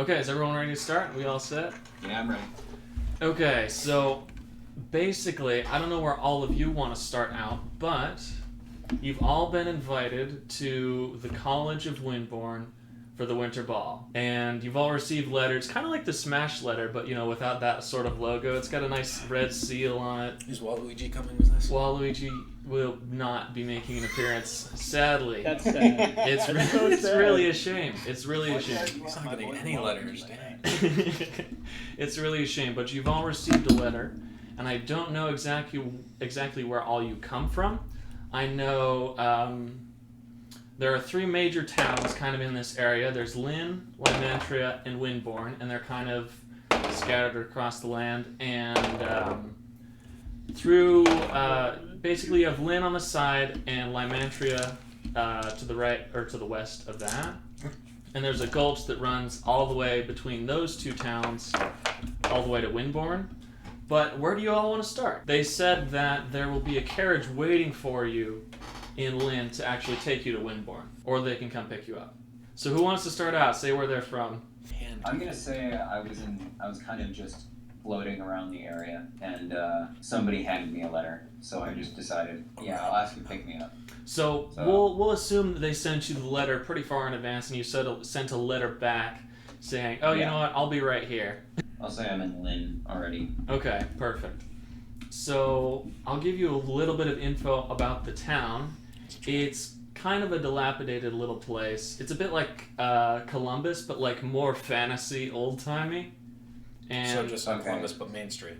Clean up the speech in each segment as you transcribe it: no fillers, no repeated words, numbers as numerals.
Okay, is everyone ready to start? We all set? Yeah, I'm ready. Okay, so basically, I don't know where all of you want to start out, but you've all been invited to the College of Windborne for the Winter Ball. And you've all received letters, kind of like the Smash letter, but without that sort of logo. It's got a nice red seal on it. Is Waluigi coming with us? Waluigi will not be making an appearance, sadly. That's sad. It's That's sad. really a shame. It's really a shame. He's not getting any letters, dang. It's really a shame, but you've all received a letter, and I don't know exactly where all you come from. I know there are three major towns kind of in this area. There's Lynn, Lymantria, and Windborne, and they're kind of scattered across the land. And through basically you have Lynn on the side and Lymantria to the right or to the west of that. And there's a gulch that runs all the way between those two towns, all the way to Windborne. But where do you all want to start? They said that there will be a carriage waiting for you in Lynn to actually take you to Windborne, or they can come pick you up. So who wants to start out? Say where they're from. I'm gonna say I was kind of just floating around the area, and somebody handed me a letter, so I just decided, yeah, I'll ask you to pick me up. So we'll assume that they sent you the letter pretty far in advance, and you sent a letter back saying, oh, you know what, I'll be right here. I'll say I'm in Lynn already. Okay, perfect. So I'll give you a little bit of info about the town. It's kind of a dilapidated little place. It's a bit like Columbus, but like more fantasy, old-timey. And So just like Columbus, but Main Street.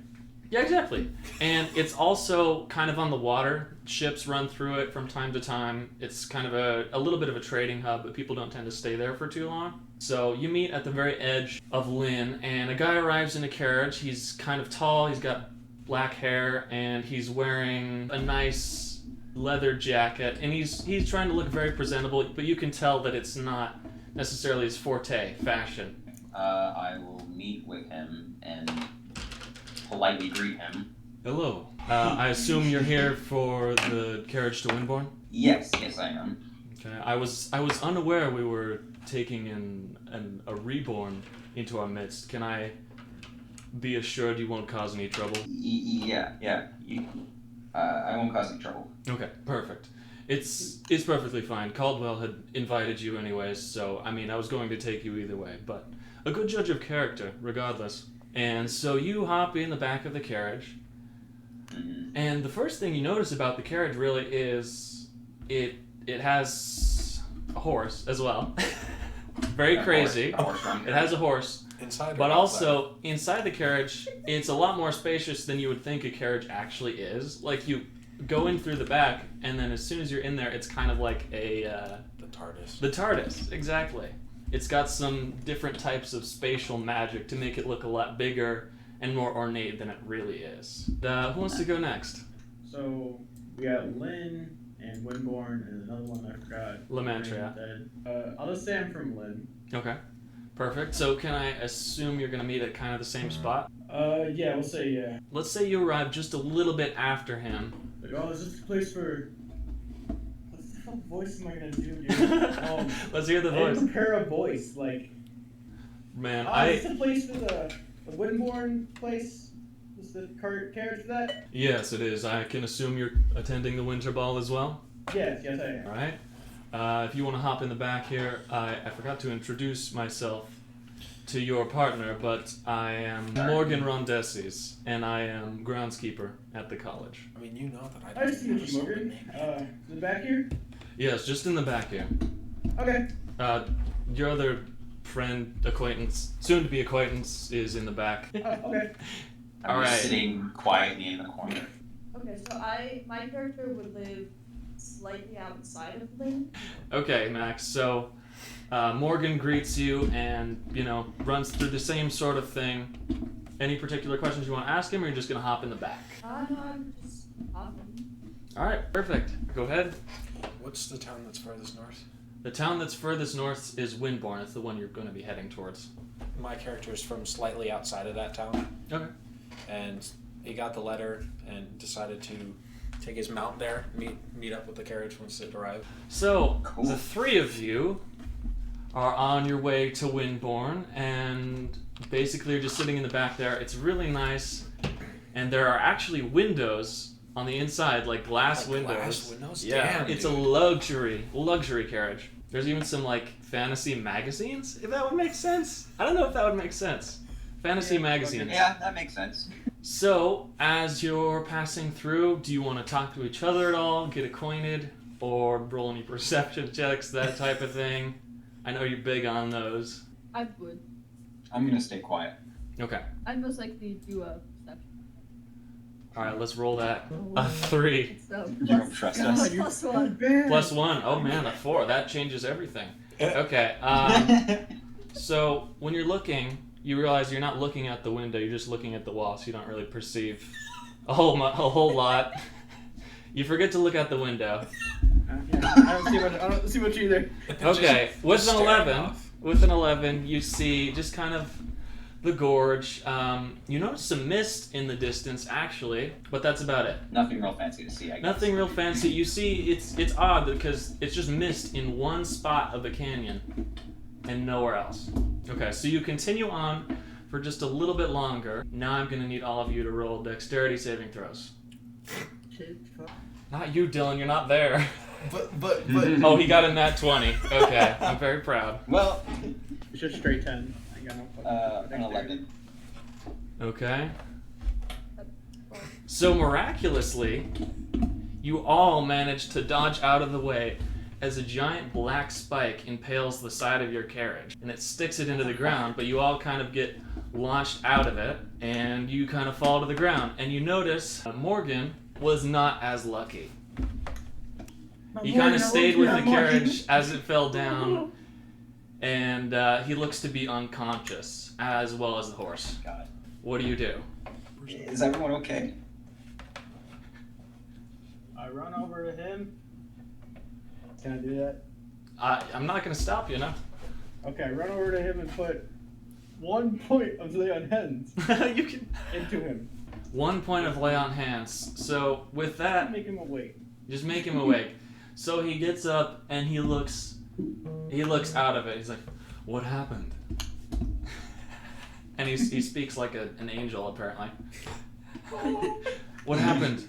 yeah, exactly. And it's also kind of on the water. Ships run through it from time to time. It's kind of a little bit of a trading hub, but people don't tend to stay there for too long. So you meet at the very edge of Lynn, and a guy arrives in a carriage. He's kind of tall, he's got black hair, and he's wearing a nice leather jacket, and he's trying to look very presentable, but you can tell that it's not necessarily his forte, fashion. I will meet with him and politely greet him. Hello. I assume you're here for the carriage to Windborne? Yes, I am. Okay. I was unaware we were taking a reborn into our midst. Can I be assured you won't cause any trouble? Yeah. I won't cause any trouble. Okay, perfect. It's perfectly fine. Caldwell had invited you anyways, so I mean I was going to take you either way, but a good judge of character, regardless. And so you hop in the back of the carriage, and the first thing you notice about the carriage really is it has a horse as well. Very crazy. A horse It has a horse. Inside or But outside? also, inside the carriage, it's a lot more spacious than you would think a carriage actually is. Like, you go in through the back, and then as soon as you're in there, it's kind of like the TARDIS. The TARDIS, exactly. It's got some different types of spatial magic to make it look a lot bigger and more ornate than it really is. Who wants to go next? So we got Lynn and Windborne and another one I forgot. Lymantria. I'll just say I'm from Lynn. Okay. Perfect. So can I assume you're going to meet at kind of the same spot? Yeah, we'll say yeah. Let's say you arrive just a little bit after him. Like, oh, is this the place for... What the hell voice am I gonna do, dude? Let's hear the I didn't voice. prepare a voice, like... Man, Is this the place for the Windborne place? Is the carriage for that? Yes, it is. I can assume you're attending the Winter Ball as well? Yes, I am. All right. If you want to hop in the back here, I forgot to introduce myself to your partner, but I am Morgan Rondesis, and I am groundskeeper at the college. I mean, you know that I just meet you, Morgan. In the back here? Yes, just in the back here. Okay. Your other friend, acquaintance, soon-to-be acquaintance, is in the back. Okay. I'm All just right. sitting quietly in the corner. Okay, so my character would live slightly outside of Lynn. Okay, Max. So Morgan greets you and, runs through the same sort of thing. Any particular questions you want to ask him, or you're just going to hop in the back? No, I'm just hopping. All right, perfect. Go ahead. What's the town that's farthest north? The town that's furthest north is Windborne. It's the one you're going to be heading towards. My character is from slightly outside of that town, Okay. and he got the letter and decided to take his mount there, meet up with the carriage once it arrived. So, Cool. the three of you are on your way to Windborne, and basically you're just sitting in the back there. It's really nice, and there are actually windows on the inside, like glass windows. Glass windows? Yeah, Damn, it's dude. a luxury carriage. There's even some like fantasy magazines, if that would make sense. I don't know if that would make sense. Fantasy magazines. Yeah, that makes sense. So, as you're passing through, do you want to talk to each other at all, get acquainted, or roll any perception checks, that type of thing? I know you're big on those. I would. I'm gonna stay quiet. Okay. I'd most likely do a perception. Alright, let's roll that. A 3. So You don't trust us. plus one. Plus 1. Oh man, a 4. That changes everything. Okay. So, when you're looking, you realize you're not looking at the window, you're just looking at the wall, so you don't really perceive a whole lot. You forget to look out the window. I don't see much either. Okay, with an staring 11, off. you see just kind of the gorge. You notice some mist in the distance, actually, but that's about it. Nothing real fancy to see, I guess. Nothing real fancy. You see, it's odd because it's just mist in one spot of the canyon and nowhere else. Okay, so you continue on for just a little bit longer. Now I'm gonna need all of you to roll dexterity saving throws. Not you, Dylan. You're not there. But Oh, he got a nat 20. Okay, I'm very proud. Well, It's just straight 10. I got no an 11. Okay. So miraculously, you all managed to dodge out of the way as a giant black spike impales the side of your carriage. And it sticks it into the ground, but you all kind of get launched out of it, and you kind of fall to the ground. And you notice Morgan was not as lucky. He kind of stayed with the carriage as it fell down, and he looks to be unconscious, as well as the horse. God. What do you do? Is everyone okay? I run over to him. Can I do that? I'm not going to stop you, no. Okay, I run over to him and put 1 point of lay on hands You can. into him. 1 point of lay on hands. So with that, Make him awake. just make him awake. So he gets up and he looks out of it. He's like, "What happened?" And he speaks like an angel, apparently. What happened?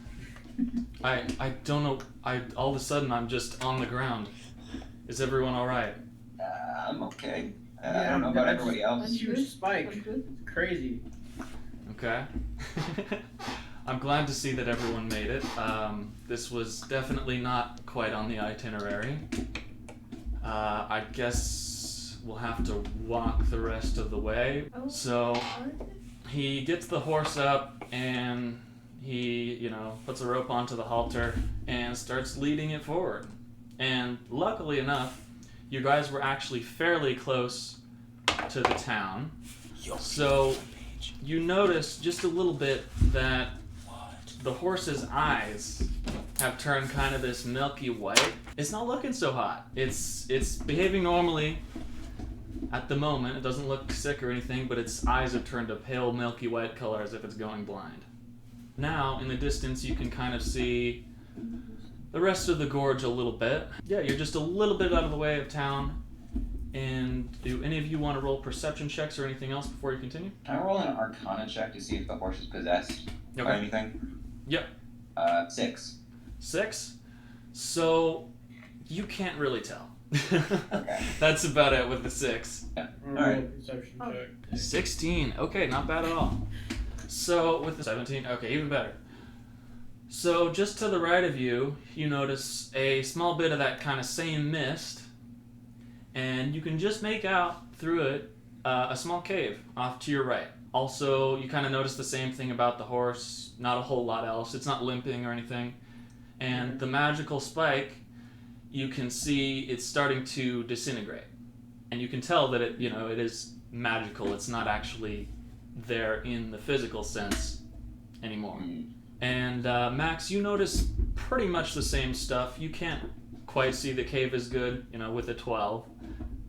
I don't know. All of a sudden I'm just on the ground. Is everyone all right? I'm okay. I don't know about everybody else. That's huge spike. I'm good. It's crazy. Okay. I'm glad to see that everyone made it. This was definitely not quite on the itinerary. I guess we'll have to walk the rest of the way. So he gets the horse up and he, puts a rope onto the halter and starts leading it forward. And luckily enough, you guys were actually fairly close to the town. So you notice just a little bit that the horse's eyes have turned kind of this milky white. It's not looking so hot. It's behaving normally at the moment. It doesn't look sick or anything, but its eyes have turned a pale milky white color as if it's going blind. Now, in the distance, you can kind of see the rest of the gorge a little bit. Yeah, you're just a little bit out of the way of town. And do any of you want to roll perception checks or anything else before you continue? Can I roll an Arcana check to see if the horse is possessed or anything? Yep. 6. 6? So, you can't really tell. Okay. That's about it with the 6. Alright. Perception Oh. check. 16. Okay, not bad at all. So, with the 17, okay, even better. So, just to the right of you, you notice a small bit of that kind of same mist, and you can just make out through it a small cave off to your right. Also, you kind of notice the same thing about the horse, not a whole lot else. It's not limping or anything. And the magical spike, you can see it's starting to disintegrate. And you can tell that it is magical. It's not actually there in the physical sense anymore. And Max, you notice pretty much the same stuff. You can't quite see the cave as good, with a 12,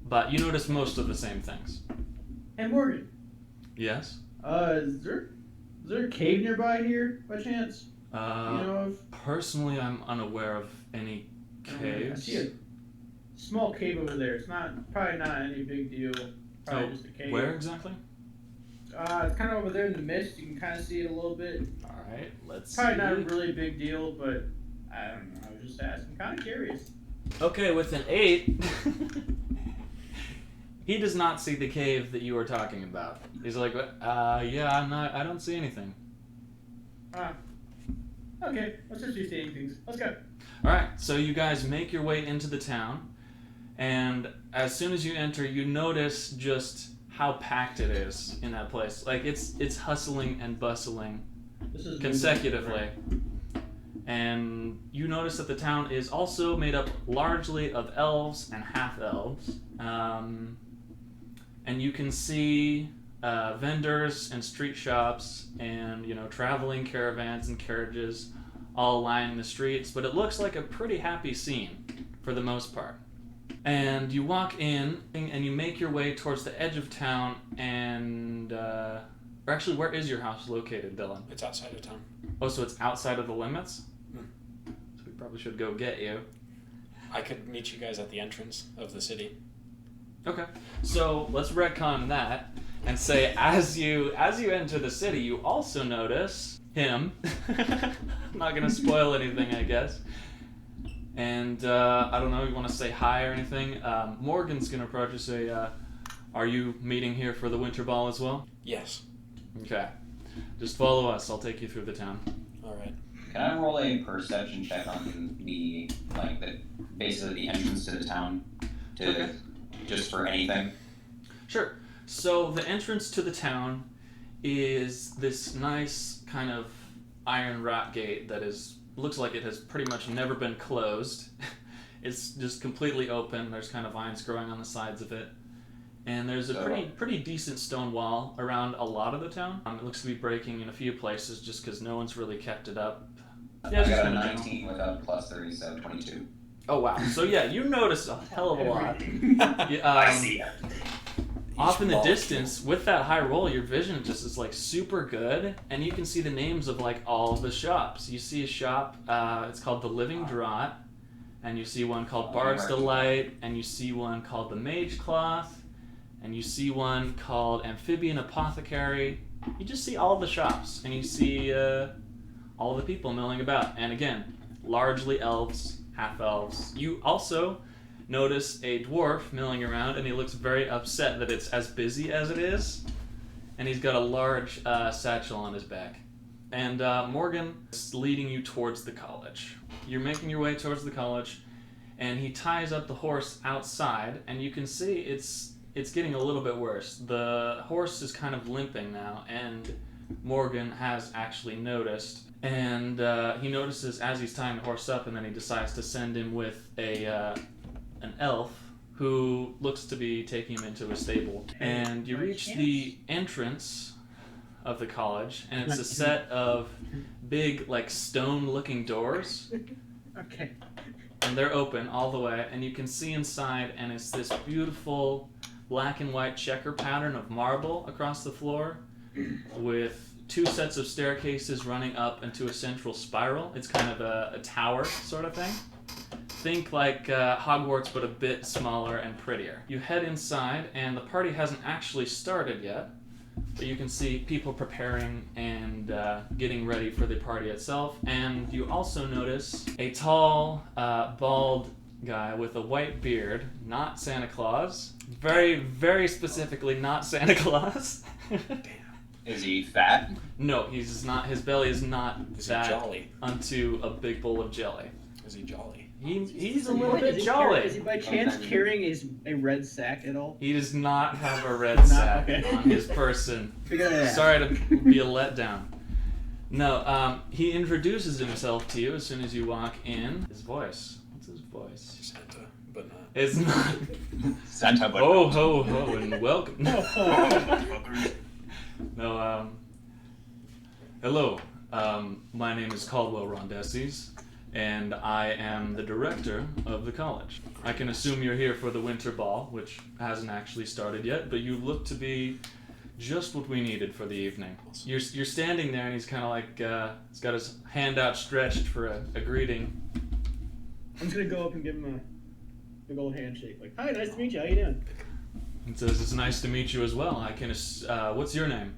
but you notice most of the same things. Hey Morgan, Yes? is there a cave nearby here by chance? You know of? Personally, I'm unaware of any I caves. see small cave over there. It's probably not any big deal. Probably just a cave. Where exactly? It's kind of over there in the mist. You can kind of see it a little bit. All right, let's Probably see. not a really big deal, but I don't know. I was just asking. Kind of curious. Okay, with an 8, he does not see the cave that you were talking about. He's like, yeah, I don't see anything. Okay, let's just be seeing things. Let's go. All right, so you guys make your way into the town, and as soon as you enter, you notice just how packed it is in that place. Like it's hustling and bustling This is consecutively. And you notice that the town is also made up largely of elves and half-elves. And you can see vendors and street shops and, traveling caravans and carriages all lining the streets. But it looks like a pretty happy scene for the most part. And you walk in and you make your way towards the edge of town and... or actually, where is your house located, Dylan? It's outside of town. Oh, so it's outside of the limits? So we probably should go get you. I could meet you guys at the entrance of the city. Okay. So let's retcon that and say as you enter the city, you also notice him. I'm not gonna spoil anything, I guess. And I don't know, you want to say hi or anything? Morgan's gonna approach you and say, are you meeting here for the winter ball as well? Yes. Okay. Just follow us. I'll take you through the town. All right. Can I roll a perception check on the basically the entrance to the town, just for anything? Sure. So the entrance to the town is this nice kind of iron rock gate that looks like it has pretty much never been closed. It's just completely open. There's kind of vines growing on the sides of it. And there's a pretty decent stone wall around a lot of the town. It looks to be breaking in a few places just because no one's really kept it up. Yeah, I got a 19 with a plus 30, so 22. Oh, wow. So, yeah, you notice a hell of a lot. I see it. Off in the distance, with that high roll, your vision just is, super good. And you can see the names of, all of the shops. You see a shop, it's called The Living Draught. And you see one called Bard's Delight. And you see one called The Mage Cloth. And you see one called Amphibian Apothecary. You just see all the shops, and you see all the people milling about. And again, largely elves, half-elves. You also notice a dwarf milling around, and he looks very upset that it's as busy as it is. And he's got a large satchel on his back. And Morgan is leading you towards the college. You're making your way towards the college, and he ties up the horse outside, and you can see it's getting a little bit worse. The horse is kind of limping now, and Morgan has actually noticed. And he notices as he's tying the horse up, and then he decides to send him with an elf who looks to be taking him into a stable. And you reach the entrance of the college, and it's a set of big, stone-looking doors. Okay. And they're open all the way, and you can see inside, and it's this beautiful black and white checker pattern of marble across the floor with 2 sets of staircases running up into a central spiral. It's kind of a tower sort of thing. Think like Hogwarts, but a bit smaller and prettier. You head inside, and the party hasn't actually started yet, but you can see people preparing and getting ready for the party itself. And you also notice a tall, bald guy with a white beard, not Santa Claus. Very, very specifically not Santa Claus. Is he fat? No, he's not. His belly is not Is he that jolly? unto a big bowl of jelly. Is he jolly? He's a little Is bit he jolly. Is he by chance carrying a red sack at all? He does not have a red sack okay. on his person. Figured it out. Sorry to be a letdown. No, he introduces himself to you as soon as you walk in. His voice. What's his voice? Santa, but not. It's not. Santa, but Ho ho ho and welcome. No, hello. My name is Caldwell Rondeses, and I am the director of the college. I can assume you're here for the winter ball, which hasn't actually started yet, but you look to be just what we needed for the evening. You're standing there, and he's kind of he's got his hand outstretched for a greeting. I'm just gonna go up and give him big old handshake. Like, hi, nice to meet you. How you doing? It says, it's nice to meet you as well. I can. What's your name?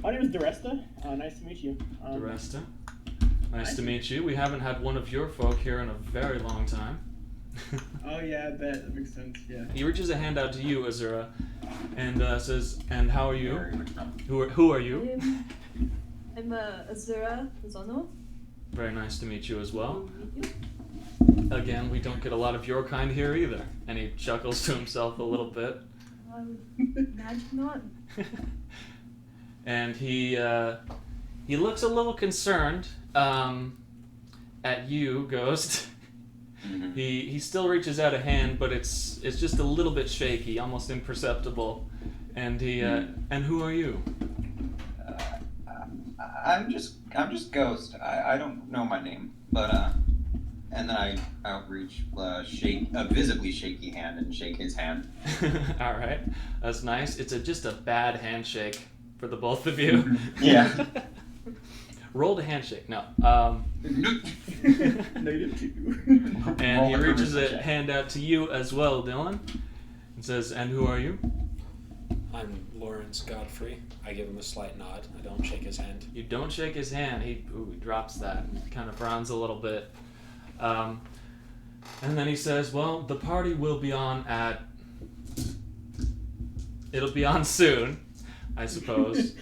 My name is Duresta. Nice to meet you. Duresta. Nice to meet you. We haven't had one of your folk here in a very long time. Oh yeah, I bet. That makes sense. Yeah. He reaches a hand out to you, Azura, and says, "And how are you? Very much no. Who are you?" I'm Azura Zono. Very nice to meet you as well. Meet you. Again, we don't get a lot of your kind here either. And he chuckles to himself a little bit. Imagine not. And he looks a little concerned at you, Ghost. Mhm. He still reaches out a hand, but it's just a little bit shaky, almost imperceptible. And he and who are you? I'm just Ghost. I don't know my name, but and then I'll reach shake a visibly shaky hand and shake his hand. All right, that's nice. It's just a bad handshake for the both of you. Yeah. Roll the handshake. No. Negative 2. And he Roll a reaches a charisma check. hand out to you as well, Dylan, and says, "And who are you?" I'm Lawrence Godfrey. I give him a slight nod. I don't shake his hand. You don't shake his hand. He drops that. Kind of frowns a little bit. And then he says, "Well, the party will be on at. It'll be on soon, I suppose.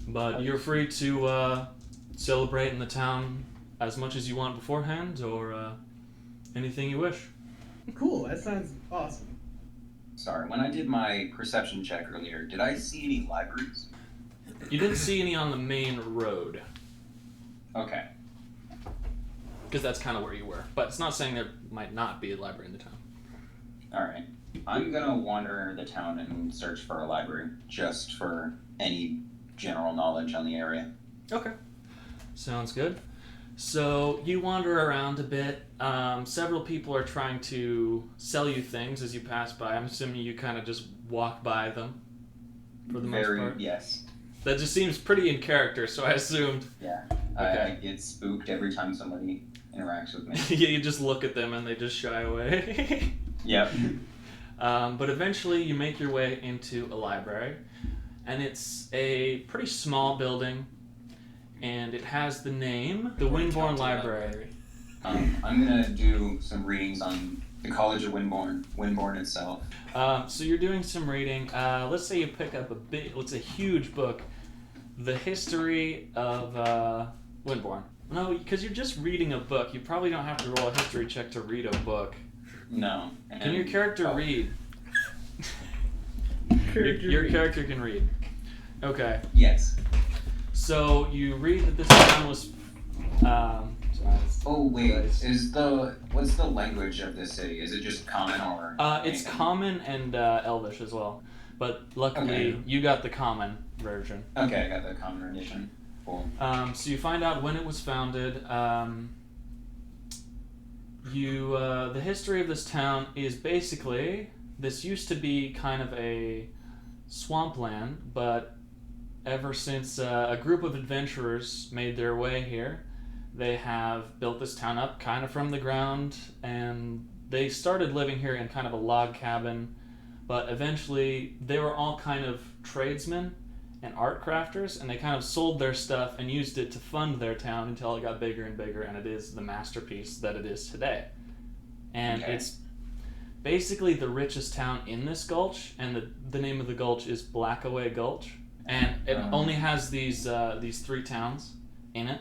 But you're free to celebrate in the town as much as you want beforehand, or anything you wish." Cool. That sounds awesome. Sorry, when I did my perception check earlier, did I see any libraries? You didn't see any on the main road, Okay. because that's kind of where you were. But it's not saying there might not be a library in the town. All right. I'm gonna wander the town and search for a library, just for any general knowledge on the area. Okay. Sounds good. So you wander around a bit. Several people are trying to sell you things as you pass by. I'm assuming you kind of just walk by them for the most part. Yes. That just seems pretty in character, so I assumed. Yeah. Okay. I get spooked every time somebody interacts with me. Yeah, you just look at them and they just shy away. Yep. But eventually you make your way into a library, and it's a pretty small building, and it has the name, the Windborne Library. I'm gonna do some readings on the College of Windborne itself. So you're doing some reading. Let's say you pick up it's a huge book, The History of Windborne. No, because you're just reading a book. You probably don't have to roll a history check to read a book. No. Can your character oh, read? Your character can read. Okay. Yes. So you read that this town was. Oh wait, what's the language of this city? Is it just common or? It's anything? common and Elvish as well, but luckily Okay. you got the common version. Okay, I got the common edition. Cool. So you find out when it was founded. The history of this town is basically, this used to be kind of a swampland, but ever since a group of adventurers made their way here, they have built this town up kind of from the ground, and they started living here in kind of a log cabin, but eventually they were all kind of tradesmen and art crafters, and they kind of sold their stuff and used it to fund their town until it got bigger and bigger, and it is the masterpiece that it is today. And Okay. it's basically the richest town in this gulch, and the name of the gulch is Blackaway Gulch, and it only has these three towns in it,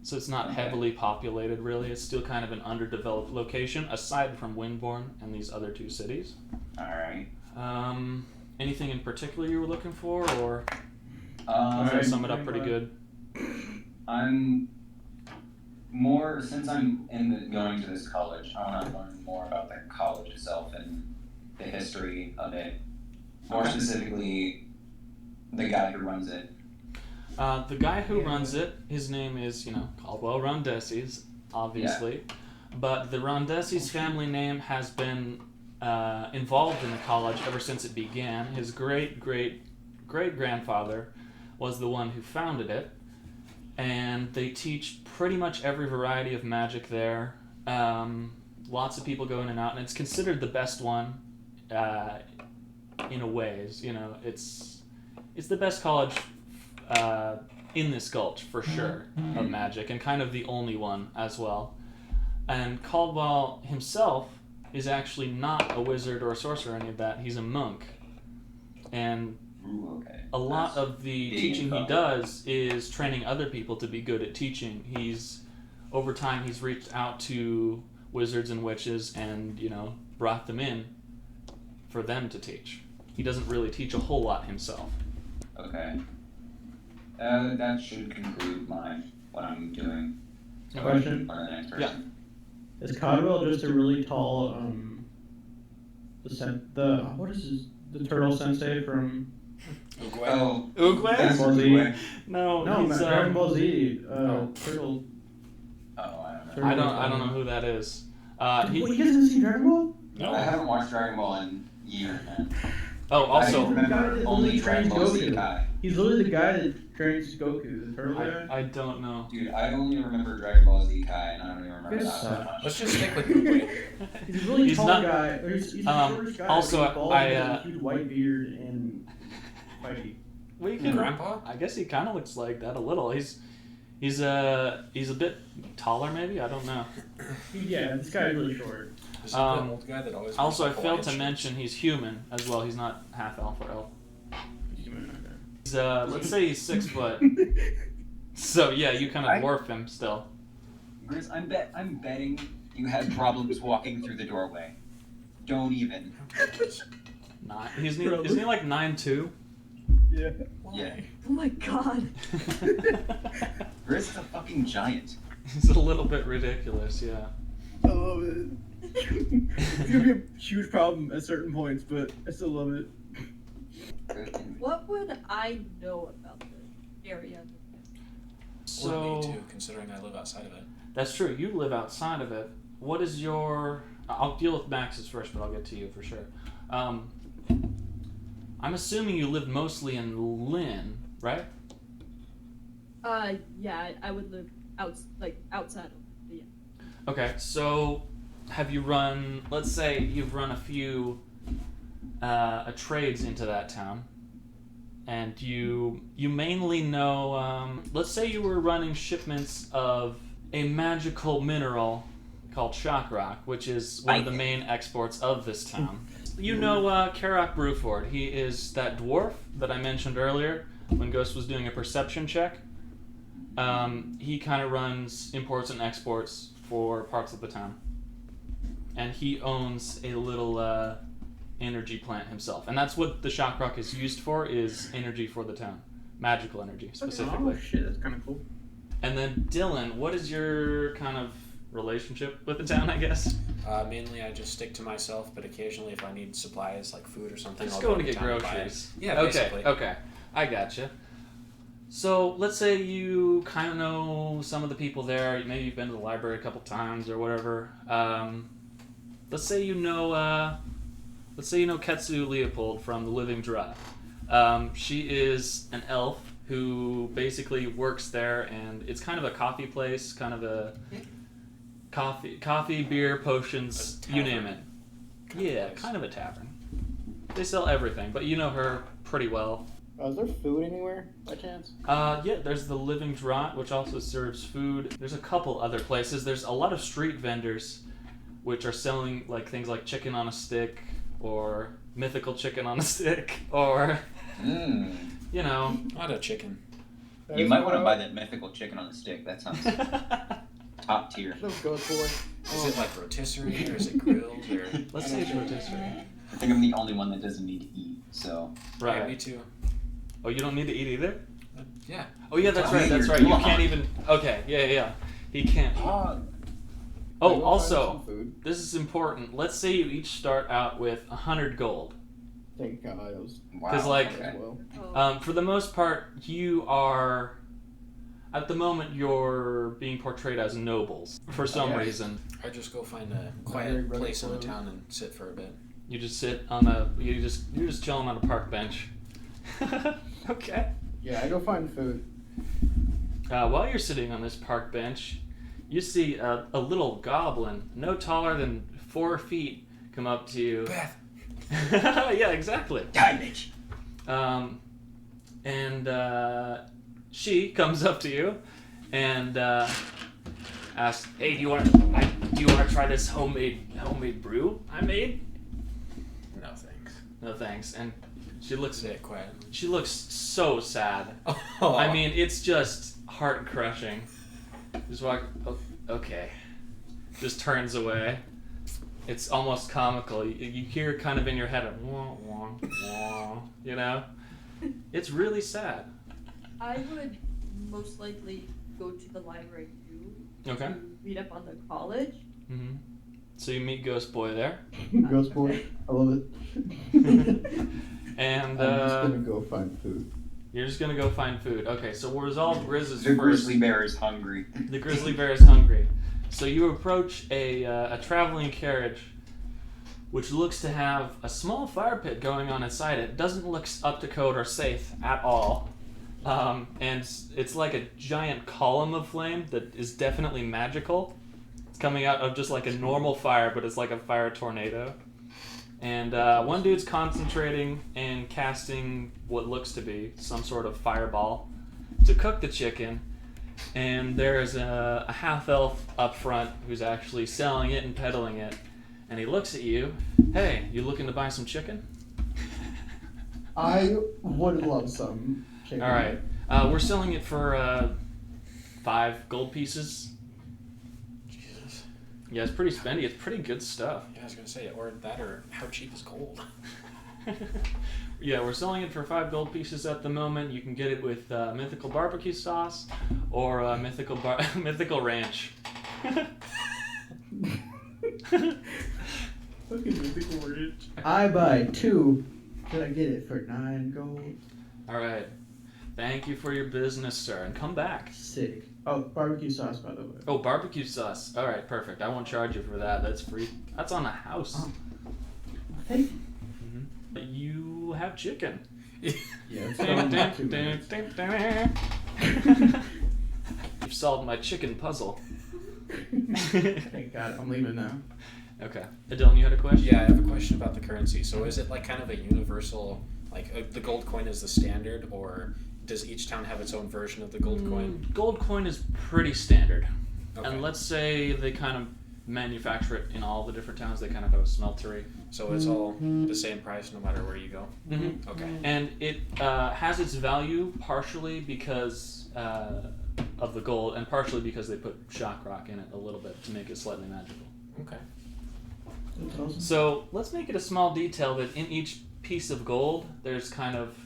so it's not Okay. heavily populated really. It's still kind of an underdeveloped location aside from Windborne and these other two cities. All right. Anything in particular you were looking for, or does Um, that sum it up pretty good? I'm since I'm going to this college. I want to learn more about the college itself and the history of it. More Okay. specifically, the guy who runs it. The guy who runs it, his name is, Caldwell Rondesis, obviously. But the Rondesis family name has been involved in the college ever since it began. His great-great-great-grandfather was the one who founded it. And they teach pretty much every variety of magic there. lots of people go in and out, and it's considered the best one. In a ways, you know, it's the best college in this gulch for sure of magic, and kind of the only one as well. And Caldwell himself is actually not a wizard or a sorcerer or any of that. He's a monk, and a lot of the teaching he does is training other people to be good at teaching. Over time he's reached out to wizards and witches and, you know, brought them in for them to teach. He doesn't really teach a whole lot himself. Okay. That should conclude what I'm doing. Question? For the next person. Is Caldwell just a really tall, the turtle sensei from... Uguay. Oh, Oogway? that's Ball Z. Uguay. No, he's, Dragon Ball Z, turtle... Oh, I don't know. I don't know who that is. You guys haven't seen Dragon Ball? No. I haven't watched Dragon Ball in years, man. Oh, I also, remember only Dragon Ball Z Goku. Kai. He's literally the guy that trains Goku, the turtle guy. I don't know. Dude, I only remember Dragon Ball Z Kai, and I don't even remember Yes, that so much. Let's just stick with Uguay. He's a really He's tall not- guy. He's the shortest guy. also, but he's bald I, and has a huge white beard and fighty. We can. Grandpa? I guess he kind of looks like that a little. He's a bit taller, maybe. I don't know. Yeah, this guy's really short. Is it the old guy that always Also, I wears, like, failed to Hawaiian mention he's human as well. He's not half elf or elf. Human, He's let's say he's 6 foot. So yeah, you kind of dwarf him still. Grizz, I'm betting you had problems walking through the doorway. Don't even. shirts? Isn't he like 9'2"? Yeah. Yeah. Oh my god. Grizz is a fucking giant. He's a little bit ridiculous, yeah. I love it. It's gonna be a huge problem at certain points, but I still love it. What would I know about the area? Or So me too, considering I live outside of it. that's true. You live outside of it. What is your? I'll deal with Max's first, but I'll get to you for sure. I'm assuming you live mostly in Lynn, right? Yeah, I would live outside of, yeah. Okay, so have you run? Let's say you've run a few trades into that town, and you mainly know. Let's say you were running shipments of a magical mineral called shock rock, which is one of the main exports of this town. You know Karak Bruford. He is that dwarf that I mentioned earlier when Ghost was doing a perception check. He kind of runs imports and exports for parts of the town. And he owns a little energy plant himself. And that's what the shock rock is used for, is energy for the town. Magical energy, specifically. Oh shit, that's kind of cool. And then Dylan, what is your kind of relationship with the town, I guess? Mainly I just stick to myself, but occasionally if I need supplies like food or something, Just I'll going go to get town and buy it. groceries. Yeah, Okay, basically. okay. I gotcha. So let's say you kind of know some of the people there. Maybe you've been to the library a couple times or whatever. Let's say you know Ketsu Leopold from The Living Dry. She is an elf who basically works there, and it's kind of a coffee place, kind of a coffee, beer, potions, you name it. Yeah, kind of a tavern. They sell everything, but you know her pretty well. Is there food anywhere, by chance? Yeah, there's the Living Draught, which also serves food. There's a couple other places. There's a lot of street vendors, which are selling like things like chicken on a stick, or mythical chicken on a stick, or you know. Not a chicken. You might want to buy that mythical chicken on the stick. That sounds top tier. Let's go for it. Is it like rotisserie or is it grilled or? Let's say it's rotisserie. I think I'm the only one that doesn't need to eat, so. Right. Yeah, me too. Oh, you don't need to eat either? Yeah. Oh yeah, that's Oh, right, yeah, that's you're right. You doing can't it. even... Okay, yeah. He can't eat. Oh, also, this is important. Let's say you each start out with 100 gold. Thank God. I was Wow. 'Cause, like, okay. Oh. For the most part, you are... At the moment, you're being portrayed as nobles for some Okay. reason. I just go find a Very quiet brother place in the clothes. town and sit for a bit. You just sit on you're just chilling on a park bench. Okay. Yeah, I go find food. While you're sitting on this park bench, you see a little goblin, no taller than 4 feet, come up to you. Beth. Yeah, exactly. Damage. She comes up to you and asks, "Hey, do you want to try this homemade brew I made?" No thanks. No thanks. And she looks Sit quiet. She looks so sad. Oh. I mean, it's just heart crushing. Just walk. Okay. Just turns away. It's almost comical. You hear kind of in your head, wah, wah, wah, you know? It's really sad. I would most likely go to the library too. Okay. To read up on the college. Mm-hmm. So you meet Ghost Boy there. Ghost Boy, I love it. And I'm just gonna go find food. you're just gonna go find food. Okay, so we'll resolve Grizz's The first. grizzly bear is hungry. The grizzly bear is hungry. So you approach a traveling carriage, which looks to have a small fire pit going on inside it. Doesn't look up to code or safe at all. And it's like a giant column of flame that is definitely magical. It's coming out of just like a normal fire, but it's like a fire tornado. And one dude's concentrating and casting what looks to be some sort of fireball to cook the chicken. And there's a half-elf up front who's actually selling it and peddling it. And he looks at you. "Hey, you looking to buy some chicken?" I would love some chicken. All right. We're selling it for 5 gold pieces. Jesus. Yeah, it's pretty spendy. It's pretty good stuff. Yeah, I was gonna say, or that, or how cheap is gold? Yeah, we're selling it for 5 gold pieces at the moment. You can get it with mythical barbecue sauce or mythical ranch. Fucking mythical wordage. I buy 2. Should I get it for 9 gold? All right. Thank you for your business, sir, and come back. Sick. Oh, barbecue sauce, by the way. Oh, barbecue sauce. All right, perfect. I won't charge you for that. That's free. That's on the house. Oh. Thank you. You have chicken. Yeah, it's Dun, going dun, 2 dun, minutes. dun, dun. You've solved my chicken puzzle. Thank God, I'm leaving now. Okay. Dylan, you had a question? Yeah, I have a question about the currency. So is it like kind of a universal, like the gold coin is the standard, or does each town have its own version of the gold coin? Gold coin is pretty standard. Okay. And let's say they kind of manufacture it in all the different towns. They kind of have a smeltery. So it's all the same price no matter where you go? Mm-hmm. Okay. And it has its value partially because of the gold, and partially because they put shock rock in it a little bit to make it slightly magical. Okay. That's awesome. So let's make it a small detail that in each piece of gold, there's kind of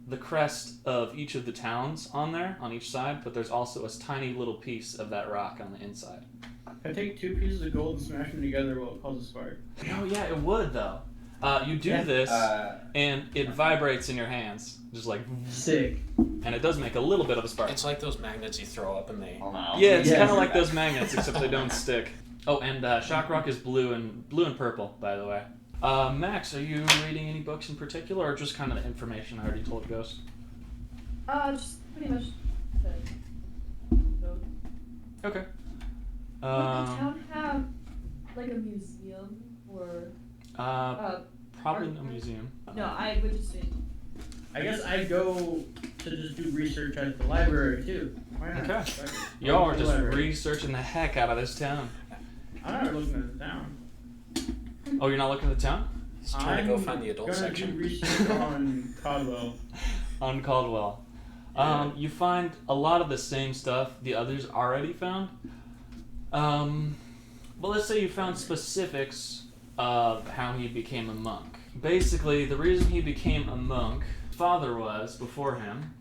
the crest of each of the towns on there, on each side, but there's also a tiny little piece of that rock on the inside. If I take 2 pieces of gold and smash them together, will it cause a spark? Oh yeah, it would though. You do Yeah. this, and it vibrates in your hands, just like, Sick. and it does make a little bit of a spark. It's like those magnets you throw up and they... Oh, no. Yeah, it's Yes. kind of like those magnets, except they don't stick. Oh, and shock rock is blue and purple, by the way. Max, are you reading any books in particular, or just kind of the information I already told Ghost? Just pretty much the road. Okay. Would the town have like a museum or Probably no museum. no, I would just say I guess I'd go to just do research at the library too. Why not? Okay. Fuck it. Y'all are Go to just the library. researching the heck out of this town. I'm not looking at the town. Oh, you're not looking at the town? He's trying to go find the adult gonna section. do research on Caldwell. On Caldwell. You find a lot of the same stuff the others already found. But let's say you found specifics of how he became a monk. Basically, the reason he became a monk, his father was before him,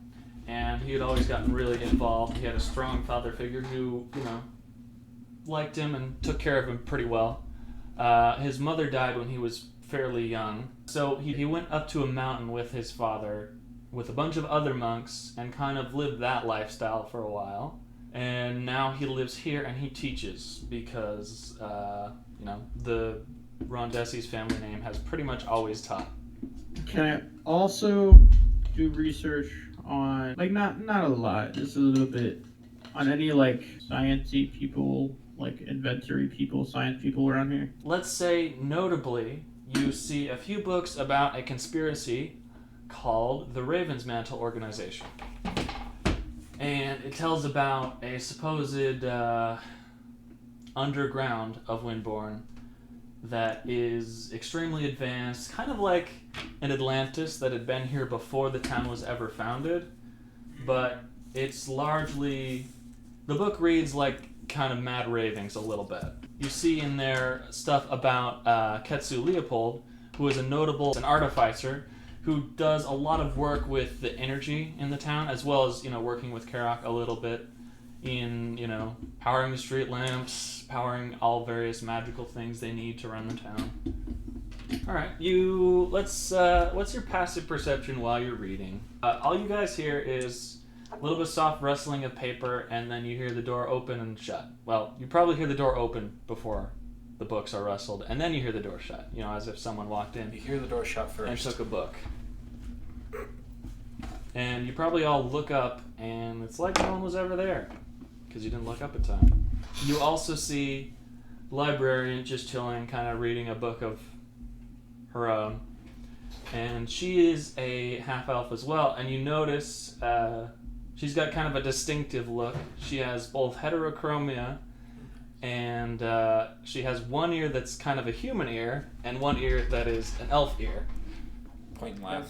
and he had always gotten really involved. He had a strong father figure who, liked him and took care of him pretty well. His mother died when he was fairly young, so he went up to a mountain with his father with a bunch of other monks and kind of lived that lifestyle for a while. And now he lives here and he teaches because, the Rondesi's family name has pretty much always taught. Can I also do research on, like, not a lot, just a little bit on any like sciencey people, like inventory people, science people around here? Let's say, notably, you see a few books about a conspiracy called the Raven's Mantle Organization. And it tells about a supposed underground of Windborne that is extremely advanced, kind of like an Atlantis that had been here before the town was ever founded. But it's largely... The book reads like kind of mad ravings a little bit. You see in there stuff about Ketsu Leopold, who is a notable an artificer who does a lot of work with the energy in the town, as well as, working with Karak a little bit in, powering the street lamps, powering all various magical things they need to run the town. All right, what's your passive perception while you're reading? All you guys hear is a little bit of soft rustling of paper, and then you hear the door open and shut. Well, you probably hear the door open before the books are rustled, and then you hear the door shut, as if someone walked in. You hear the door shut first. And took a book. And you probably all look up, and it's like no one was ever there, because you didn't look up in time. You also see the librarian just chilling, kind of reading a book of her own. And she is a half-elf as well, and you notice... she's got kind of a distinctive look. She has both heterochromia, and she has one ear that's kind of a human ear, and one ear that is an elf ear. Point and laugh.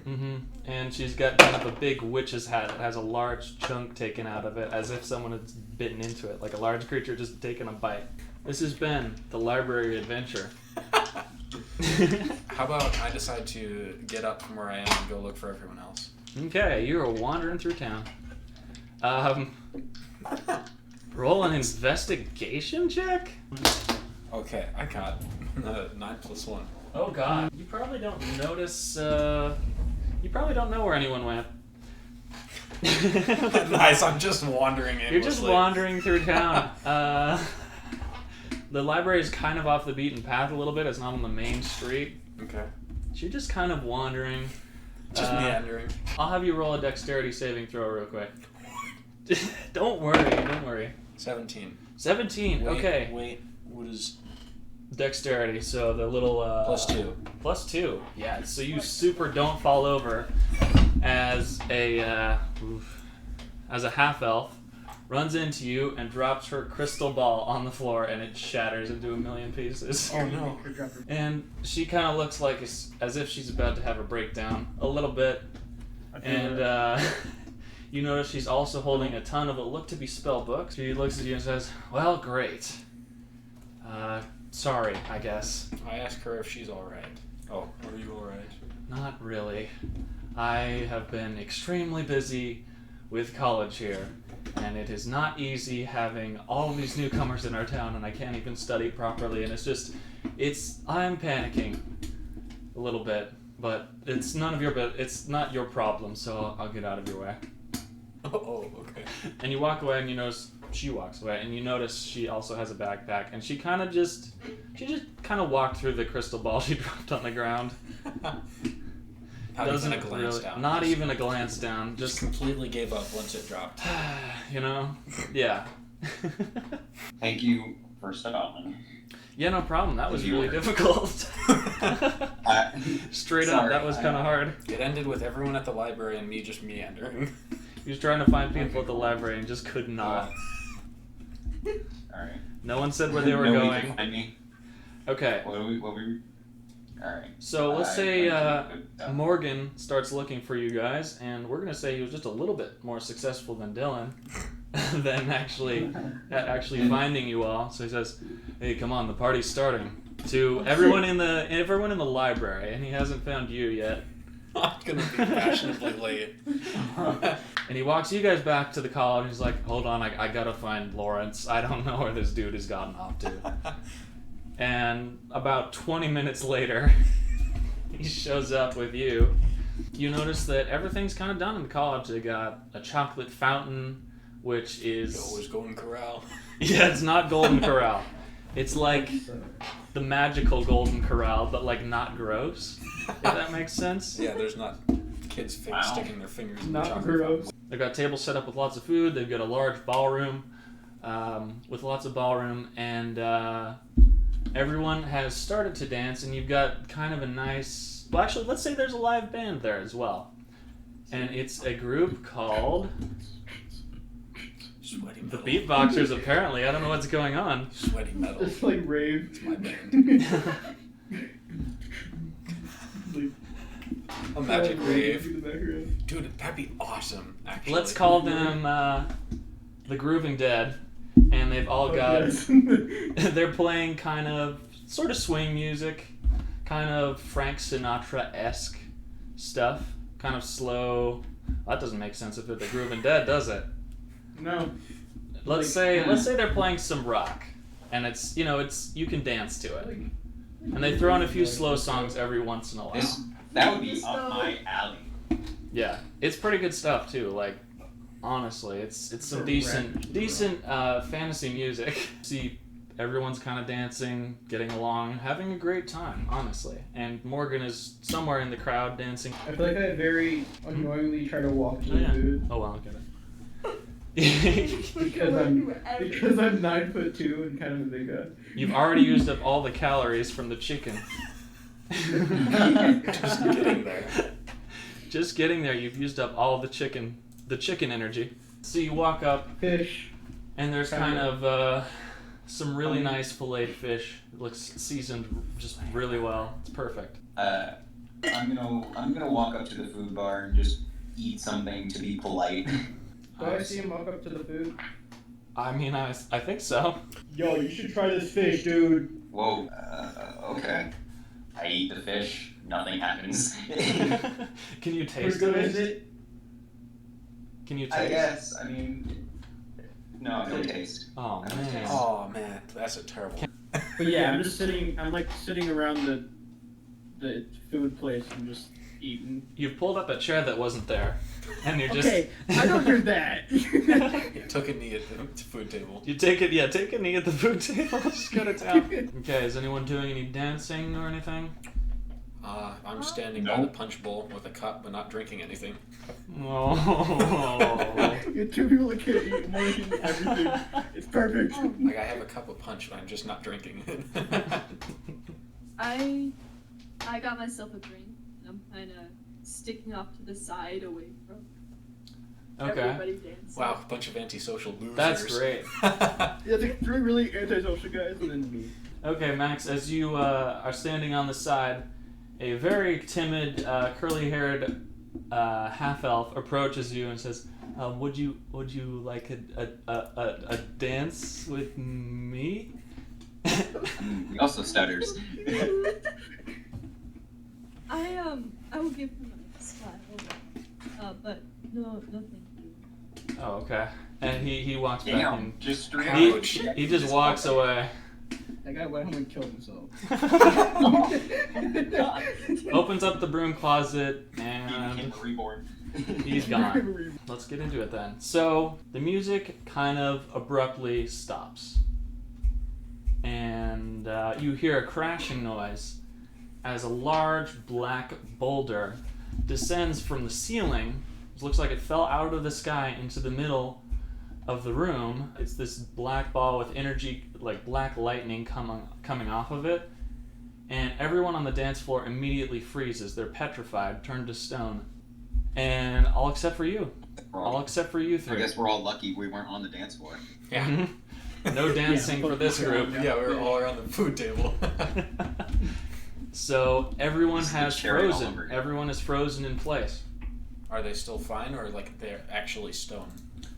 Mm-hmm. And she's got kind of a big witch's hat that has a large chunk taken out of it, as if someone had bitten into it, like a large creature just taking a bite. This has been the Library Adventure. How about I decide to get up from where I am and go look for everyone else? Okay, you are wandering through town. Roll an investigation check? Okay, I got 9 + 1. Oh god. You probably don't notice, you probably don't know where anyone went. Nice, I'm just wandering aimlessly. You're just wandering through town. The library is kind of off the beaten path a little bit. It's not on the main street. Okay. So you're just kind of wandering. Just meandering. I'll have you roll a dexterity saving throw real quick. Don't worry. 17. 17, okay. Wait, what is... Dexterity, so the little... +2. +2, yeah. So you super don't fall over as a half-elf runs into you and drops her crystal ball on the floor, and it shatters into a million pieces. Oh no. And she kind of looks like as if she's about to have a breakdown a little bit. And you notice she's also holding a ton of what look to be spell books. She looks at you and says, "Well, great. Sorry, I guess." I ask her if she's alright. Oh, are you alright? Not really. I have been extremely busy with college here, and it is not easy having all of these newcomers in our town, and I can't even study properly, and I'm panicking a little bit, but it's none of your it's not your problem, so I'll get out of your way. Oh, okay. And you walk away, and you notice she walks away, and you notice she also has a backpack, and she just kind of walked through the crystal ball she dropped on the ground. Not even a glance down. Not even a glance down. Just completely gave up once it dropped. Yeah. Thank you for stopping. Yeah, no problem. That was really difficult. Straight up, that was kind of hard. It ended with everyone at the library and me just meandering. He was trying to find people at the library and just could not. Alright. No one said where they were Nobody going. can find me. Okay. What we Alright. So let's say Morgan starts looking for you guys, and we're gonna say he was just a little bit more successful than Dylan, than actually finding you all. So he says, "Hey, come on, the party's starting." To everyone in the library, and he hasn't found you yet. I'm gonna be fashionably late. And he walks you guys back to the college. He's like, "Hold on, I gotta find Lawrence. I don't know where this dude has gotten off to." And about 20 minutes later, he shows up with you. You notice that everything's kind of done in the college. They got a chocolate fountain, which is... Always Golden Corral. Yeah, it's not Golden Corral. It's like the magical Golden Corral, but like not gross, if that makes sense. Yeah, there's not kids Wow. sticking their fingers in the Not chocolate gross. fountain. They've got tables set up with lots of food. They've got a large ballroom with lots of ballroom, and everyone has started to dance. And you've got kind of a nice. Well, actually, let's say there's a live band there as well, and it's a group called Sweaty the metal. Beatboxers. Apparently, I don't know what's going on. Sweaty metal. It's like rave. It's my band. Like, A magic rave. in the background. Dude, that'd be awesome, actually. Let's call them the Grooving Dead, and they've all Oh, got. yes. They're playing kind of sort of swing music, kind of Frank Sinatra-esque stuff, kind of slow. That doesn't make sense if it's the Grooving Dead, does it? No. Let's say they're playing some rock, and it's you can dance to it, and they throw in a few slow songs every once in a while. That would be up my alley. Yeah, it's pretty good stuff too. Like, honestly, it's some decent fantasy music. See, everyone's kind of dancing, getting along, having a great time, honestly. And Morgan is somewhere in the crowd dancing. I feel like I very annoyingly try to walk to Oh, the yeah. food Oh well, I get it. because I'm 9'2" and kind of a big guy. You've already used up all the calories from the chicken. Just getting there. Just getting there, you've used up all the chicken energy. So you walk up, Fish. and there's kind of some really nice filleted fish. It looks seasoned just really well. It's perfect. I'm gonna walk up to the food bar and just eat something to be polite. Do I see him walk up to the food? I mean, I think so. Yo, you should try this fish, dude. Whoa. Okay. I eat the fish. Nothing happens. Can you taste Pretty good, it? is it? Can you I taste? guess. I mean, no taste. Oh man. Oh man, that's a terrible. But yeah, I'm just sitting. I'm like sitting around the food place and just eating. You've pulled up a chair that wasn't there, and you're just. Okay, I don't do that. He took a knee at the food table. You take it, yeah. Take a knee at the food table. Just go to town. Okay, is anyone doing any dancing or anything? I'm standing by the punch bowl with a cup, but not drinking anything. Oh. You're two people that can't eat more than everything. It's perfect. Like I have a cup of punch, but I'm just not drinking it. I got myself a drink, and I'm kind of sticking off to the side away from Okay. everybody dancing. Wow, a bunch of antisocial losers. That's great. Yeah, like three really antisocial guys and then me. Okay, Max, as you are standing on the side, a very timid, curly-haired half-elf approaches you and says, "Would you like a dance with me?" He also stutters. I will give him a smile, but no thank you. Oh, okay. And he walks back Damn, in. just straight He just walks away. That guy went home and killed himself. Opens up the broom closet He and became reborn. he's gone. Let's get into it then. So the music kind of abruptly stops, and you hear a crashing noise as a large black boulder descends from the ceiling. It looks like it fell out of the sky into the middle of the room. It's this black ball with energy, like black lightning coming off of it, and everyone on the dance floor immediately freezes. They're petrified, turned to stone, and all except for you. All except for you I three. guess we're all lucky we weren't on the dance floor. Yeah. Mhm. No dancing for this group. Yeah, we were all around the food table. So everyone This is the has cherry all frozen. over again. Everyone is frozen in place. Are they still fine, or like they're actually stone?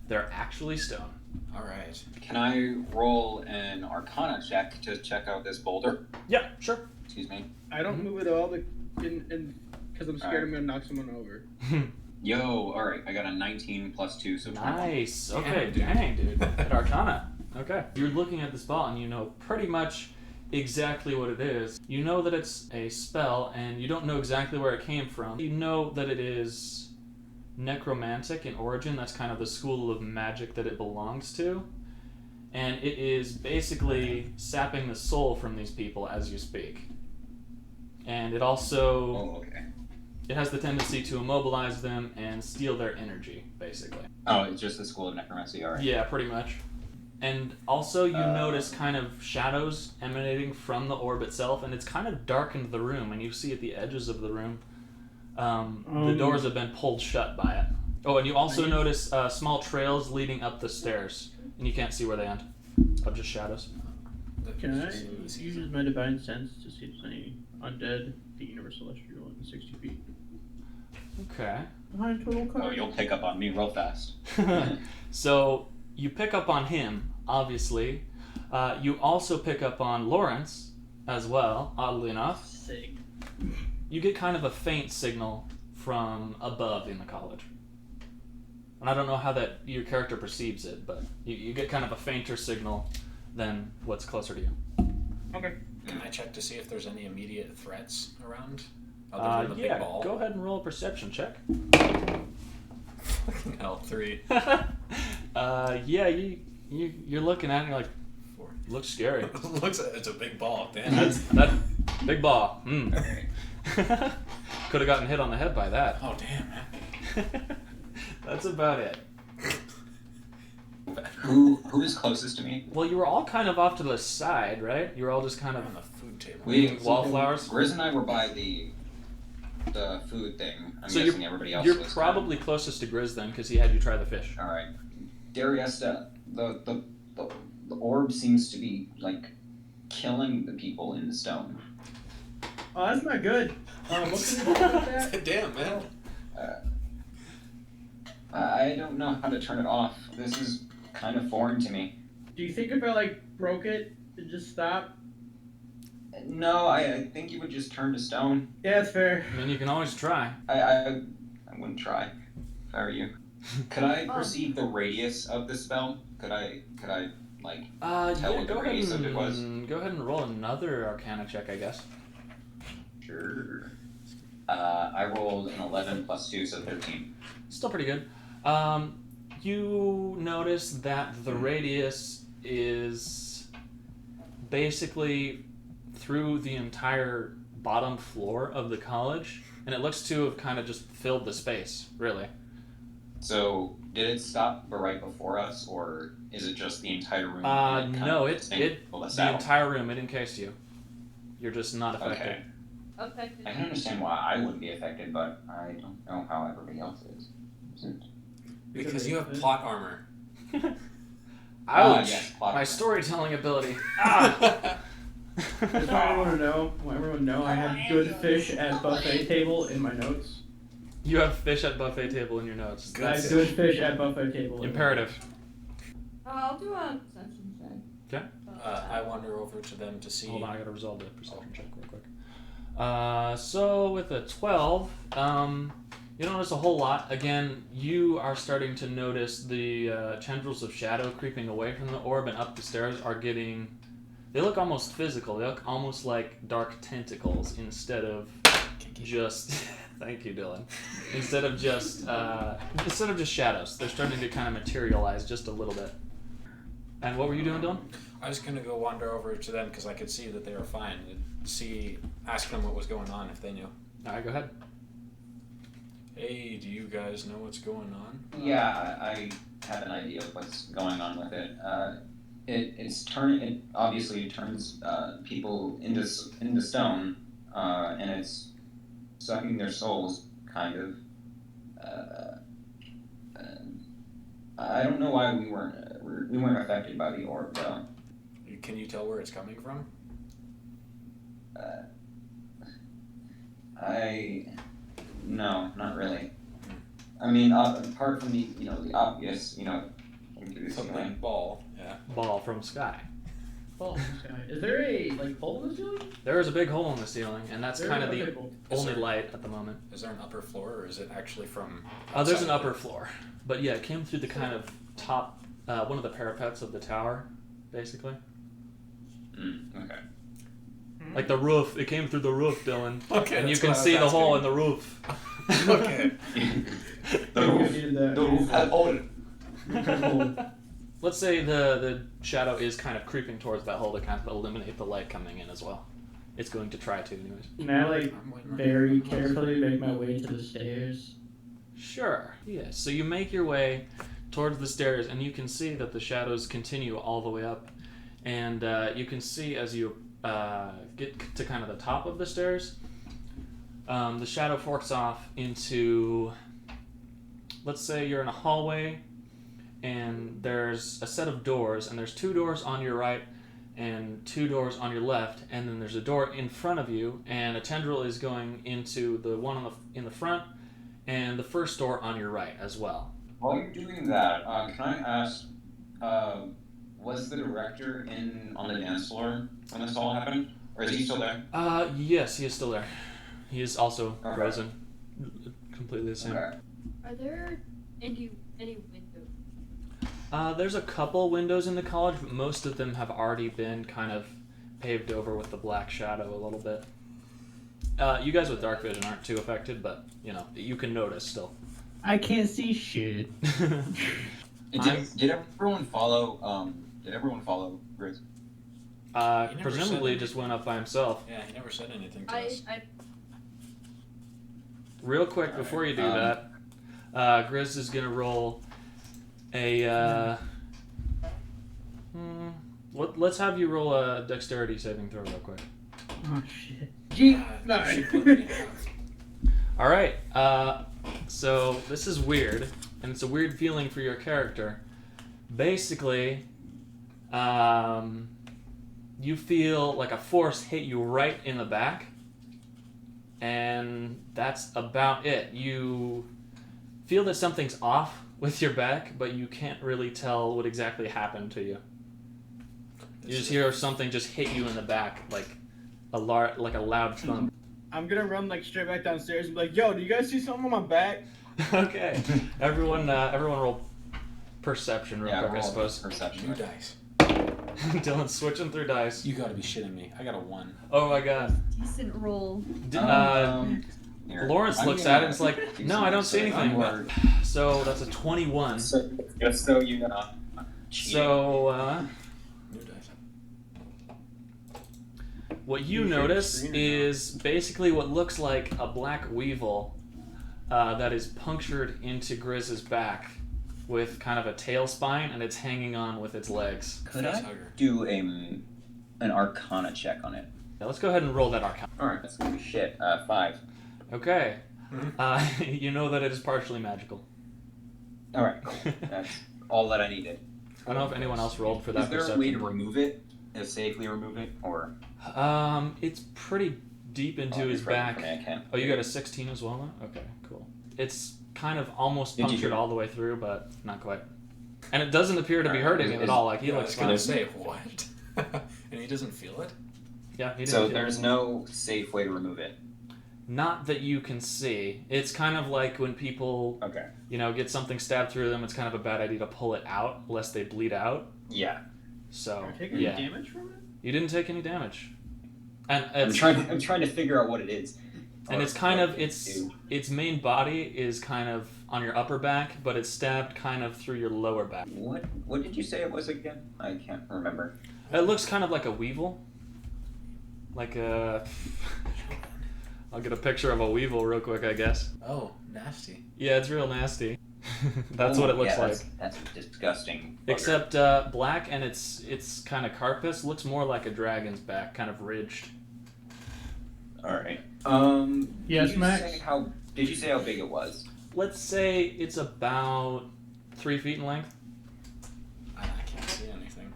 They're actually stone. All right. Can I roll an Arcana check to check out this boulder? Yeah, sure. Excuse me. I don't move at all because I'm scared I'm gonna knock someone over. Yo, alright, I got a 19 plus 2, so 21. Nice. Okay, Damn, dang, dude. At Arcana. Okay. You're looking at this ball and you know pretty much exactly what it is. You know that it's a spell and you don't know exactly where it came from. You know that it is necromantic in origin. That's kind of the school of magic that it belongs to. And it is basically sapping the soul from these people as you speak. And it also Oh, okay. it has the tendency to immobilize them and steal their energy, basically. Oh, it's just the School of Necromancy, alright. Yeah, pretty much. And also, you notice kind of shadows emanating from the orb itself, and it's kind of darkened the room, and you see at the edges of the room, the doors have been pulled shut by it. Oh, and you also notice small trails leading up the stairs, and you can't see where they end. Of just shadows. Can I use my divine sense to see if there's any undead, being or celestial in 60 feet? Okay. Behind total cover. Oh, you'll pick up on me real fast. So, you pick up on him, obviously. You also pick up on Lawrence as well, oddly enough. Sick. You get kind of a faint signal from above in the college. And I don't know how that your character perceives it, but you get kind of a fainter signal than what's closer to you. Okay. Can I check to see if there's any immediate threats around? Other than the Yeah, big ball? go ahead and roll a perception check. Fucking hell, 3. Yeah, you're looking at it and you're like, 4. looks scary. It's a big ball, damn. That big ball. Could have gotten hit on the head by that. Oh, damn, man. That's about it. Who is closest to me? Well, you were all kind of off to the side, right? You were all just kind of On the food table. wallflowers. Grizz and I were by the food thing. I'm So guessing everybody else You're was probably closest to Grizz then, because he had you try the fish. All right, Dariesta, the orb seems to be like killing the people in the stone. Oh, that's not good. What can we do about that? Damn, man. I don't know how to turn it off. This is kind of foreign to me. Do you think if I like broke it, it'd just stop? No, I think you would just turn to stone. Yeah, that's fair. I mean, you can always try. I wouldn't try if I were you. Could I perceive the radius of the spell? Could I like tell Yeah, what the radius of it was? Go ahead and roll another Arcana check, I guess. Sure. I rolled an 11 plus 2, so 13. Still pretty good. You notice that the radius is basically through the entire bottom floor of the college, and it looks to have kind of just filled the space, really. So, did it stop right before us, or is it just the entire room? No, the out? entire room, it encased you. You're just not affected. Okay. Affected. I can understand why I wouldn't be affected, but I don't know how everybody else is. Because you have plot armor. Ouch! Yes, plot My armor. storytelling ability. Just want everyone to know. Want everyone to know I have good fish at buffet table in my notes. You have fish at buffet table in your notes. I have good fish at buffet table. Imperative. I'll do a perception check. I wander over to them to see. Hold on, I gotta resolve the perception check real quick. So with a 12, you don't notice a whole lot. Again, you are starting to notice the tendrils of shadow creeping away from the orb and up the stairs are getting... They look almost physical. They look almost like dark tentacles instead of just... Thank you, Dylan. Instead of just shadows. They're starting to kind of materialize just a little bit. And what were you doing, Dylan? I was gonna go wander over to them because I could see that they were fine. Ask them what was going on if they knew. All right, go ahead. Hey, do you guys know what's going on? Yeah, I have an idea of what's going on with it. It obviously turns people into stone, and it's sucking their souls, kind of. I don't know why we weren't affected by the orb, though. Can you tell where it's coming from? No, not really. I mean, apart from the obvious, into the Something ceiling. ball. Yeah. Ball from sky. Oh, okay. Is there a hole in the ceiling? There is a big hole in the ceiling, and that's kind of the Okay, cool. only light at the moment. Is there an upper floor, or is it actually from? There's outside an of upper it? floor, but yeah, it came through the kind of top, one of the parapets of the tower, basically. Okay. Like the roof, it came through the roof, Dylan. Okay. And you that's can what I see was the hole in asking. the roof. Okay. The roof had hole. Let's say the shadow is kind of creeping towards that hole to kind of eliminate the light coming in as well. It's going to try to, anyways. Can I like very carefully make my way to the stairs? Sure. Yeah. So you make your way towards the stairs, and you can see that the shadows continue all the way up. And you can see as you get to kind of the top of the stairs, the shadow forks off into, let's say you're in a hallway, and there's a set of doors, and there's 2 doors on your right and 2 doors on your left, and then there's a door in front of you, and a tendril is going into the one in the front, and the first door on your right as well. While you're doing that, can I ask, was the director on the dance floor when this all happened? Or is he still there? Yes, he is still there. He is also Okay. frozen. Completely the same. Okay. Are there any windows? There's a couple windows in the college, but most of them have already been kind of paved over with the black shadow a little bit. You guys with dark vision aren't too affected, but, you know, you can notice still. I can't see shit. Did everyone follow? Did everyone follow Grizz? never Presumably said just went up by himself. Yeah, he never said anything to us. I Real quick, before you do that, Grizz is going to roll a... let's have you roll a dexterity saving throw real quick. Oh shit. Gee, no. She put me All right. So this is weird, and it's a weird feeling for your character. Basically, you feel like a force hit you right in the back, and that's about it. You feel that something's off with your back, but you can't really tell what exactly happened to you. You just hear something just hit you in the back, like a loud thump. I'm gonna run like straight back downstairs and be like, yo, do you guys see something on my back? Okay. Everyone roll perception real quick, I roll suppose. Perception. New dice. Dylan's switching through dice. You gotta be shitting me. I got a 1. Oh my god. decent roll. Here. Lawrence I'm looks gonna at it and it's like, no, I don't see anything. But, so that's a 21. So, just so you know. So, New dice. what you You should notice screen it is basically what looks like a black weevil that is punctured into Grizz's back with kind of a tail spine, and it's hanging on with its legs. Could Face I hugger. do an Arcana check on it? Now let's go ahead and roll that arcana. Alright, that's gonna be shit. 5. Okay. You know that it is partially magical. Alright, cool. That's all that I needed. I don't know if anyone else rolled for that Is there perception. a way to remove it? Safely remove it? Or. It's pretty deep into Oh, his it's right in back. front of me, I can't. Oh, you got a 16 as well, though? Okay, cool. It's kind of almost Did you punctured hear- all the way through, but not quite. And it doesn't appear to be Alright, hurting him at is- all. Like, he Yeah, I looks was fine. gonna say, what? And he doesn't feel it? Yeah, he didn't So feel there's it. no safe way to remove it. Not that you can see. It's kind of like when people, Okay. get something stabbed through them, it's kind of a bad idea to pull it out, lest they bleed out. Yeah. So, Are you taking any yeah. damage from it? You didn't take any damage. And I'm trying to figure out what it is. And Or it's kind what of it do. its main body is kind of on your upper back, but it's stabbed kind of through your lower back. What did you say it was again? I can't remember. It looks kind of like a weevil. Like a I'll get a picture of a weevil real quick, I guess. Oh, nasty. Yeah, it's real nasty. That's what it looks yeah, like. That's disgusting. bugger. Except black, and its kind of carapace looks more like a dragon's back, kind of ridged. All right. Yes, did you Max? Did you say how big it was? Let's say it's about 3 feet in length. I can't see anything.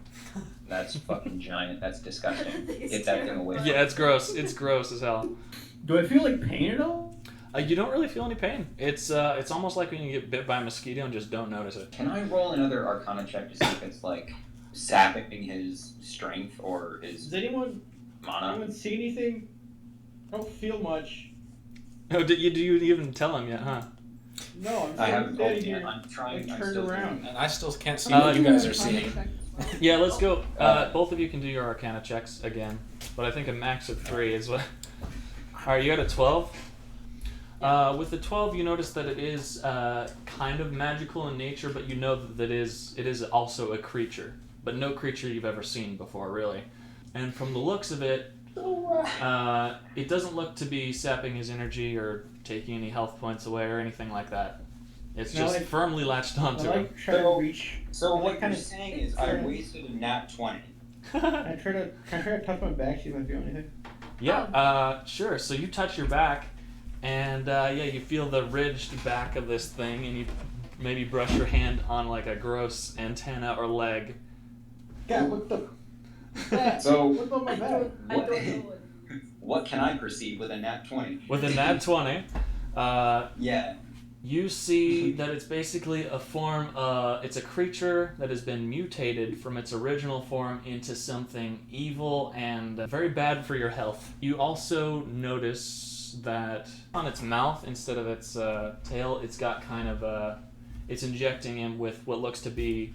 That's fucking giant. That's disgusting. It's Get that thing terrible. away. Yeah, it's gross. It's gross as hell. Do I feel like pain at all? You don't really feel any pain. It's almost like when you get bit by a mosquito and just don't notice it. Can I roll another Arcana check to see if it's like sapping his strength or his Does anyone mana? see anything? I don't feel much. Oh, do you even tell him yet, huh? No, I'm I haven't standing rolled here. yet. I'm trying. I I'm turned still around. And I still can't see Uh, what you guys are seeing. Yeah, let's go. Both of you can do your Arcana checks again, but I think a max of 3 is what. All right, you got a 12. With the 12, you notice that it is kind of magical in nature, but you know that it is also a creature, but no creature you've ever seen before, really. And from the looks of it, It doesn't look to be sapping his energy or taking any health points away or anything like that. It's No, just like- firmly latched onto I him. like try to reach. So I what kinda- you're saying is I wasted a nat 20. Can I try to touch my back, see if I feel anything? Yeah, sure. So you touch your back, and you feel the ridged back of this thing, and you maybe brush your hand on like a gross antenna or leg. God, what the? So What's on my back? I don't know what. what can I perceive with a nat 20? With a nat 20, Yeah. you see that it's basically a form, it's a creature that has been mutated from its original form into something evil and very bad for your health. You also notice that on its mouth, instead of its tail, it's got kind of it's injecting him with what looks to be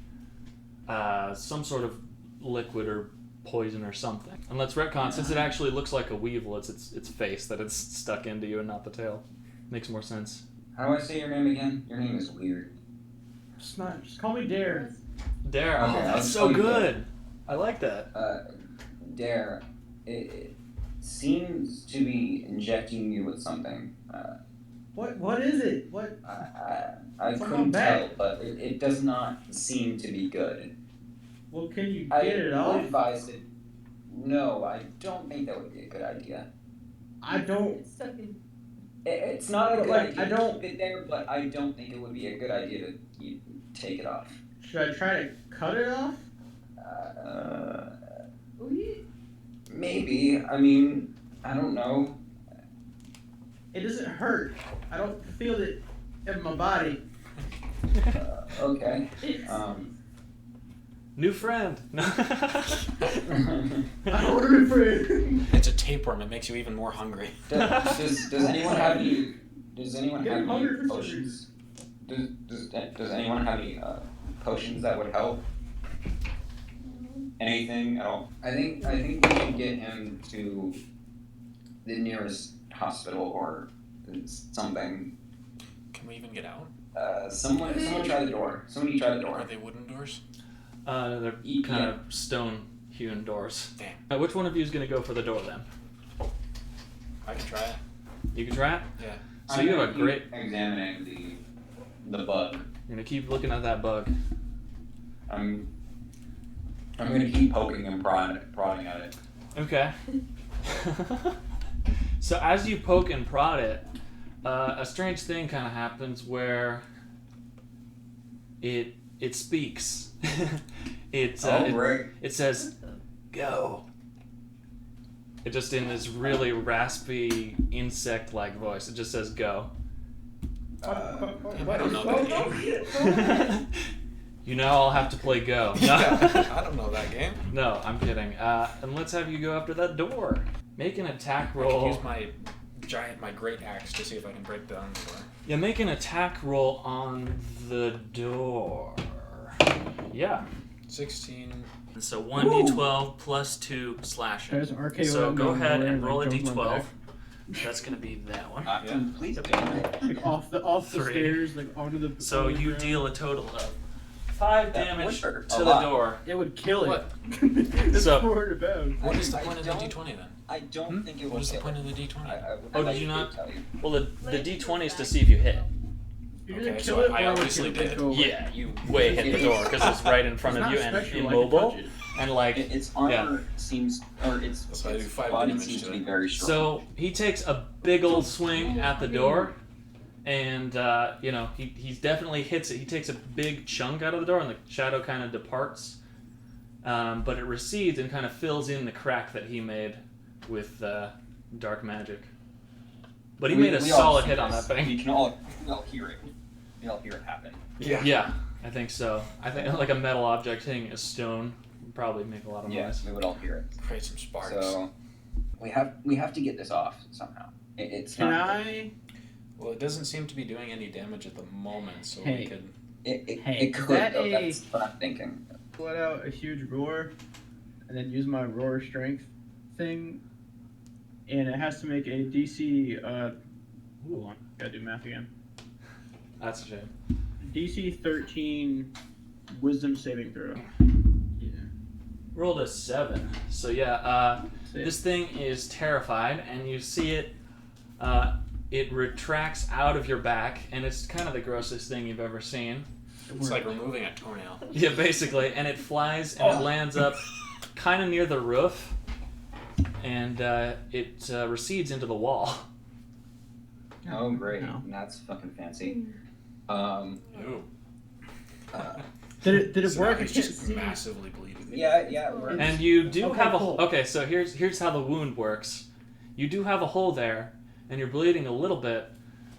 some sort of liquid or poison or something. And let's retcon, since it actually looks like a weevil, it's its face that it's stuck into you and not the tail. Makes more sense. How do I say your name again? Your name is weird. Just call me Dare. Dare. Okay, Oh, I'll that's just so call you good. I like that. Dare, it seems to be injecting you with something. What is it? What? I It's on couldn't my tell, back. but it does not seem to be good. Well, can you I get it would off? advise it. No, I don't think that would be a good idea. I don't. It's stuck in. It's not a But, good like, idea I don't- to keep it there, but I don't think it would be a good idea to take it off. Should I try to cut it off? Oh, yeah. Maybe. I mean, I don't know. It doesn't hurt. I don't feel it in my body. Okay. It's. New friend. I don't want to be friends. It's a tapeworm. It makes you even more hungry. Does anyone have any? Does anyone Get have any hungry for potions? Does anyone have any potions that would help? Anything at all? I think we should get him to the nearest hospital or something. Can we even get out? Someone try the door. Somebody try the door. Are they wooden doors? They're kind of stone-hewn doors. Damn. Which one of you is going to go for the door then? I can try it. You can try it? Yeah. So you have a great... examining the bug. You're going to keep looking at that bug. I'm gonna keep poking and prodding at it. Okay. So as you poke and prod it, a strange thing kind of happens where it speaks. It says, "Go." It just in this really raspy insect-like voice. It just says, "Go." Damn, I don't know that game. You now all have to play Go. I don't know that game. No, I'm kidding. And let's have you go after that door. Make an attack I can roll. use my great axe to see if I can break down the door. Yeah, make an attack roll on the door. Yeah. 16. So 1d12 plus 2 slashing. There's an RKO So on go the ahead door and like, roll a jumps on my d12. back. That's gonna be that one. Please do. Like off the 3. stairs, like onto the. So onto the you ground. deal a total of 5 That damage would hurt to a the lot. door. It would kill it. What? It's So- 400 pounds. What is the I point of the don't- d20 then? I don't think it What will is the kill point it. of the d20? Oh, did you not? Tell you. Well, the d20 is to see if you hit. You're Okay, gonna so kill it. I or would obviously you did. go away? Yeah, you way hit the door because it's right in front It's of not you and special, I can immobile. touch it. And like, Its armor seems, or its So I do 5 body damage seems to to be it. very strong. so he takes a big old swing at the door, and he definitely hits it. He takes a big chunk out of the door, and the shadow kind of departs, but it recedes and kind of fills in the crack that he made with dark magic. But he made a We all solid see hit on this. that thing. We can all hear it. We all hear it happen. Yeah, I think so. I think like a metal object hitting a stone would probably make a lot of Yes, noise. we would all hear it. Create some sparks. So we have to get this off somehow. It's Can not. I? Well, it doesn't seem to be doing any damage at the moment, so Hey. we could. It Hey, could. is that Though, a- that's what I'm thinking. Let out a huge roar, and then use my roar strength thing, and it has to make a DC. Hold on, gotta do math again. That's a shame. DC 13 Wisdom saving throw. Yeah. Rolled a 7. So yeah, This thing is terrified, and you see it. It retracts out of your back, and it's kind of the grossest thing you've ever seen. It's like removing a toenail. Yeah, basically, and it flies and it lands up kind of near the roof, and it recedes into the wall. Oh, great. No. That's fucking fancy. Ew. Did it So work? now I he's can't just see. massively bleeding. Yeah, it works. And you do Okay, have a cool. okay. So here's how the wound works. You do have a hole there, and you're bleeding a little bit,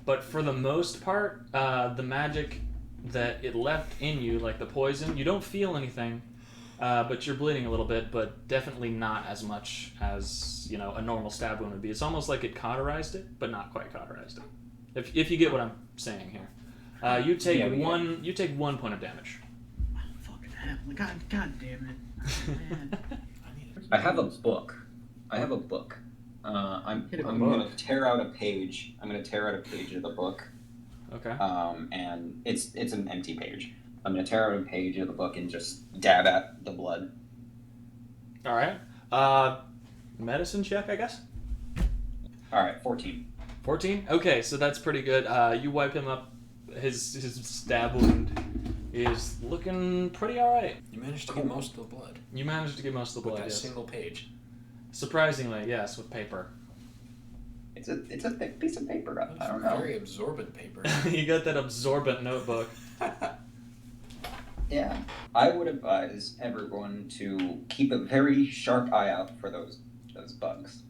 but for the most part, the magic that it left in you, like the poison, you don't feel anything, but you're bleeding a little bit, but definitely not as much as a normal stab wound would be. It's almost like it cauterized it, but not quite cauterized it. If you get what I'm saying here, you take Yeah, we get one. You take 1 point of damage. Oh, fucking hell. God damn it. Oh, man. I have a book. I'm Hit it with I'm a gonna book. tear out a page. I'm gonna tear out a page of the book. Okay. And it's an empty page. I'm gonna tear out a page of the book and just dab at the blood. All right. Medicine check, I guess. All right, 14. 14? Okay, so that's pretty good. You wipe him up. His stab wound is looking pretty alright. You managed to get most of the blood. You managed to get most of the With blood, that yes. single page. Surprisingly, yes, with paper. It's a thick piece of paper. I That's don't know. very absorbent paper. You got that absorbent notebook. Yeah, I would advise everyone to keep a very sharp eye out for those bugs.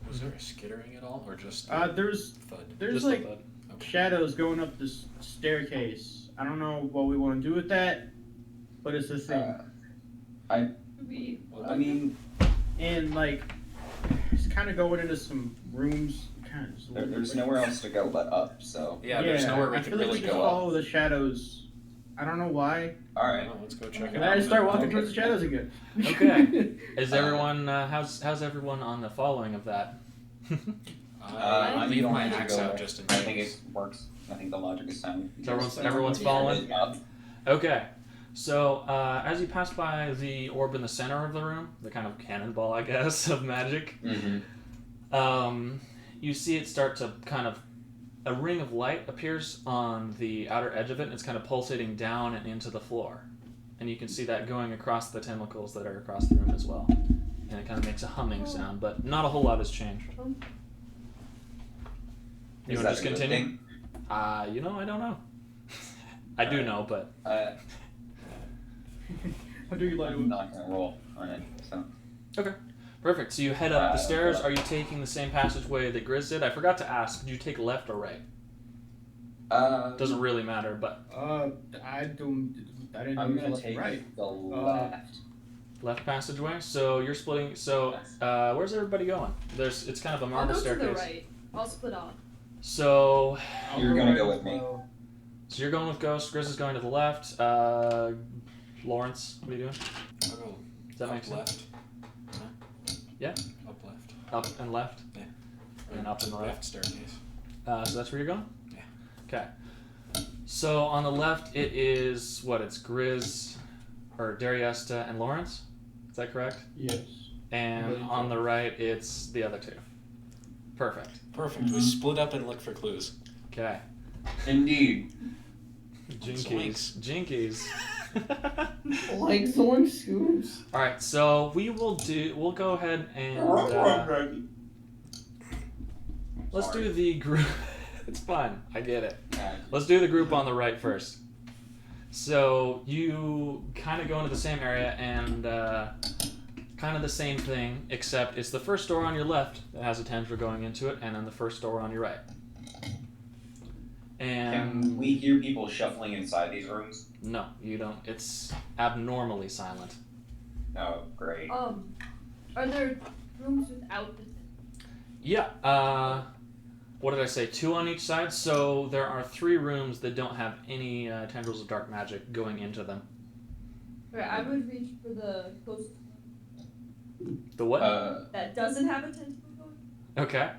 Was there a skittering at all, or just There's thud? there's Just like the blood. Okay. shadows going up this staircase. I don't know what we want to do with that, but it's a thing. We I mean, And like, it's kind of going into some rooms. Kind of just a little there's bit- nowhere else to go but up. So, Yeah, there's nowhere we I can feel like really we just go up. follow the shadows. I don't know why. all right. Oh, let's go check it And out. I just start walking Okay. towards the shadows again. Okay. Is Uh, everyone, how's everyone on the following of that? I I'm leave going my to axe go out with- just in I think case. it works. I think the logic is sound. Everyone's following? Up. Okay. So, as you pass by the orb in the center of the room, the kind of cannonball, I guess, of magic, Mm-hmm. you see it start to kind of a ring of light appears on the outer edge of it, and it's kind of pulsating down and into the floor, and you can see that going across the tentacles that are across the room as well, and it kind of makes a humming sound, but not a whole lot has changed. You Is want to that just a good continue? thing? I don't know. I do know, but How do you like I'm not gonna roll on it. So perfect. So you head up the Uh, stairs. Are you taking the same passageway that Grizz did? I forgot to ask. Did you take left or right? Doesn't really matter, but I didn't I'm know gonna it was take right. the left. left passageway. So you're splitting. So where's everybody going? It's kind of a I'll marble go staircase. to the right. I'll split off. So You're gonna go with me. you're going with Ghost. Grizz is going to the left. Lawrence, what are you doing? I'll go Does that up make sense? left. Huh? Yeah. Up left. Up and left. Yeah. And up and right. Left staircase. So that's where you're going? Yeah. Okay. So on the left, it is what? It's Grizz, or Dariesta and Lawrence? Is that correct? Yes. And believe on so. the right, it's the other two. Perfect. Perfect. We split up and look for clues. Okay. Indeed. Jinkies. Jinkies. Like throwing scoops. Alright, so we'll go ahead and let's do the group. It's fun. I get it. Let's do the group on the right first. So you kind of go into the same area and kind of the same thing, except it's the first door on your left that has a tendril going into it, and then the first door on your right. And Can we hear people shuffling inside these rooms? no, you don't. It's abnormally silent. Oh, great. Are there rooms without the Yeah. What did I say? 2 on each side. So there are 3 rooms that don't have any tendrils of dark magic going into them. Alright, I would reach for the ghost The what? that doesn't have a tentacle going. Okay.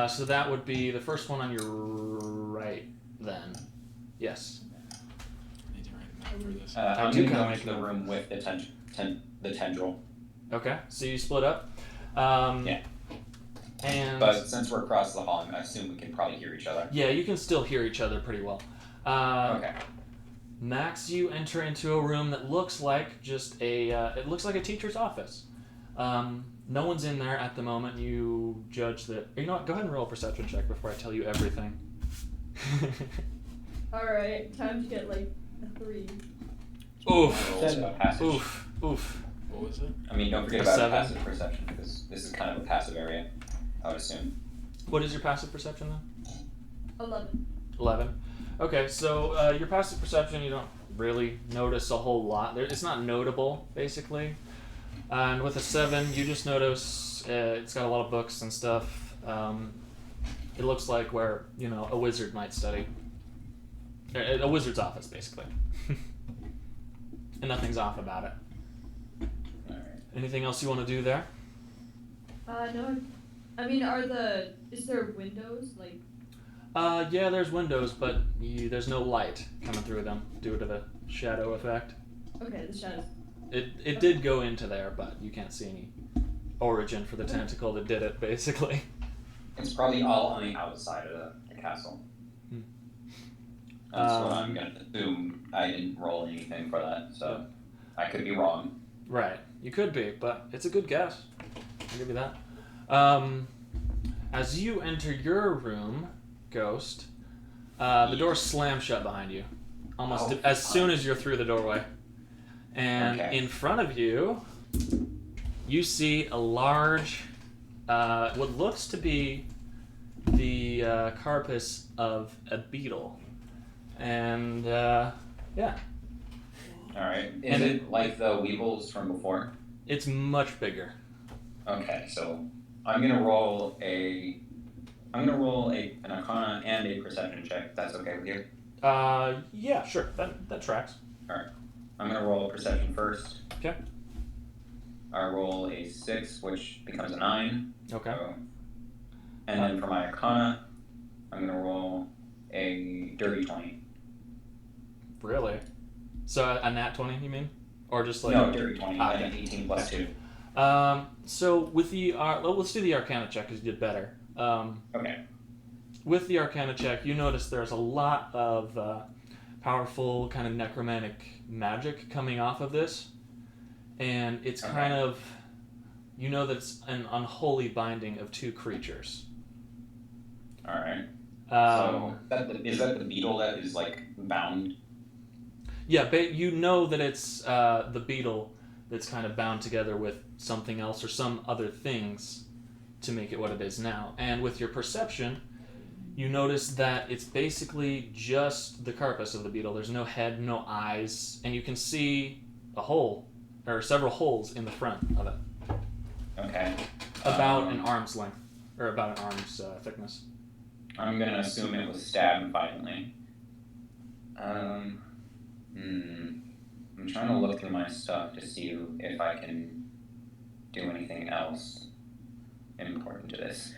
So that would be the first one on your right, then. Yes. I need to write a map for this. I'm do gonna kinda go make into the them. room with the tendril. Okay, so you split up. Yeah. And But since we're across the hall, I assume we can probably hear each other. yeah, you can still hear each other pretty well. Okay. Max, you enter into a room that looks like just it looks like a teacher's office. No one's in there at the moment. You judge that. You know what? Go ahead and roll a perception check before I tell you everything. Alright, time to get like a 3. Oof. Rolls about passage. Oof. Oof. What was it? I mean, don't forget A about 7. passive perception, because this is kind of a passive area, I would assume. What is your passive perception then? 11. 11. Okay, so your passive perception, you don't really notice a whole lot. It's not notable, basically. And with a 7, you just notice it's got a lot of books and stuff. It looks like where, a wizard might study. A wizard's office, basically. And nothing's off about it. Alright. Anything else you want to do there? No. I mean, is there windows? Like, Yeah, there's windows, but there's no light coming through them due to the shadow effect. okay, the shadows. It did go into there, but you can't see any origin for the tentacle that did it, basically. It's probably all on the outside of the castle. That's what I'm going to assume. I didn't roll anything for that, so I could be wrong. Right. You could be, but it's a good guess. I'll give you that. As you enter your room, Ghost, the door slams shut behind you. Almost as soon as you're through the doorway. And in front of you, you see a large, what looks to be the carapace of a beetle. And, yeah. Alright. Is it like the weevils from before? It's much bigger. Okay, so I'm gonna roll an Arcana and a Perception check. If that's okay with you. Yeah, sure. That tracks. Alright. I'm gonna roll Perception first. Okay. I roll a 6, which becomes a 9. Okay. So, and then for my Arcana, I'm gonna roll a dirty 20. Really? So a nat 20, you mean? Or just like... No, dirty 20. Ah, I think 18 plus 2. So with the... let's do the Arcana check, because you did better. Okay. With the Arcana check, you notice there's a lot of powerful kind of necromantic magic coming off of this. And it's kind of... You know that it's an unholy binding of two creatures. Alright. So, is that the beetle that is, bound? Yeah, but you know that it's the beetle that's kind of bound together with something else or some other things to make it what it is now. And with your perception, you notice that it's basically just the carapace of the beetle. There's no head, no eyes, and you can see a hole, or several holes in the front of it. Okay. About an arm's length, or about an arm's thickness. I'm gonna assume it was stabbed violently. I'm trying to look through my stuff to see if I can do anything else important to this.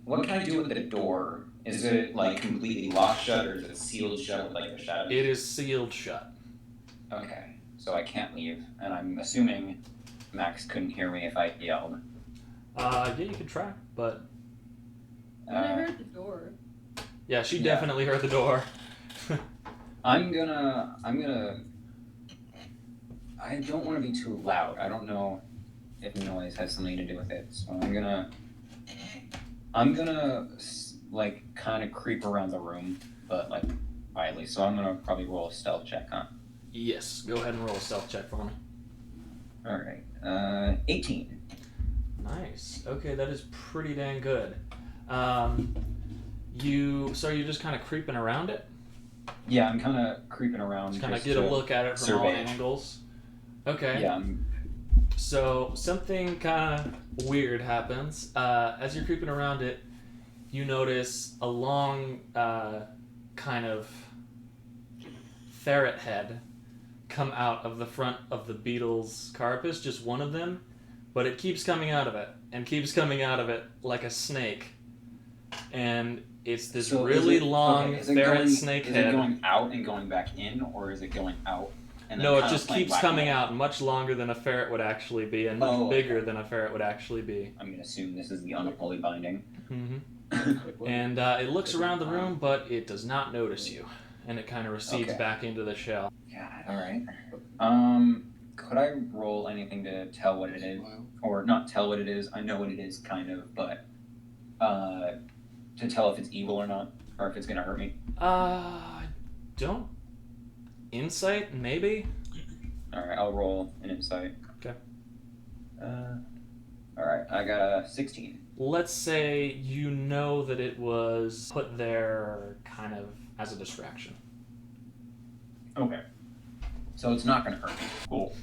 What can I do with the door? Is it completely locked shut, or is it sealed shut with the shadows? It is sealed shut. Okay, so I can't leave, and I'm assuming Max couldn't hear me if I yelled. Yeah, you could try, but... I heard the door. Yeah, she definitely heard the door. I don't want to be too loud. I don't know if noise has something to do with it, so I'm gonna kind of creep around the room, but quietly. So I'm gonna probably roll a stealth check, huh? Yes, go ahead and roll a stealth check for me. All right, 18. Nice. Okay, that is pretty dang good. So you're just kind of creeping around it? Yeah, I'm kind of creeping around. Just kind of get a look at it from all angles. Okay. Yeah. So something kind of weird happens. As you're creeping around it, you notice a long kind of ferret head come out of the front of the beetle's carapace, just one of them, but it keeps coming out of it and keeps coming out of it like a snake. And It's this So really is it, long okay, is it ferret going, snake is head. it going out and going back in, or is it going out and then No, it kind of just playing keeps whack-a-mole? coming out much longer than a ferret would actually be, and much Oh, bigger okay. than a ferret would actually be. I'm gonna assume this is the unholy binding. And it looks around the room, but it does not notice you, and it kind of recedes Okay. back into the shell. God, alright. Could I roll anything to tell what it is? Or not tell what it is, I know what it is, kind of, but to tell if it's evil or not, or if it's gonna hurt me. Don't. Insight, maybe? Alright, I'll roll an insight. Okay. Alright, I got a 16. Let's say you know that it was put there kind of as a distraction. Okay. So it's not gonna hurt me. Cool.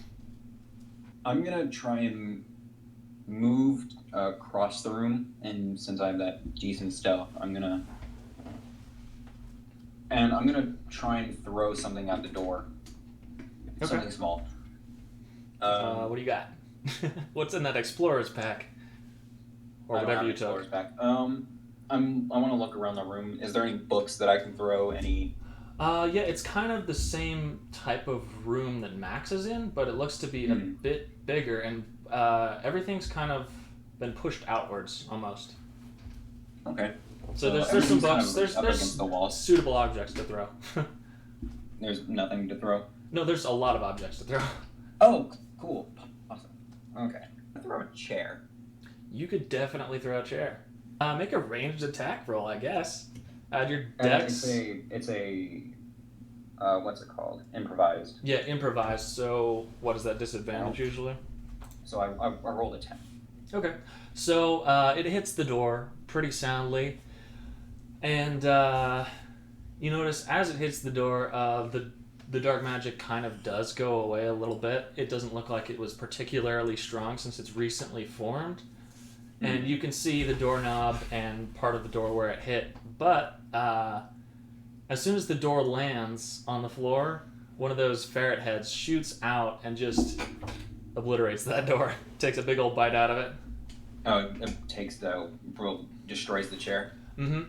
I'm gonna try and move across the room, and since I have that decent stealth, I'm gonna try and throw something out the door. Okay. Something small. What do you got? What's in that explorer's pack? Or I don't whatever have you explorer's took. Back. I want to look around the room. Is there any books that I can throw? Any? Yeah, it's kind of the same type of room that Max is in, but it looks to be a bit bigger, and everything's kind of been pushed outwards almost. Okay. So there's some everything's kind books. of There's up against the wall. suitable objects to throw. There's nothing to throw. No, there's a lot of objects to throw. Oh, cool. Awesome. Okay. I throw a chair. You could definitely throw a chair. Make a ranged attack roll, I guess. Add your dex. It's a what's it called? Improvised. Yeah, improvised. So what is that disadvantage usually? So I rolled a 10. Okay. So it hits the door pretty soundly, and you notice as it hits the door, the dark magic kind of does go away a little bit. It doesn't look like it was particularly strong since it's recently formed. And you can see the doorknob and part of the door where it hit. But as soon as the door lands on the floor, one of those ferret heads shoots out and just obliterates that door. Takes a big old bite out of it. Oh, it destroys the chair. Mm-hmm.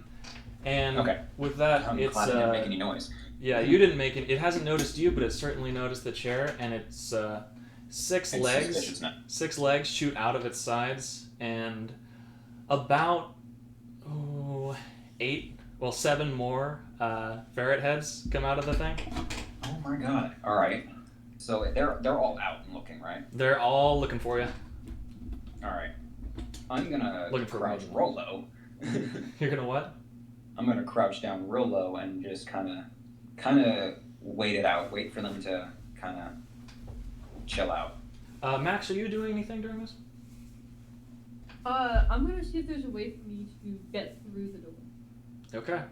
And Okay. with that, I'm it's glad it didn't make any noise. yeah, you didn't make it. It hasn't noticed you, but it certainly noticed the chair, and it's six It's legs. suspicious now. 6 legs shoot out of its sides, and about 7 more ferret heads come out of the thing. Oh my god. All right. So they're all out and looking, right? They're all looking for you. All right. I'm gonna Looking for crouch movement. real low. You're gonna what? I'm gonna crouch down real low and just kind of wait it out. Wait for them to kind of chill out. Max, are you doing anything during this? I'm gonna see if there's a way for me to get through the door. Okay.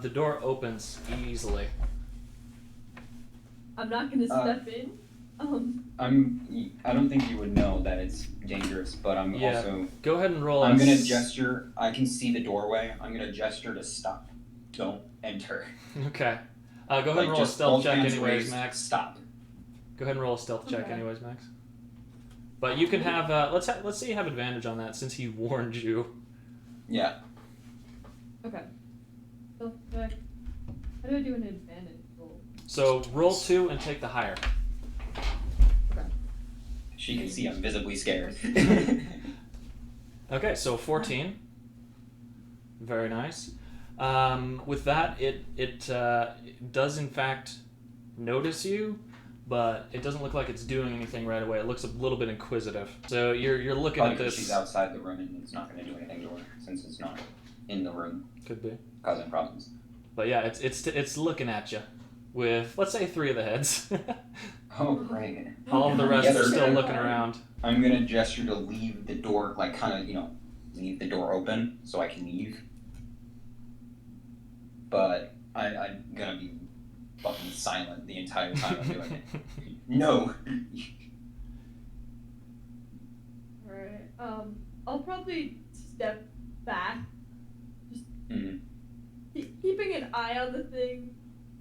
The door opens easily. I'm not gonna step in. I don't think you would know that it's dangerous, but I'm Yeah. also. Go ahead and roll. I'm gonna gesture. I can see the doorway. I'm gonna gesture to stop. Don't enter. Okay. Go ahead and roll a just stealth both check hands anyways, raised, Max. Stop. Go ahead and roll a stealth check Okay. anyways, Max. But you can have let's say you have advantage on that since he warned you. Yeah. Okay. So, how do I do an advantage roll? So roll 2 and take the higher. She can see I'm visibly scared. Okay, so 14. Very nice. With that, it does in fact notice you, but it doesn't look like it's doing anything right away. It looks a little bit inquisitive. So you're looking Probably at 'cause this. she's outside the room and it's not going to do anything to her since it's not in the room, Could be. causing problems. But yeah, it's looking at you with, let's say, 3 of the heads. Oh, great. All of the rest Yeah, are they're still gonna- looking around. I'm going to gesture to leave the door, like kind of, leave the door open so I can leave. But I'm going to be fucking silent the entire time I'm doing it. No. Alright. I'll probably step back, just Mhm. keeping an eye on the thing,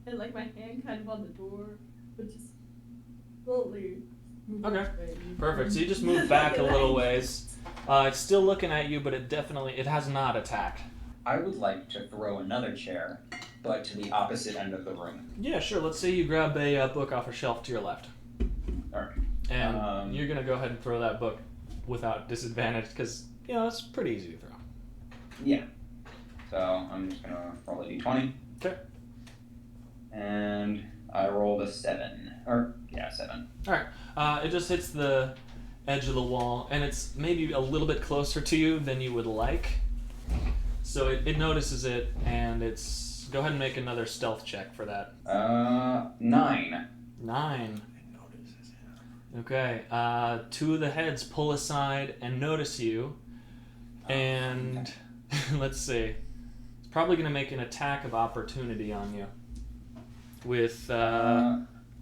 and like my hand kind of on the door, but just slowly. move Okay. away. Perfect. So you just move back a little ways. It's still looking at you, but it has not attacked. I would like to throw another chair, but to the opposite end of the room. Yeah, sure. Let's say you grab a book off a shelf to your left. All right. And you're going to go ahead and throw that book without disadvantage because, it's pretty easy to throw. Yeah. So I'm just going to roll a d20. Okay. And I rolled a 7. 7. All right. It just hits the edge of the wall, and it's maybe a little bit closer to you than you would like. So it notices it, and it's... Go ahead and make another stealth check for that. 9. 9. Okay. Two of the heads pull aside and notice you, and let's see. It's probably going to make an attack of opportunity on you. With two of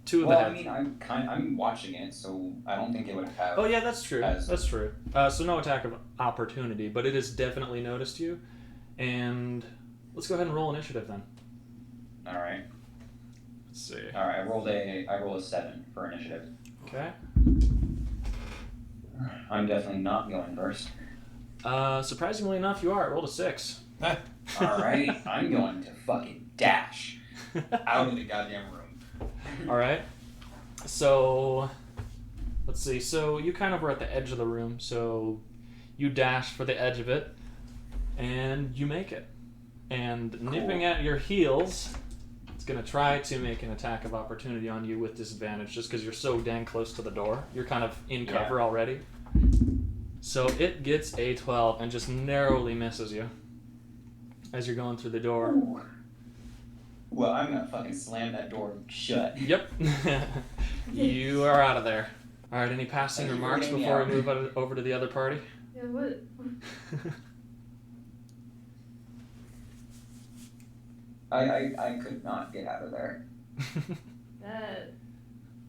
the Well, heads. I mean, I'm watching it, so I don't think it would have. Oh yeah, that's true. As- That's true. So no attack of opportunity, but it has definitely noticed you. And let's go ahead and roll initiative then. All right. Let's see. All right. I rolled a 7 for initiative. Okay. I'm definitely not going first. Surprisingly enough, you are. I rolled a 6. All right. I'm going to fucking dash out of the goddamn room. All right. So let's see. So you kind of were at the edge of the room. So you dash for the edge of it, and you make it. And nipping at your heels, it's going to try to make an attack of opportunity on you with disadvantage just because you're so dang close to the door. You're kind of in cover already. So it gets a 12 and just narrowly misses you as you're going through the door. Ooh. Well, I'm gonna fucking slam that door shut. Yep. You are out of there. All right, any passing Thank you for remarks getting me before out. we move over to the other party? Yeah, what? I could not get out of there.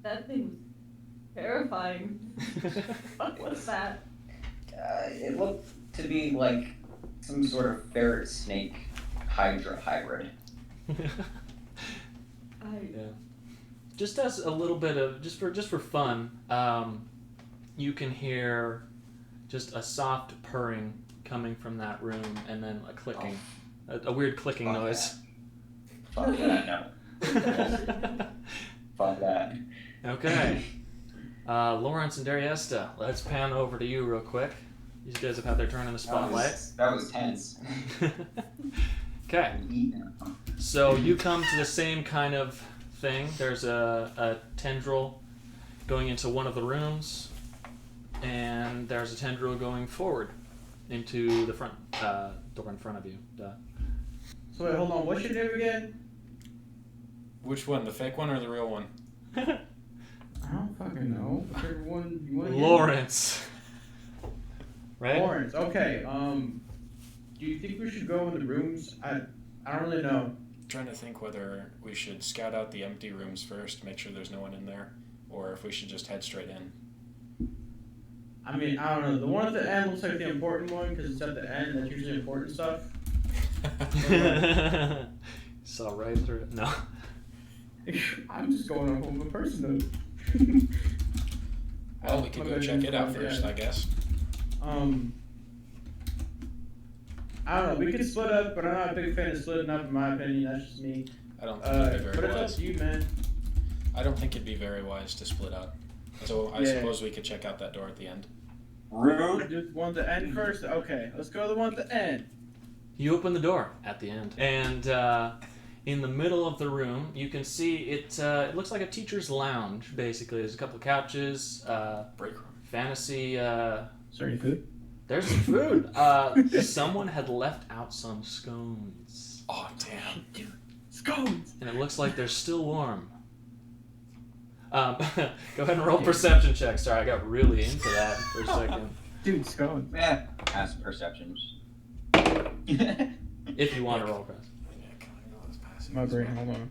That thing was terrifying. Fuck was that? It looked to be like some sort of ferret snake hydra hybrid. Yeah. Just as a little bit of just for fun, you can hear just a soft purring coming from that room, and then a clicking, a weird clicking Fuck noise. Fuck that, no. Fuck that. Okay. Lawrence and Dariesta, let's pan over to you real quick. These guys have had their turn in the spotlight. That was tense. Okay. So you come to the same kind of thing. There's a tendril going into one of the rooms, and there's a tendril going forward into the front door in front of you. Duh. So wait, hold on. What's your name again? Which one, the fake one or the real one? I don't fucking know. Whichever one you want. Lawrence. Right? Lawrence. Okay. Do you think we should go in the rooms? I don't really know. Trying to think whether we should scout out the empty rooms first, make sure there's no one in there, or if we should just head straight in. I mean, I don't know. The one at the end looks like the important one because it's at the end. That's usually important stuff. Saw right through it. No. I'm just going off of a person. Well, we could go check it out first, I guess. I don't know. We could split up, but I'm not a big fan of splitting up. In my opinion, that's just me. I don't think it'd be But very it's up wise. to you, man. I don't think it'd be very wise to split up. So I Yeah. suppose we could check out that door at the end. Rude. Do the one at the end first. Okay, let's go to the one at the end. You open the door at the end, and in the middle of the room, you can see it. It looks like a teacher's lounge. Basically, there's a couple of couches, Break room. fantasy. Is there any food? There's some food. Someone had left out some scones, Oh, damn. Dude, scones. and it looks like they're still warm. Go ahead and roll perception check. Sorry, I got really into that for a second. Dude, scones. Yeah. Pass perceptions. If you want to roll, Chris. My brain. Hold on.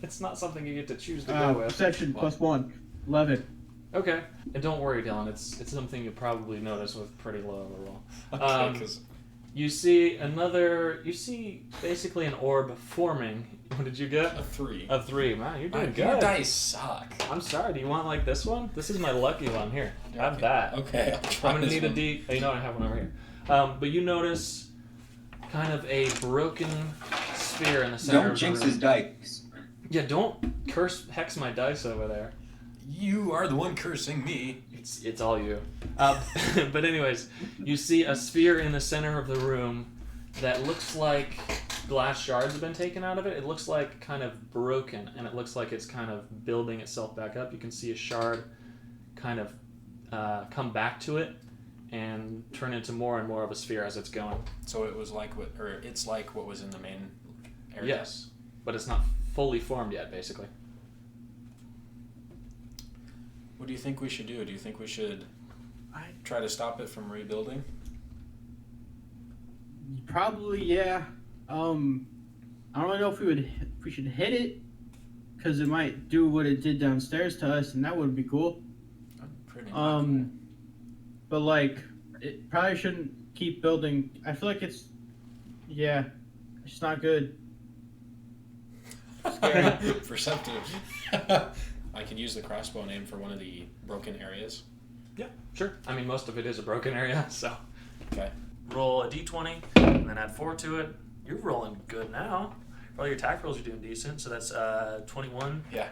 It's not something you get to choose to go with. Perception +1. 11. Okay, and don't worry, Dylan. It's something you'll probably notice with pretty low of a roll. Okay, 'cause You see basically an orb forming. What did you get? a 3. A 3. Man, you're doing Your good. dice suck. I'm sorry. Do you want like this one? This is my lucky one. Here, have that. Okay, I'll try I'm gonna this need a one. D. You know, I have one over here. But you notice kind of a broken sphere in the center Don't of the jinx room. his dice. Yeah, don't hex my dice over there. You are the one cursing me. It's all you. But anyways, you see a sphere in the center of the room that looks like glass shards have been taken out of it. It looks like kind of broken, and it looks like it's kind of building itself back up. You can see a shard kind of come back to it and turn into more and more of a sphere as it's going. So it was like what, or it's like what was in the main area. Yes, but it's not fully formed yet, basically. What do you think we should do? Do you think we should try to stop it from rebuilding? Probably, yeah. I don't really know if we should hit it, because it might do what it did downstairs to us, and that would be cool. Pretty cool. But like, it probably shouldn't keep building. I feel like it's not good. Scary. Perceptive. I could use the crossbow and aim for one of the broken areas. Yeah, sure. I mean, most of it is a broken area, so. Okay. Roll a d20, and then add 4 to it. You're rolling good now. For all your attack rolls, you're doing decent, so that's 21. Yeah.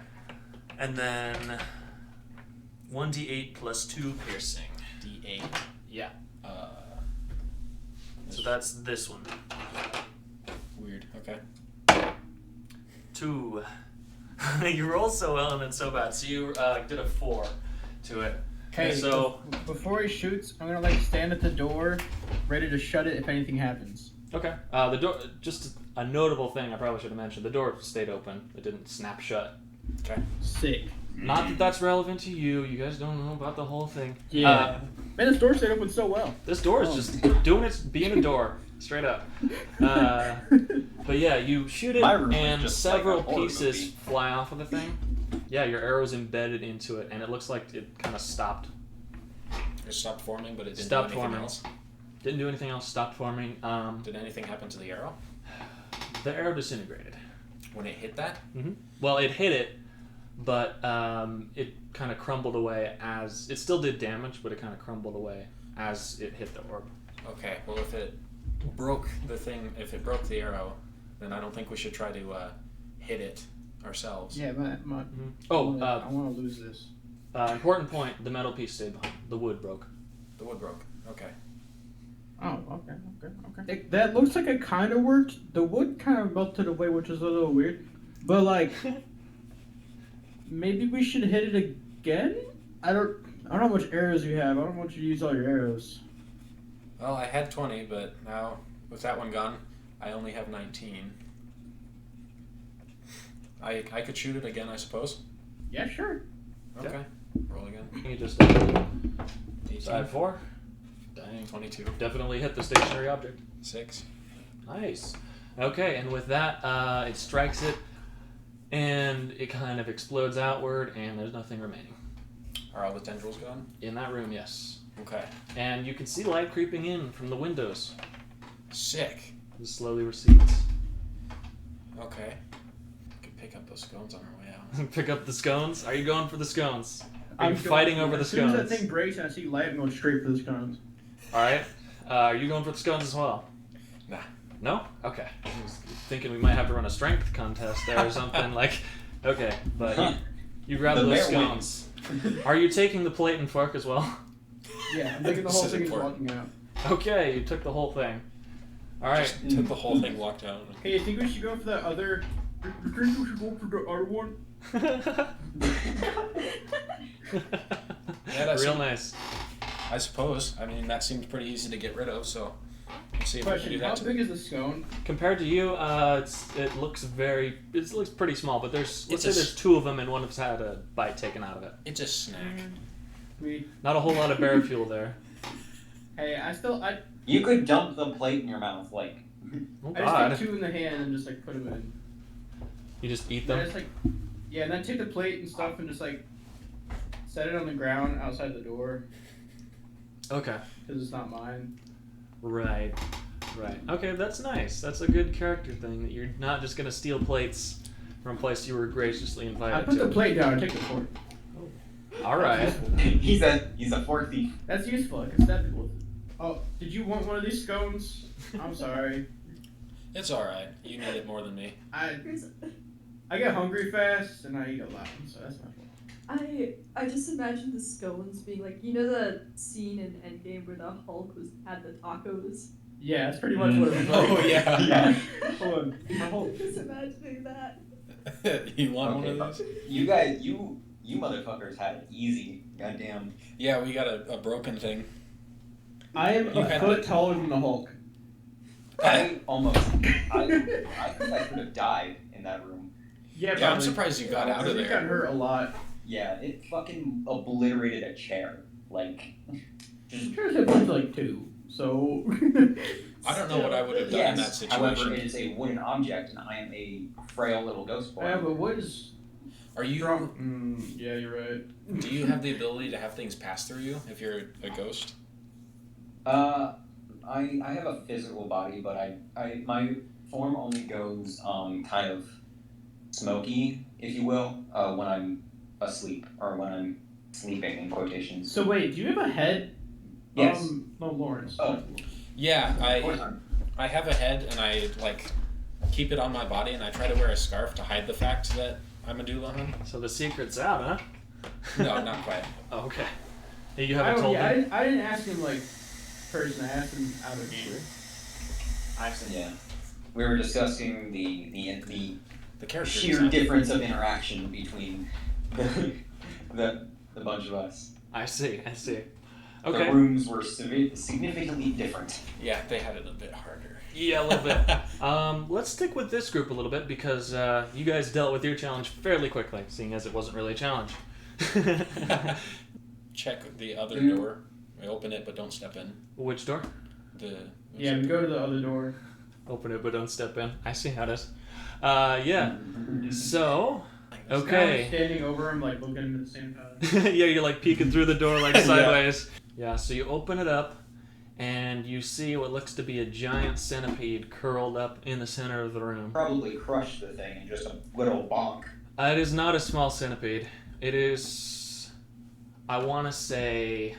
And then 1d8 plus 2 piercing. D8. Yeah. This So that's this one. weird. Okay. 2. You roll so well and then so bad. So you did a 4 to it. Okay, So- before he shoots, I'm gonna like stand at the door, ready to shut it if anything happens. Okay. The door, just a notable thing I probably should have mentioned. The door stayed open. It didn't snap shut. Okay. Sick. Not that that's relevant to you. You guys don't know about the whole thing. Yeah. Man, this door stayed open so well. This door is Oh. just doing its being a door, straight up. But yeah, you shoot it, My room is and just like several a horror pieces movie. fly off of the thing. Yeah, your arrow's embedded into it, and it looks like it kind of stopped. It stopped forming, but it didn't Stopped do anything forming. else. Didn't do anything else. Stopped forming. Did anything happen to the arrow The arrow disintegrated. when it hit that? Well, it hit it, but it kind of crumbled away as it still did damage, but it kind of crumbled away as it hit the orb. Okay. Well, if it broke the thing, if it broke the arrow, then I don't think we should try to hit it ourselves. Yeah, Oh, I want to lose this. important point: the metal piece stayed behind. The wood broke. The wood broke. Okay. Oh, okay. That looks like it kind of worked. The wood kind of melted away, which is a little weird. But like, maybe we should hit it again. I don't know how much arrows you have. I don't want you to use all your arrows. Well, I had 20, but now with that one gone, I only have 19. I could shoot it again, I suppose. Yeah, sure. Yeah. Okay. Roll again. You just 18. side 4. Dang. 22. Definitely hit the stationary object. 6. Nice. Okay, and with that, it strikes it, and it kind of explodes outward, and there's nothing remaining. Are all the tendrils gone? In that room, yes. Okay. And you can see light creeping in from the windows. Sick. It slowly recedes. Okay. We could pick up those scones on our way out. Pick up the scones? Are you going for the scones? Are I'm you going fighting for over it. the As soon as scones? that thing breaks and I see light, I'm going straight for the scones. Alright. Are you going for the scones as well? Nah. No? Okay. I was thinking we might have to run a strength contest there or something. Okay, but you grab The those bear scones. Are you taking the plate and fork as well? Yeah, I'm taking the whole This is thing and important. walking out. Okay, you took the whole thing. Alright. Just took the whole thing, walked out. Hey, you think we should go for that other? You think we should go for the other one? that's Real it. nice. I suppose. I mean, that seemed pretty easy to get rid of, so let's see if we can do Question: How that. big is the scone? Compared to you, it looks pretty small, but let's It's say a there's 2 of them and one of us had a bite taken out of it. It's a snack. Not a whole lot of bear fuel there. Hey, I You could dump the plate in your mouth, like. Oh just god. take 2 in the hand and just like put them in. You just eat Then them? just like, yeah, and then take the plate and stuff and just like set it on the ground outside the door Okay. because it's not mine. Right. Okay, that's nice. That's a good character thing that you're not just gonna steal plates from a place you were graciously I invited put the to. plate down and take the fork. Alright. He's a fork thief. That's useful. I can stab people with it. Oh, did you want one of these scones? I'm sorry. It's alright. You need it more than me. I get hungry fast and I eat a lot, so that's not wrong. I just imagine the scones being like, you know the scene in Endgame where the Hulk had the tacos? Yeah, that's pretty much what it was like. Oh, yeah. Yeah. Hold on. My whole Just imagining that. You want Okay, one of those? You guys, you motherfuckers had it easy. Goddamn. Yeah, we got a broken thing. I am You a had foot the- taller than the Hulk. I think I could have died in that room. Yeah, Yeah, I'm probably. surprised you got out of We got there. hurt a lot. Yeah, it fucking obliterated a chair. Like, I'm sure it's hit like 2, so. I don't know what I would have done in that yes. However, situation. it is a wooden object, and I am a frail little ghost boy. Yeah, but what is Are you? yeah, you're right. Do you have the ability to have things pass through you if you're a ghost? I have a physical body, but I my form only goes kind of smoky, if you will, when I'm asleep or when I'm sleeping in quotations. So wait, do you have a head? Yes. No, Lawrence. Oh. Yeah, Of course I'm- I have a head and I like keep it on my body and I try to wear a scarf to hide the fact that I'm a Doulahan. So the secret's out, huh? No, not quite. Oh, okay. You haven't told me. I didn't ask him like person. I asked him out of game. Yeah. We were discussing the The character sheer design. difference of interaction between the bunch of us. I see. The Okay. rooms were significantly different. Yeah, they had it a bit harder. Yeah, a little bit. Let's stick with this group a little bit because you guys dealt with your challenge fairly quickly, seeing as it wasn't really a challenge. Check the other Mm. door. I open it, but don't step in. Which door? Yeah, we go to the other door. Open it, but don't step in. I see how it is. Yeah. So, Now I'm okay. standing over him, like looking at the same time. Yeah, you're like peeking through the door like Yeah. sideways. Yeah, so you open it up and you see what looks to be a giant centipede curled up in the center of the room. Probably crushed the thing in just a little bonk. It is not a small centipede. It is, I want to say,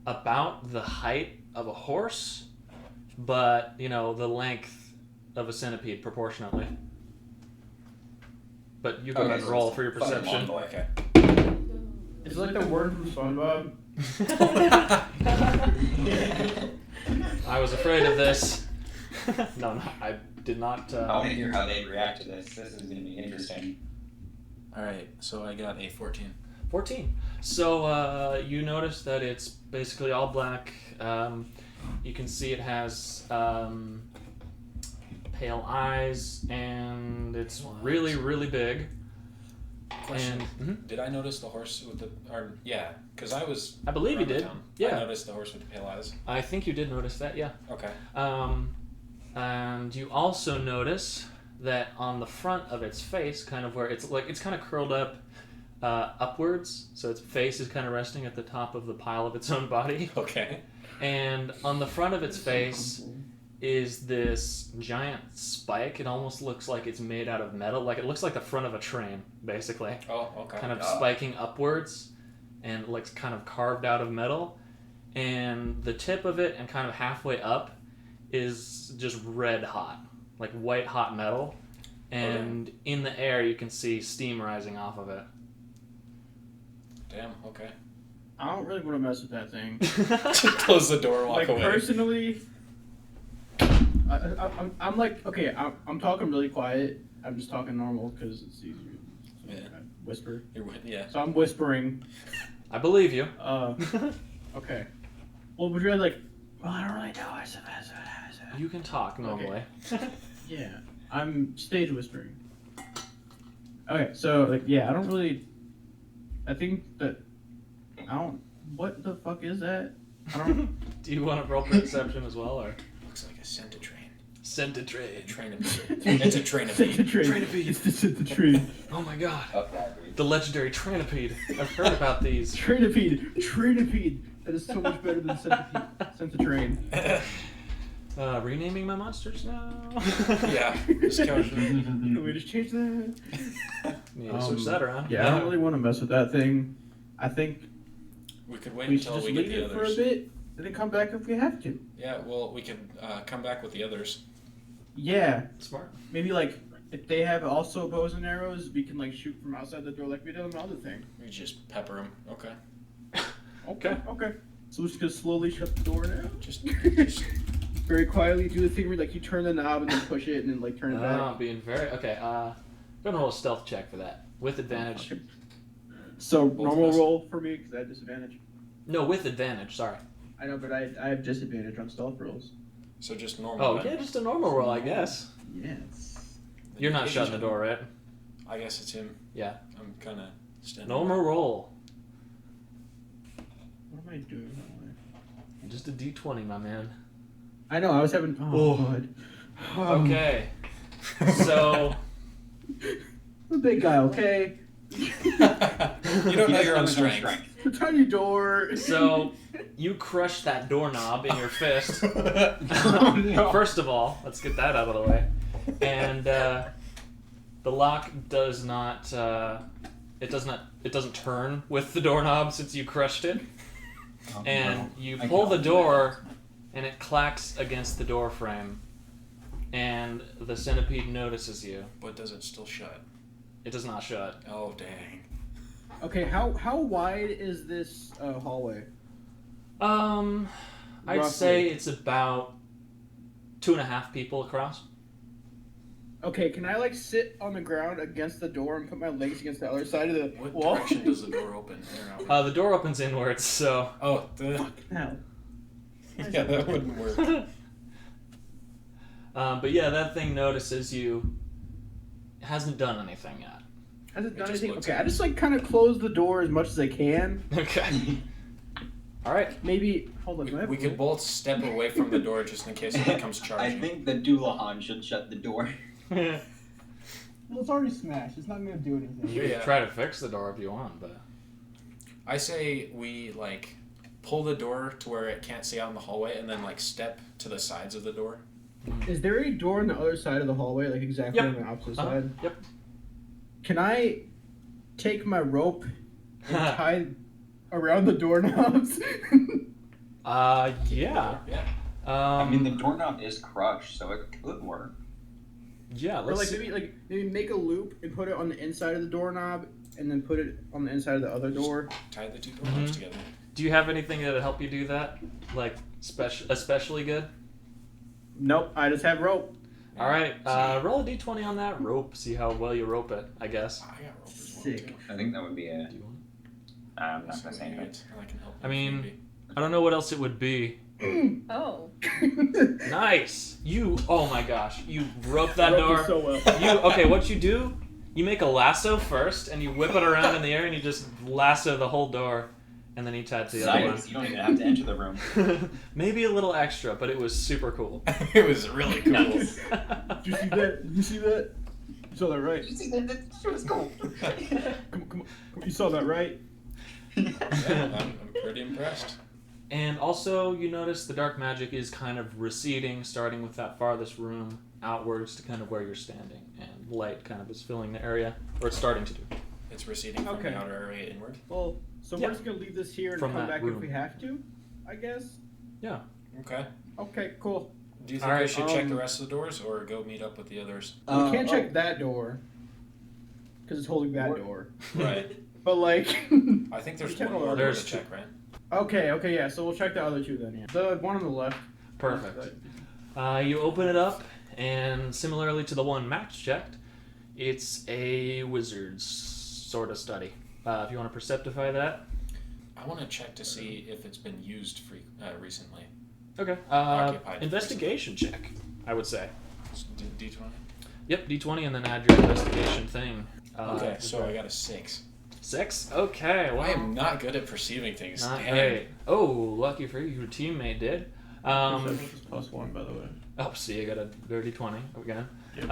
about the height of a horse, but, you know, the length of a centipede proportionately. But you go ahead and roll for your fucking perception. long boy. Okay. It's like the word from SpongeBob. I was afraid of this. No, I did not. I want to hear how they react to this. This is going to be interesting. Alright, so I got a 14. 14. So you notice that it's basically all black. You can see it has pale eyes, and it's Pale eyes. really, really big. Question. And Did I notice the horse with the... Or, yeah, because I was... I believe you around the did. town. Yeah. I noticed the horse with the pale eyes. I think you did notice that, yeah. Okay. And you also notice that on the front of its face, kind of where it's kind of curled up upwards, so its face is kind of resting at the top of the pile of its own body. Okay. And on the front of its face is this giant spike. It almost looks like it's made out of metal. Like it looks like the front of a train, basically. Oh, okay. Kind of spiking upwards and looks kind of carved out of metal. And the tip of it and kind of halfway up is just red hot, like white hot metal. And in the air you can see steam rising off of it. Damn, okay. I don't really want to mess with that thing. Close the door, walk Like away. personally, I'm like, okay, I'm talking really quiet. I'm just talking normal because it's easier. Yeah. I whisper. Yeah. So I'm whispering. I believe you. Okay. Well, would you rather like? Well, I don't really know. You can talk normally. Yeah, I'm stage whispering. Okay, so like, yeah, I don't really. I think that I don't. What the fuck is that? I don't. Do you want to roll perception as well, or Looks like a centipede. centipede? Trainipede. It's a trainipede. Trainipede. It's the train. Oh my god, Up that, dude. the legendary Tranipede. I've heard about these. Trainipede. That is so much better than Centitrain. Renaming my monsters now. Yeah. Just casually. Can we just change that? Yeah, switch that around. Yeah, I don't really want to mess with that thing. I think We could wait we should until just we get leave the it for a others. bit and then come back if we have to. Yeah, well, we could come back with the others. Yeah, Smart. maybe like if they have also bows and arrows, we can like shoot from outside the door like we did on the other thing. We just pepper them. Okay. Okay. So we're just gonna slowly shut the door now. Just Very quietly do the thing where like you turn the knob and then push it and then like turn it back. Being very okay. Gonna roll a stealth check for that with advantage. Okay. So Both of normal us. roll for me because I have disadvantage. No, with advantage. Sorry. I know, but I have disadvantage on stealth rolls. so just normal. Oh then. yeah, just a normal roll, I guess. Yes. You're not shutting the door, right? I guess it's him. Yeah. I'm kind of standing. Normal roll. What am I doing? Just a D20, my man. I know. I was having. Oh, God. Okay. So. The big guy. Okay. You don't know your own His own strength. The tiny door. So you crush that doorknob in your fist. Oh, no. First of all, let's get that out of the way. And the lock does not. It doesn't turn with the doorknob since you crushed it. Oh, And no. you I pull the can't. door, and it clacks against the door frame. And the centipede notices you. But does it still shut? It does not shut. Oh dang. Okay. How wide is this hallway? I'd Roughly. say it's about 2.5 people across. Okay. Can I like sit on the ground against the door and put my legs against the other side of the What wall? direction does the door open? In or out? The door opens inwards, so. Oh, the, No. yeah, that wouldn't work. But yeah, that thing notices you. It hasn't done anything yet. Has it It done just anything? looks Okay. at I just like kind of close the door as much as I can. Okay. All right. Maybe. Hold on. do I have We could both step away from the door just in case it comes I charging. think the Doulahan should shut the door. Well, it's already smashed. It's not gonna do anything. You Yeah. can try to fix the door if you want, but. I say we like pull the door to where it can't see out in the hallway, and then like step to the sides of the door. Is there a door on the other side of the hallway, like exactly Yep. on the opposite Uh-huh. side? Yep. Can I take my rope and tie around the doorknobs? Yeah. Yeah. I mean, the doorknob is crushed, so it could work. Yeah. Or Let's. like maybe make a loop and put it on the inside of the doorknob, and then put it on the inside of the other door. Tie the two doorknobs Mhm. together. Do you have anything that'll help you do that? Like especially good? Nope, I just have rope. All right. Roll a d20 on that rope. See how well you rope it. I guess. I got rope as well. Sick. Too. I think that would be a. Do you want? I'm not gonna say anything. And I can help. I mean- maybe. I don't know what else it would be. Oh. Nice. You. Oh my gosh. You rope that Rope door. it so well. You okay? What you do? You make a lasso first, and you whip it around in the air, and you just lasso the whole door, and then you tie it to the Science. You don't even have to enter the room. other one. Maybe a little extra, but it was super cool. It was really cool. Nice. Did you see that? Did you see that? You saw that right? Did you see that? That shit was cool. Come on. You saw that right? Yeah, I'm pretty impressed. And also, you notice the dark magic is kind of receding, starting with that farthest room outwards to kind of where you're standing, and light kind of is filling the area, or it's starting to do. It's receding from Okay. the outer area inward. Well, so Yeah. we're just gonna leave this here and From come that back room. if we have to, I guess. Okay. Okay, cool. Do you think All we right, should check the um, rest of the doors, or go meet up with the others? We can't check that door because it's holding that What? door. Right. But like, I think there's We check one all more our door doors to too. check, right? okay, yeah. So we'll check the other two then. Yeah. The one on the left. Perfect. You open it up, and similarly to the one Max checked, it's a wizard's sort of study. If you want to perceptify that. I want to check to see if it's been used recently. Okay. Occupied Investigation check, I would say. D20. Yep, d20, and then add your investigation thing. Okay, so I got a 6. 6? Okay, well. I am not good at perceiving things. Not Damn. great. Oh, lucky for you, your teammate did. +1 by the way. Oh, see, you got a dirty 20 again. Yep.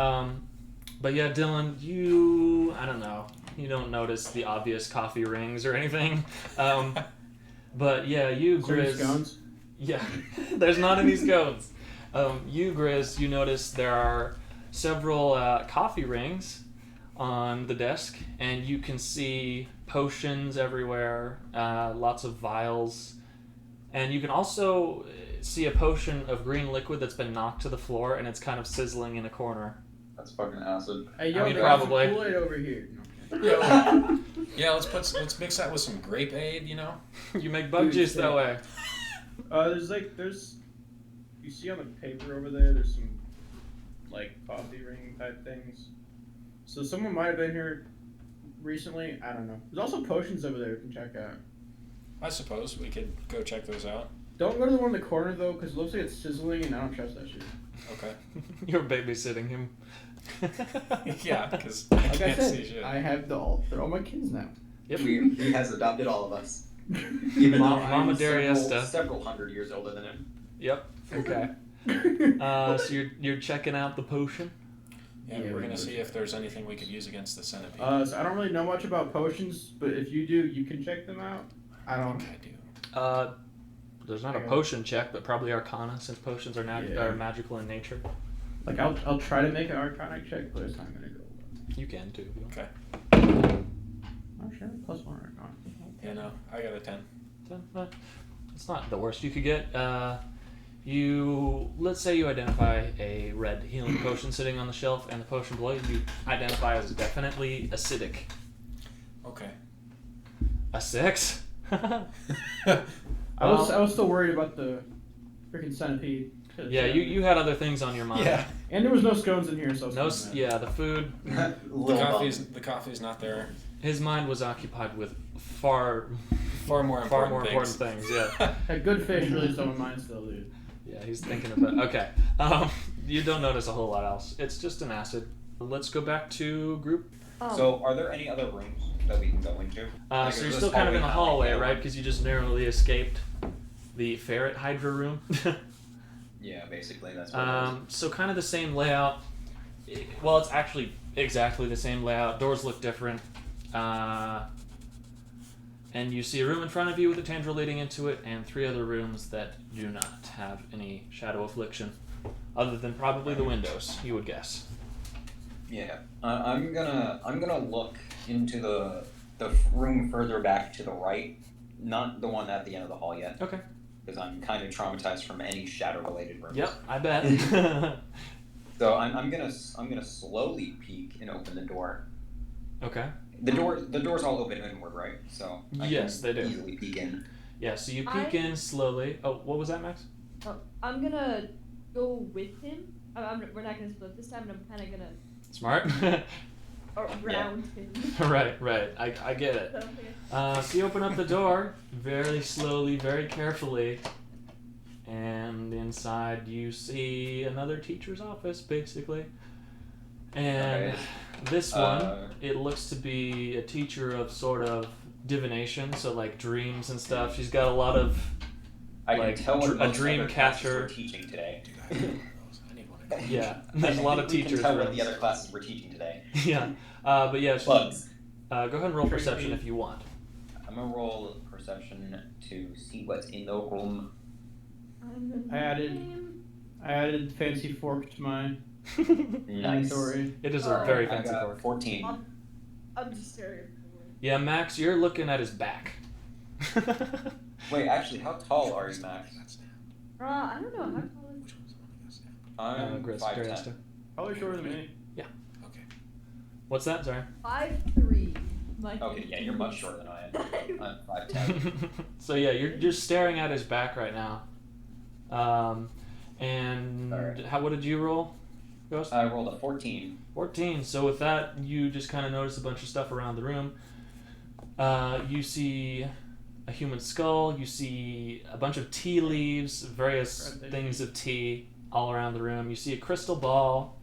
But yeah, Dylan, you, I don't know, you don't notice the obvious coffee rings or anything. But yeah, you, Grizz. Scones. Yeah, there's not any scones. You, Grizz, you notice there are several coffee rings on the desk, and you can see potions everywhere, lots of vials, And you can also see a potion of green liquid that's been knocked to the floor, and it's kind of sizzling in a corner. That's fucking acid. Hey, yo, I mean, there's some probably. Kool-Aid over here. Yeah, let's mix that with some grape aid, you know? You make bug Dude, juice that sick. way. There's you see on the paper over there's some like coffee ring type things. So someone might have been here recently. I don't know. There's also potions over there you can check out. I suppose we could go check those out. Don't go to the one in the corner though, because it looks like it's sizzling, and I don't trust that shit. Okay. You're babysitting him. Yeah, because I Like I can't see said, shit. I have they're all my kids now. Yep. He has adopted all of us. Even though Mama I'm Dariesta. several hundred years older than him. Yep. Okay. So you're checking out the potion. Yeah, Yeah, we're we gonna do. see if there's anything we could use against the centipede. So I don't really know much about potions, but if you do, you can check them out. I don't. I do. There's not a Okay. potion check, but probably Arcana, since potions are Yeah. are magical in nature. Like I'll try to make an Arcana check, but it's not gonna go well. You can too. if you want. Okay. Oh sure, +1 Arcana. Yeah, no, I got a 10. It's not the worst you could get. Let's say you identify a red healing potion sitting on the shelf, and the potion below you identify as definitely acidic. Okay. A 6? I was still worried about the freaking centipede. 'cause, Yeah, you had other things on your mind. Yeah. And there was no scones in here, so I was No, kinda mad. yeah, the food. The coffee's not there. His mind was occupied with far More important things. things. Yeah, That good fish really is on my mind still, dude. yeah, he's thinking about. Okay, you don't notice a whole lot else. It's just an acid. Let's go back to group. So, are there any other rooms that we can go into? Like, So is you're this still kind of in the hallway hallway, not like right? Because you just narrowly escaped the ferret hydra room. Yeah, basically that's what it is. So kind of the same layout. Well, it's actually exactly the same layout. Doors look different. And you see a room in front of you with a tendril leading into it, and 3 other rooms that do not have any shadow affliction, other than probably the windows, you would guess. Yeah, I'm gonna look into the room further back to the right, not the one at the end of the hall yet. Okay. Because I'm kind of traumatized from any shadow related rooms. Yep, I bet. So I'm gonna slowly peek and open the door. Okay. The door's all open inward, right? So I Yes, can they do. easily peek in. Yeah, so you peek in slowly. Oh, what was that, Max? I'm gonna go with him. We're not gonna split this time, and I'm kind of gonna Smart. around him. right. I get it. Okay. So you open up the door very slowly, very carefully, and inside you see another teacher's office, basically. And Okay. this one, it looks to be a teacher of sort of divination, so like dreams and stuff. She's got a lot of I like can tell what a most dream other classes catcher. we're teaching today. Dude, I need one of those. I need one of those. Yeah. There's a lot of We teachers. can tell what rooms. the other classes we're teaching today. Yeah. But yeah. Bugs. Go ahead and roll Trick perception me. if you want. I'm gonna roll perception to see what's in the room. I added fancy fork to my Nice. inventory. It is a Oh. very I fancy got fork. 14. I'm just staring forward. Yeah, Max, you're looking at his back. Wait, actually, how tall are you, Max? I don't know. How tall is Which one's the one that got stabbed? I'm Gris- 5'10". Grista. Probably shorter than me. Okay. What's that? Sorry. 5'3". Okay, yeah, you're much shorter than I am. I'm 5'10". So yeah, you're just staring at his back right now. And Alright. what did you roll, Ghost? I rolled a 14. 14. So with that, you just kind of notice a bunch of stuff around the room. You see a human skull. You see a bunch of tea leaves, various Right there. things of tea all around the room. You see a crystal ball.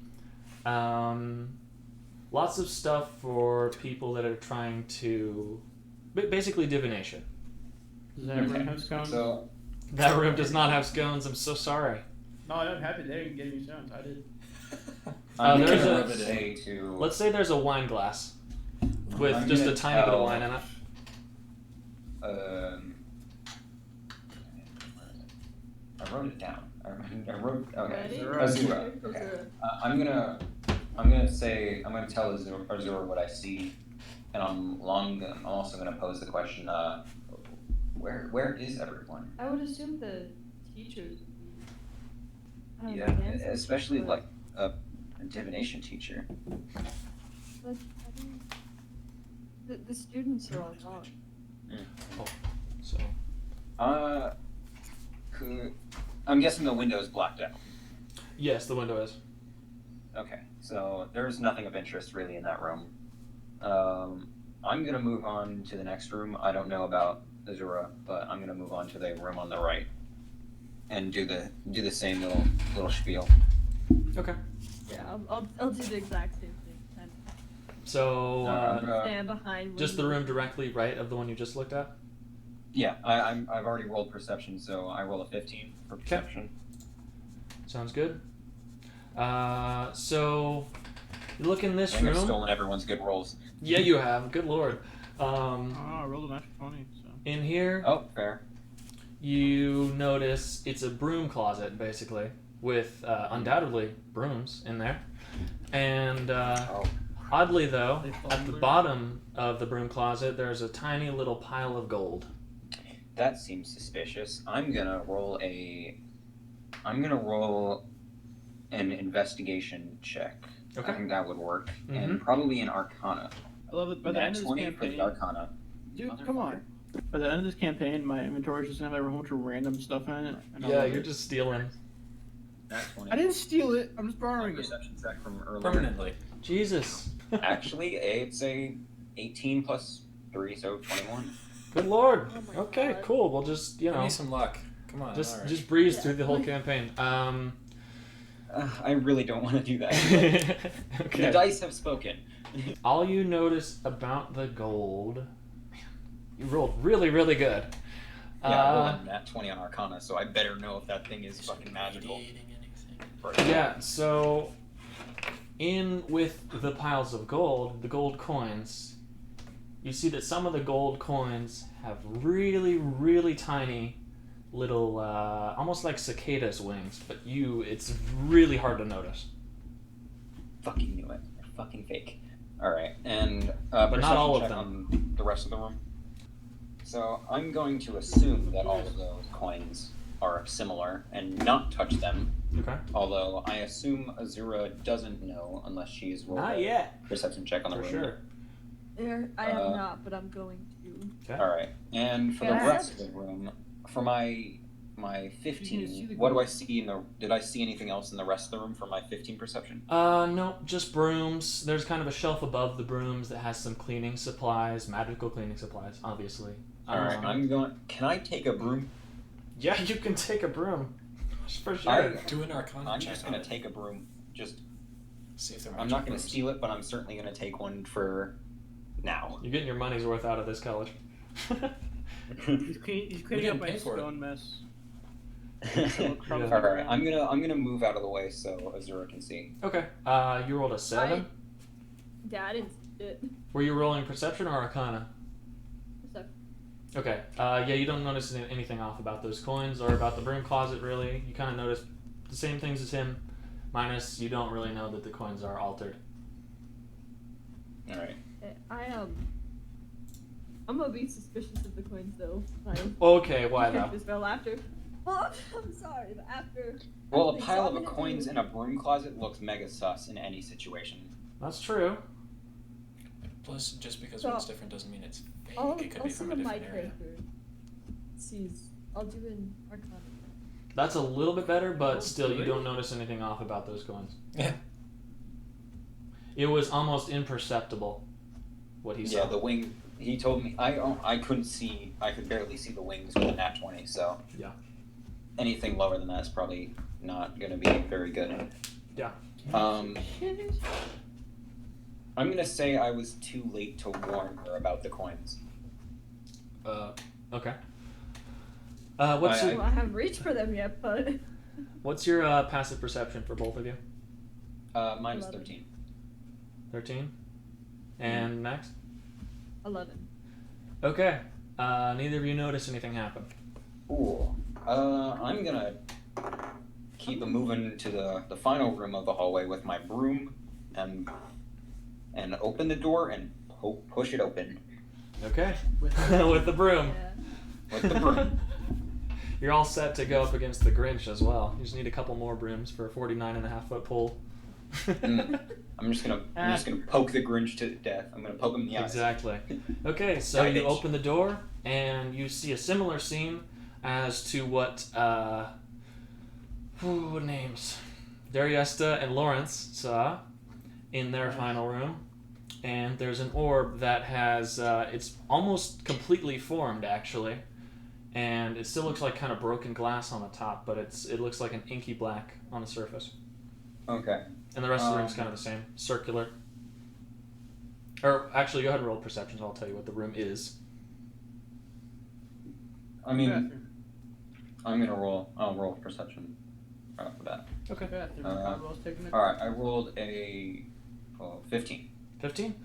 Lots of stuff for people that are trying to, basically divination. Does that room have scones? So, That room does not have scones. I'm so sorry. No, I'm happy they didn't get any stones. I did. I'm there's gonna a- say to... Let's say there's a wine glass with I'm just a gonna tiny bit of tell- wine in it. I wrote it down. I wrote... Okay. Ready? Azura. Okay. I'm gonna tell Azura what I see, and I'm also gonna pose the question. Where is everyone? I would assume the teachers. I don't know, Yeah, dances, especially but- like a divination teacher. But I don't. The students are all gone. So I'm guessing the window is blacked out. yes, the window is. Okay, so there's nothing of interest really in that room. I'm gonna move on to the next room. I don't know about Azura, but I'm gonna move on to the room on the right and do the same little spiel. Okay. Yeah, I'll do the exact same thing. Kind So of stand behind. just the windows. room directly right of the one you just looked at. Yeah, I've already rolled perception, so I roll a 15 for perception. Sounds good. So you look in this I think I've room. stolen everyone's good rolls. Yeah, you have. Good lord. I rolled a natural 20. So. In here, Oh, fair. you notice it's a broom closet, basically, with undoubtedly brooms in there. And oddly, though, They fall at the under? bottom of the broom closet, there's a tiny little pile of gold. That seems suspicious. I'm gonna roll an investigation check. Okay. I think that would work, Mhm. and probably an Arcana. I love it. By the end Nat of this 20 for the campaign, Arcana. dude, come on. By the end of this campaign, my inventory is just gonna have a whole bunch of random stuff in it. And I Yeah, love you're it. just stealing. Nat 20. I didn't steal it. I'm just My borrowing it. perception check from earlier. Permanently. Jesus. Actually, it's a 18 plus 3, so 21. Good lord. Oh my Okay, God. cool. We'll just, you Give know, me some luck. Come on. just alright. just breeze Yeah. through the whole campaign. I really don't want to do that. The Okay. dice have spoken. All you notice about the gold, you rolled really, really good. Yeah, I rolled a nat 20 on Arcana, so I better know if that thing is fucking magical. Radiating anything. Yeah, so in with the piles of gold, the gold coins, you see that some of the gold coins have really, really tiny little, almost like cicadas' wings, but it's really hard to notice. Fucking knew it. They're fucking fake. Alright, and But not all of check them. on the rest of the room. So I'm going to assume that all of those coins are similar and not touch them. Okay. Although I assume Azura doesn't know unless she's rolled Not a yet. perception check on the For room. sure. There, I am not, but I'm going to. Okay. Alright, and for the Yeah. rest of the room, for my You can see 15, the what do gold. I see did I see anything else in the rest of the room for my 15 perception? No, just brooms. There's kind of a shelf above the brooms that has some cleaning supplies, magical cleaning supplies, obviously. Alright, can I take a broom? Yeah, you can take a broom. For sure. I- Do an Arcana I'm check just on gonna it. take a broom. Just See if they're I'm not magic gonna brooms. steal it, but I'm certainly gonna take one for now. You're getting your money's worth out of this college. He's cleaning didn't up my pay for it. stone mess. Alright, I'm gonna move out of the way so Azura can see. Okay. You rolled a 7. Yeah, I didn't see it. Were you rolling perception or arcana? Perception. Okay. Yeah, you don't notice anything off about those coins or about the broom closet, really. You kind of notice the same things as him, minus you don't really know that the coins are altered. Alright. I'm gonna be suspicious of the coins though. Okay, why though? This fell after. Well, I'm sorry, but after. Well, a after pile of examining coins it- in a broom closet looks mega sus in any situation. That's true. Plus, just because So- one's different doesn't mean it's fake. I'll It could I'll be see from a what my different area. character sees. I'll do an Arcana. That's a little bit better, but Oh, still, you really? don't notice anything off about those coins. Yeah. It was almost imperceptible what he Yeah, saw. the wing. He told me I couldn't see. I could barely see the wings with a nat 20. So Yeah. anything lower than that's probably not gonna be very good. Yeah. I'm gonna say I was too late to warn her about the coins. Okay. What's I- your, Well, I haven't reached for them yet, but what's your passive perception for both of you? Mine is 11. 13. 13. And next. 11. Okay. Neither of you notice anything happen. Ooh. I'm gonna keep moving to the final room of the hallway with my broom and open the door and push it open. Okay. With the broom. Yeah. with the broom. You're all set to go up against the Grinch as well. You just need a couple more brooms for a 49.5-foot pole. I'm just gonna poke the Grinch to death. I'm gonna poke him in the eyes. Exactly. Okay, so Die, you bitch. open the door and you see a similar scene as to what names Dariesta and Lawrence saw in their final room. And there's an orb that has it's almost completely formed actually, and it still looks like kind of broken glass on the top, but it looks like an inky black on the surface. Okay. And the rest of the room's kind of the same, circular. Or actually, go ahead and roll perceptions. I'll tell you what the room is. I mean, I'm gonna roll. I'll roll perception right off the bat. Okay. Bathroom. Conroe's taking it. All right. I rolled a 15. 15?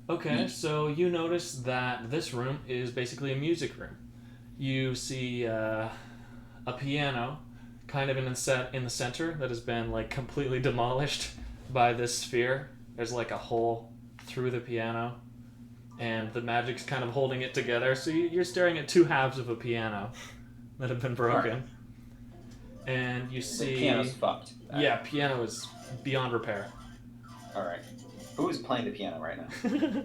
Okay, so you notice that this room is basically a music room. You see a piano kind of in the center that has been like completely demolished by this sphere. There's like a hole through the piano, and the magic's kind of holding it together. So you're staring at two halves of a piano that have been broken. And you see... The piano's fucked. Yeah, piano is beyond repair. Alright. Who is playing the piano right now?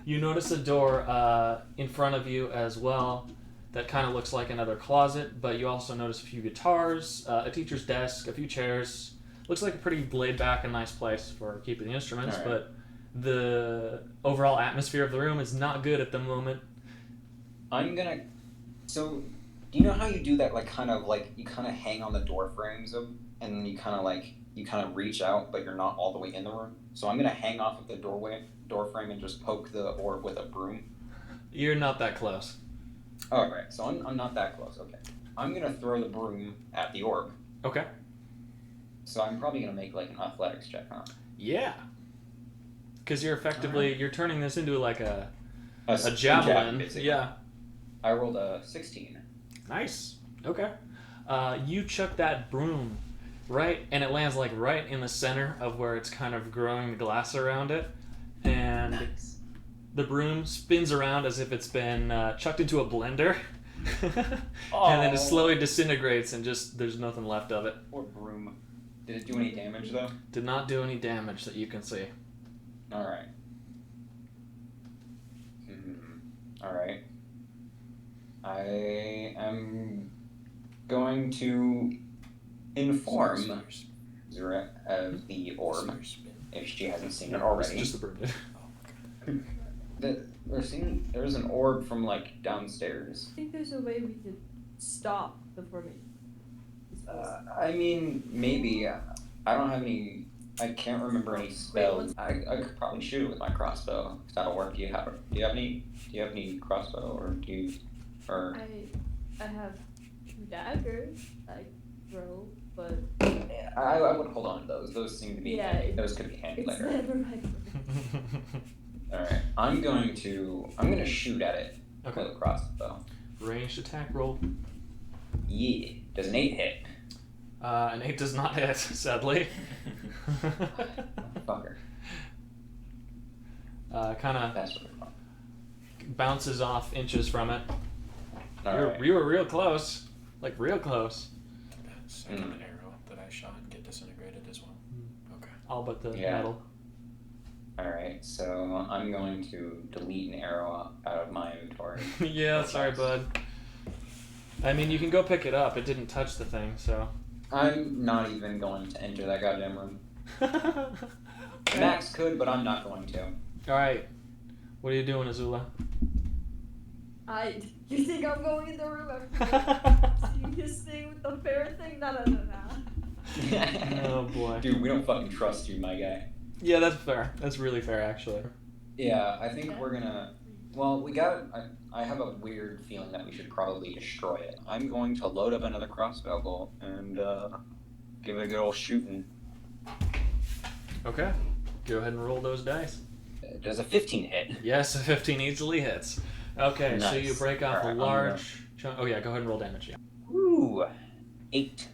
You notice a door in front of you as well that kind of looks like another closet, but you also notice a few guitars, a teacher's desk, a few chairs. Looks like a pretty laid back and nice place for keeping the instruments, All right. but the overall atmosphere of the room is not good at the moment. I'm gonna... So, do you know how you do that, like, you kind of hang on the door frames and then you kind of reach out, but you're not all the way in the room? So I'm gonna hang off of the door frame and just poke the orb with a broom. You're not that close. All right, so I'm not that close. Okay, I'm gonna throw the broom at the orb. Okay. So I'm probably gonna make like an athletics check, huh? Yeah. Because you're effectively, you're turning this into like a A javelin. basically. Yeah. I rolled a 16. Nice. Okay. You chuck that broom right, and it lands like right in the center of where it's kind of growing the glass around it, and Nice. the broom spins around as if it's been chucked into a blender, and then it slowly disintegrates, and just there's nothing left of it. Or broom. Did it do any damage though? Did not do any damage that you can see. All right. All right. I am going to inform Zura of the orb if she hasn't seen it already. Just the broom did. There's an orb from like downstairs. I think there's a way we could stop the formation. I mean, maybe. I don't have any. I can't remember any spells. I could probably shoot it with my crossbow. If that'll work. Do you have any crossbow or do you? Or I have two daggers I throw, but I would hold on to those. Those seem to be Yeah, handy. Those could be handy it's later. never right. All right. I'm gonna shoot at it with Okay. a crossbow. Ranged attack roll. Yeah. Does an 8 hit? An 8 does not hit, sadly. Fucker. Kind of That's really fun. bounces off inches from it. All right. You were real close. Like, real close. That second arrow that I shot and get disintegrated as well. Okay. All but the Yeah. metal. All right. So I'm going to delete an arrow out of my inventory. Yeah, sorry, bud. I mean, you can go pick it up. It didn't touch the thing, so. I'm not even going to enter that goddamn room. Max could, but I'm not going to. Alright. What are you doing, Azula? You think I'm going in the room after seeing this thing with the fair thing? No. Oh, boy. Dude, we don't fucking trust you, my guy. Yeah, that's fair. That's really fair, actually. Yeah, I think we're gonna. Well, I have a weird feeling that we should probably destroy it. I'm going to load up another crossbow bolt and give it a good old shooting. Okay. Go ahead and roll those dice. Does a 15 hit? Yes, a 15 easily hits. Okay, so Nice. you break off Alright, a large chunk. Oh, yeah, go ahead and roll damage. Yeah. Ooh, 8.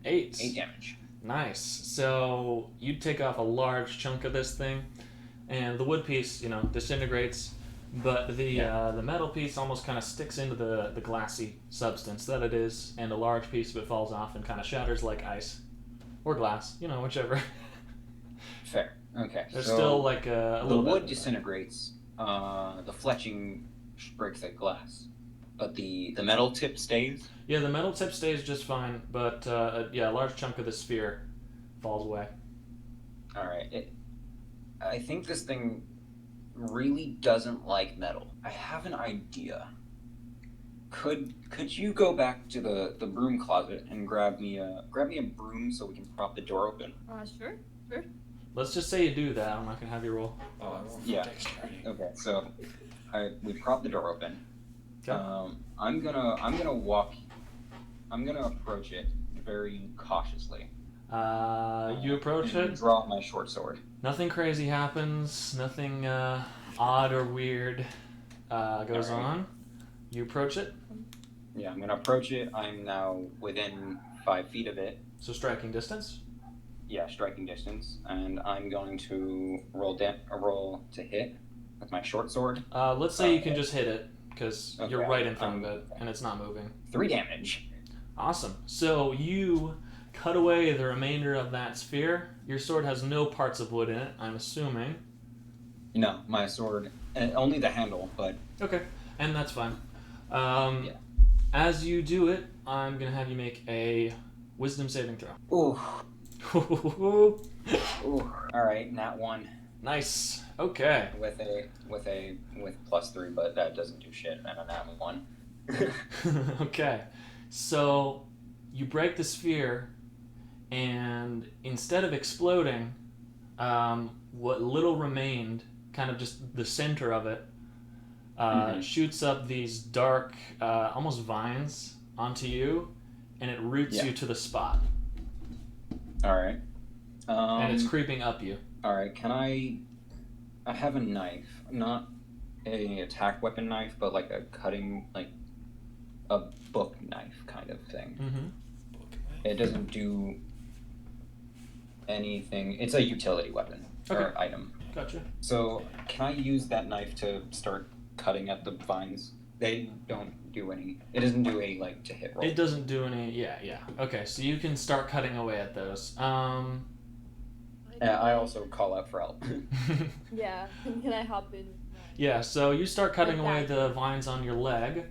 8. 8 damage. Nice. So you take off a large chunk of this thing, and the wood piece, disintegrates, but the metal piece almost kind of sticks into the glassy substance that it is, and a large piece of it falls off and kind of shatters like ice or glass, whichever. Fair. Okay. There's so still like a the little wood bit. disintegrates. The fletching breaks like glass, but the metal tip stays. Yeah, the metal tip stays just fine, but a large chunk of the sphere falls away. All right. I think this thing really doesn't like metal. I have an idea. Could you go back to the broom closet and grab me a broom so we can prop the door open? Sure. Let's just say you do that. I'm not gonna have you roll. Oh, I won't Yeah. dexterity. Okay, so we prop the door open. Okay. I'm gonna approach it very cautiously. You approach and it. Draw my short sword. Nothing crazy happens. Nothing odd or weird goes Alright. on. You approach it. Yeah, I'm gonna approach it. I'm now within 5 feet of it. So striking distance. Yeah, striking distance, and I'm going to roll to hit with my short sword. Let's say you can just hit it because you're Okay. right in front of it and it's not moving. 3 damage. Awesome. So you cut away the remainder of that sphere. Your sword has no parts of wood in it, I'm assuming. No, my sword, only the handle, but Okay, and that's fine. Yeah. As you do it, I'm gonna have you make a wisdom saving throw. ooh. All right, nat 1 Nice. Okay. with +3, but that doesn't do shit. And a nat 1. Okay. So you break the sphere, and instead of exploding, what little remained, kind of just the center of it, shoots up these dark, almost vines onto you, and it roots Yeah. you to the spot, All right. and it's creeping up you. All right. Can I have a knife, not a attack weapon knife, but like a cutting, like a book knife kind of thing. Mm-hmm. It doesn't do anything. It's a utility weapon or item. Gotcha. So can I use that knife to start cutting at the vines? They don't do any. It doesn't do a to hit roll. It doesn't do any. Yeah. Okay, so you can start cutting away at those. Yeah, I also call out for help. Yeah. Can I hop in? Yeah, so you start cutting Like away that. the vines on your leg.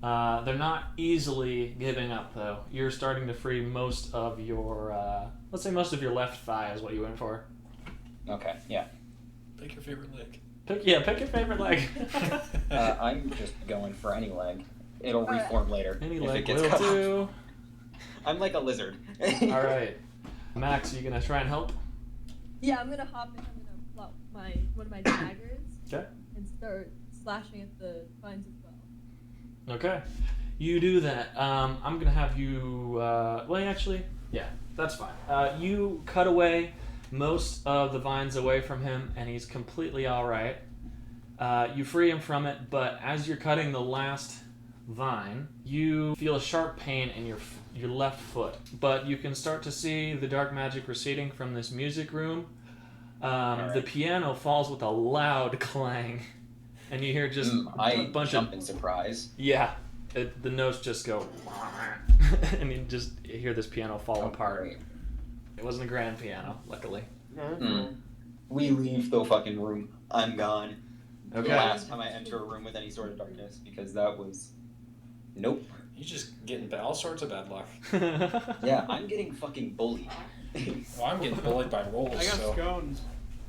They're not easily giving up, though. You're starting to free most of your, let's say most of your left thigh is what you went for. Okay, yeah. Pick your favorite leg. Pick your favorite leg. I'm just going for any leg. It'll reform later Any if leg it gets will cut off. do. I'm like a lizard. All right. Max, you gonna try and help? Yeah, I'm gonna hop in. I'm gonna pull out one of my daggers. 'Kay. And start slashing at the vines as well. Okay. You do that. I'm gonna have you, well, actually, yeah, that's fine. You cut away most of the vines away from him, and he's completely alright. You free him from it, but as you're cutting the last vine, you feel a sharp pain in your left foot. But you can start to see the dark magic receding from this music room. The piano falls with a loud clang, and you hear just I a bunch jump of... in surprise. Yeah, the notes just go... and you just hear this piano fall apart. Great. It wasn't a grand piano, luckily. We leave the fucking room. I'm gone. Okay. The last time I enter a room with any sort of darkness, because that was... Nope. You're just getting all sorts of bad luck. Yeah, I'm getting fucking bullied. Well, I'm getting bullied by rolls, I got so... scones.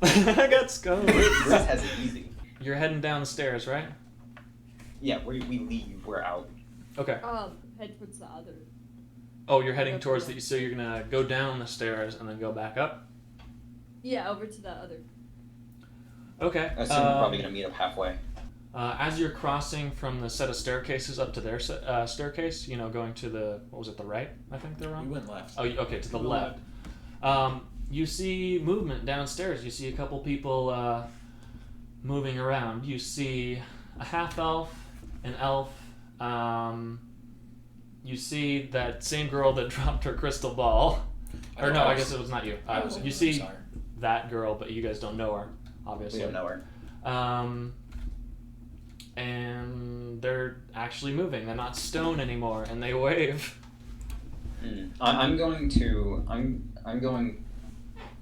I got scones. Chris has it easy. You're heading down the stairs, right? Yeah, we leave. We're out. Okay. Head towards the other. Oh, you're heading towards the... So you're gonna go down the stairs and then go back up? Yeah, over to the other. Okay. I assume we're probably gonna meet up halfway. As you're crossing from the set of staircases up to their staircase, going to the... What was it, the right? I think they're You on? went left. Oh, okay, to the left. You see movement downstairs. You see a couple people moving around. You see a half-elf, an elf. You see that same girl that dropped her crystal ball. Or no, I guess it was not you. I was in You the see room, sorry. that girl, but you guys don't know her, obviously. We don't know her. and they're actually moving. They're not stone anymore, and they wave. I'm going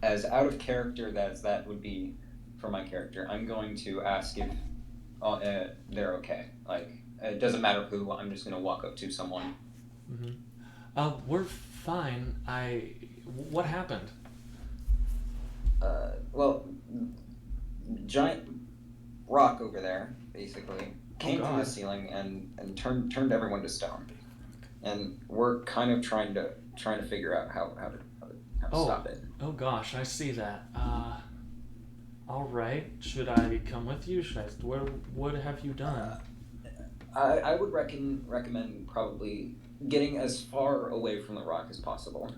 as out of character as that would be for my character. I'm going to ask if they're okay. Like, it doesn't matter who. I'm just gonna walk up to someone. We're fine. What happened? Well, giant rock over there basically came from the God. ceiling and turned everyone to stone. And we're kind of trying to figure out how to stop it. Oh gosh, I see that. All right. Should I come with you? What have you done? I would recommend probably getting as far away from the rock as possible.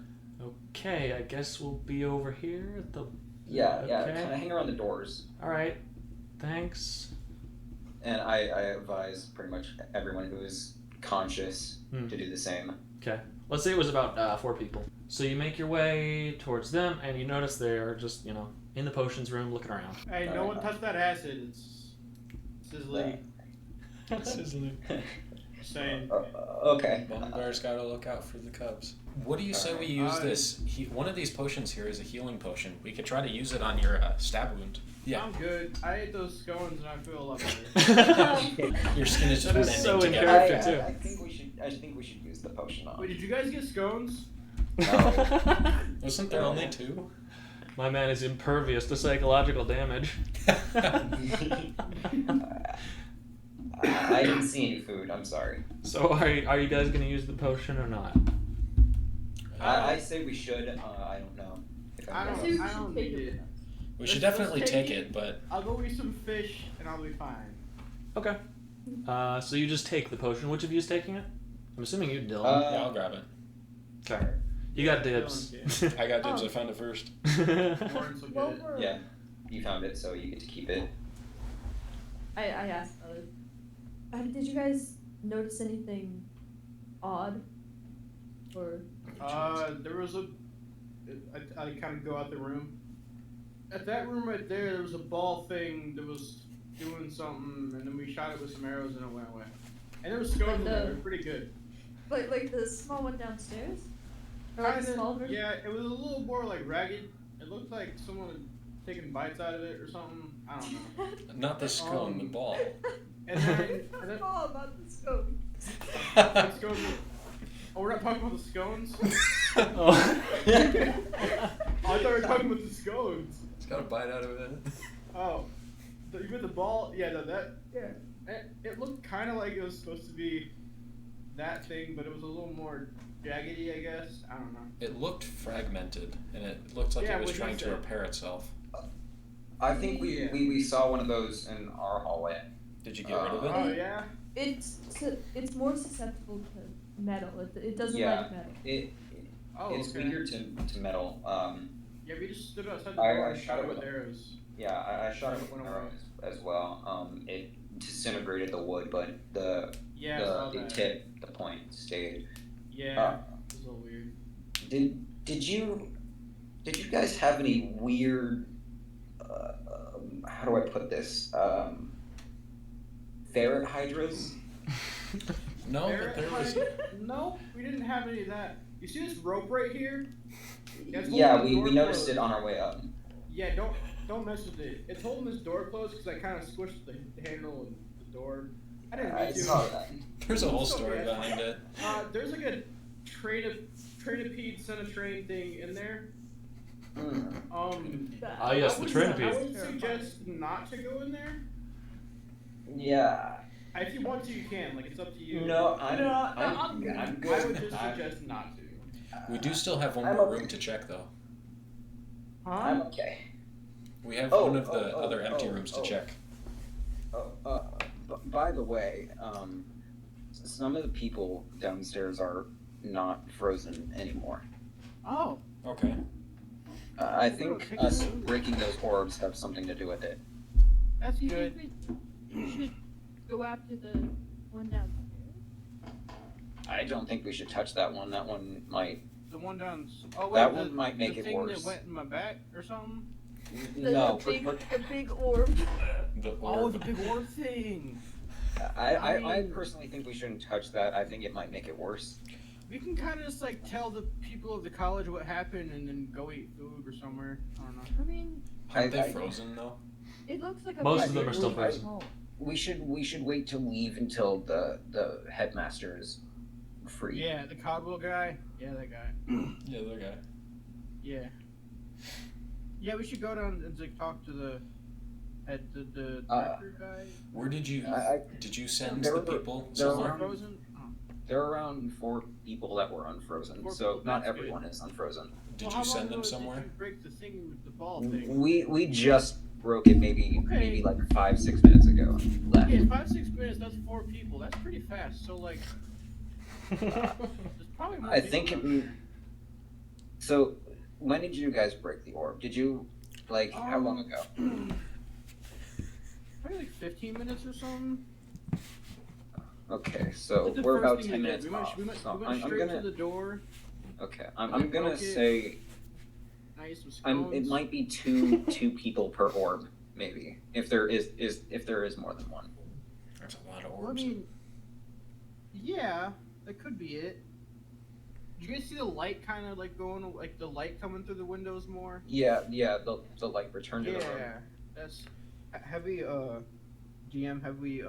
Okay, I guess we'll be over here at the. Yeah, Okay. kind of hang around the doors. All right. Thanks. And I advise pretty much everyone who is conscious to do the same. Okay. Let's say it was about 4 people. So you make your way towards them, and you notice they're just, in the potions room looking around. Hey, no one touch that acid. It's sizzling. Sizzling. Just saying. Okay. Bonbar's got to look out for the cubs. What do you say we use this? One of these potions here is a healing potion. We could try to use it on your stab wound. Yeah. I'm good. I ate those scones and I feel a lot better. Your skin is just That is bending so in together. character, too. I think we should use the potion on. Wait, did you guys get scones? No. Wasn't there only 2? My man is impervious to psychological damage. I didn't see any food. I'm sorry. So are you guys going to use the potion or not? I say we should. I don't know. If I I'm So wrong. you I should don't take need it. it. We should Let's definitely take take it. it, but I'll go eat some fish and I'll be fine. Okay. So you just take the potion. Which of you is taking it? I'm assuming you, Dylan. yeah, I'll grab it. Okay. You got dibs. I got dibs. Oh. I found it first. Lawrence will Well, get it. we're- Yeah, you found it, so you get to keep it. I asked others. Did you guys notice anything odd? Or There was I kind of go out the room. At that room right there was a ball thing that was doing something, and then we shot it with some arrows and it went away. And there was scones in there, they were pretty good. like the small one downstairs? Or like a Kinda, small version? yeah, it was a little more like ragged. It looked like someone had taken bites out of it or something. I don't know. Not the scone, the ball. And then all about the scope. the scones. Oh, we're not talking about the scones. Oh. I thought we were talking about the scones. It's got a bite out of it. Oh, you meant the ball? Yeah, that. Yeah. It looked kind of like it was supposed to be that thing, but it was a little more jaggedy, I guess. I don't know. It looked fragmented, and it looked like Yeah, it was what you trying to said. repair itself. I think Yeah. we saw one of those in our hallway. Did you get rid of it? Oh yeah. It's more susceptible to metal. It doesn't Yeah. like metal. It's okay. weaker to metal. Yeah, we just stood outside the I door and shot shot it it with with- arrows. Yeah, I shot it with Went an away. arrow as well. It disintegrated the wood, but the Yeah, I saw the that. tip, the point stayed. Yeah, it was a little weird. Did you guys have any weird? How do I put this? Ferret hydras? No, Ferret but there was. No, we didn't have any of that. You see this rope right here? It's Yeah, holding the we door noticed closed. it on our way up. Yeah, don't mess with it. It's holding this door closed because I kind of squished the handle and the door. I didn't I mean to. saw that. There's a whole It's story okay. behind it. There's like a trainipede centitrain thing in there. Ah, yes, the I Trinipede. would suggest not to go in there. Yeah. If you want to, you can. Like, it's up to you. No, I'm good. I'm good. I would just I'm- suggest not to. We do still have one I'm more okay. room to check, though. I'm okay. We have Oh, one of the oh, other empty oh, rooms to oh. check. By the way, some of the people downstairs are not frozen anymore. Oh, Okay. I think us breaking those orbs have something to do with it. that's Do you good. think we should go after the one downstairs? I don't think we should touch that one. That one might. The one down. Oh, wait, That the, one might make the it thing worse. that went in my back or something. No, the big orb. The Oh, orb. the big orb thing. I personally think we shouldn't touch that. I think it might make it worse. We can kind of just like tell the people of the college what happened and then go eat food or somewhere. I don't know. I mean, Aren't they I- frozen though? it looks like a Most big of them are still room. frozen. Oh. We should wait to leave until the headmaster is free. Yeah, the Codwell guy. Yeah, that guy. Yeah, that guy. Yeah. Yeah, we should go down and like talk to the director guy. Where did you did you send There the were- people there were- somewhere? Frozen. Oh. There are around 4 people that were unfrozen, 4 so people, not that's everyone is unfrozen. Did Well, how you send long them ago somewhere? Did you break the thing with the ball thing? We just broke it maybe Okay. like 5-6 minutes ago. Left. Yeah, 5-6 minutes. That's 4 people. That's pretty fast. So like, there's probably more. I people think now. so. When did you guys break the orb? Did you like how long ago? Probably like 15 minutes or something. Okay, so That's the we're first about thing 10 we did. minutes We went, off. we went, So we went I'm straight gonna to the door. okay. We I'm gonna broke it. say I ate some scones. it might be two people per orb, maybe if there is more than one. There's a lot of Well, I orbs. mean, yeah, that could be it. Did you guys see the light kind of like going, like the light coming through the windows more? Yeah, the light returned to the room. Yeah, that's. Have we, GM? Have we,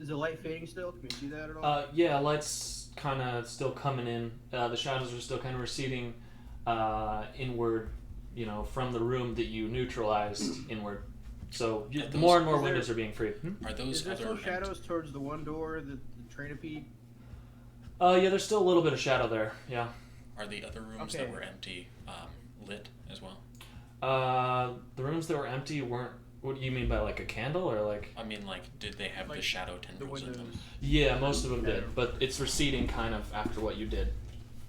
is the light fading still? Can we see that at all? Yeah, light's kind of still coming in. The shadows are still kind of receding inward, from the room that you neutralized inward. So Are those- more and more is there- windows are being freed. Are those Is there other still shadows towards the one door, the Trinipede? Yeah, there's still a little bit of shadow there. Yeah. Are the other rooms Okay. that were empty lit as well? The rooms that were empty weren't. What do you mean by like a candle or like? I mean, like, did they have the Like, shadow The tendrils in them? windows. Yeah, most of them did, but it's receding kind of after what you did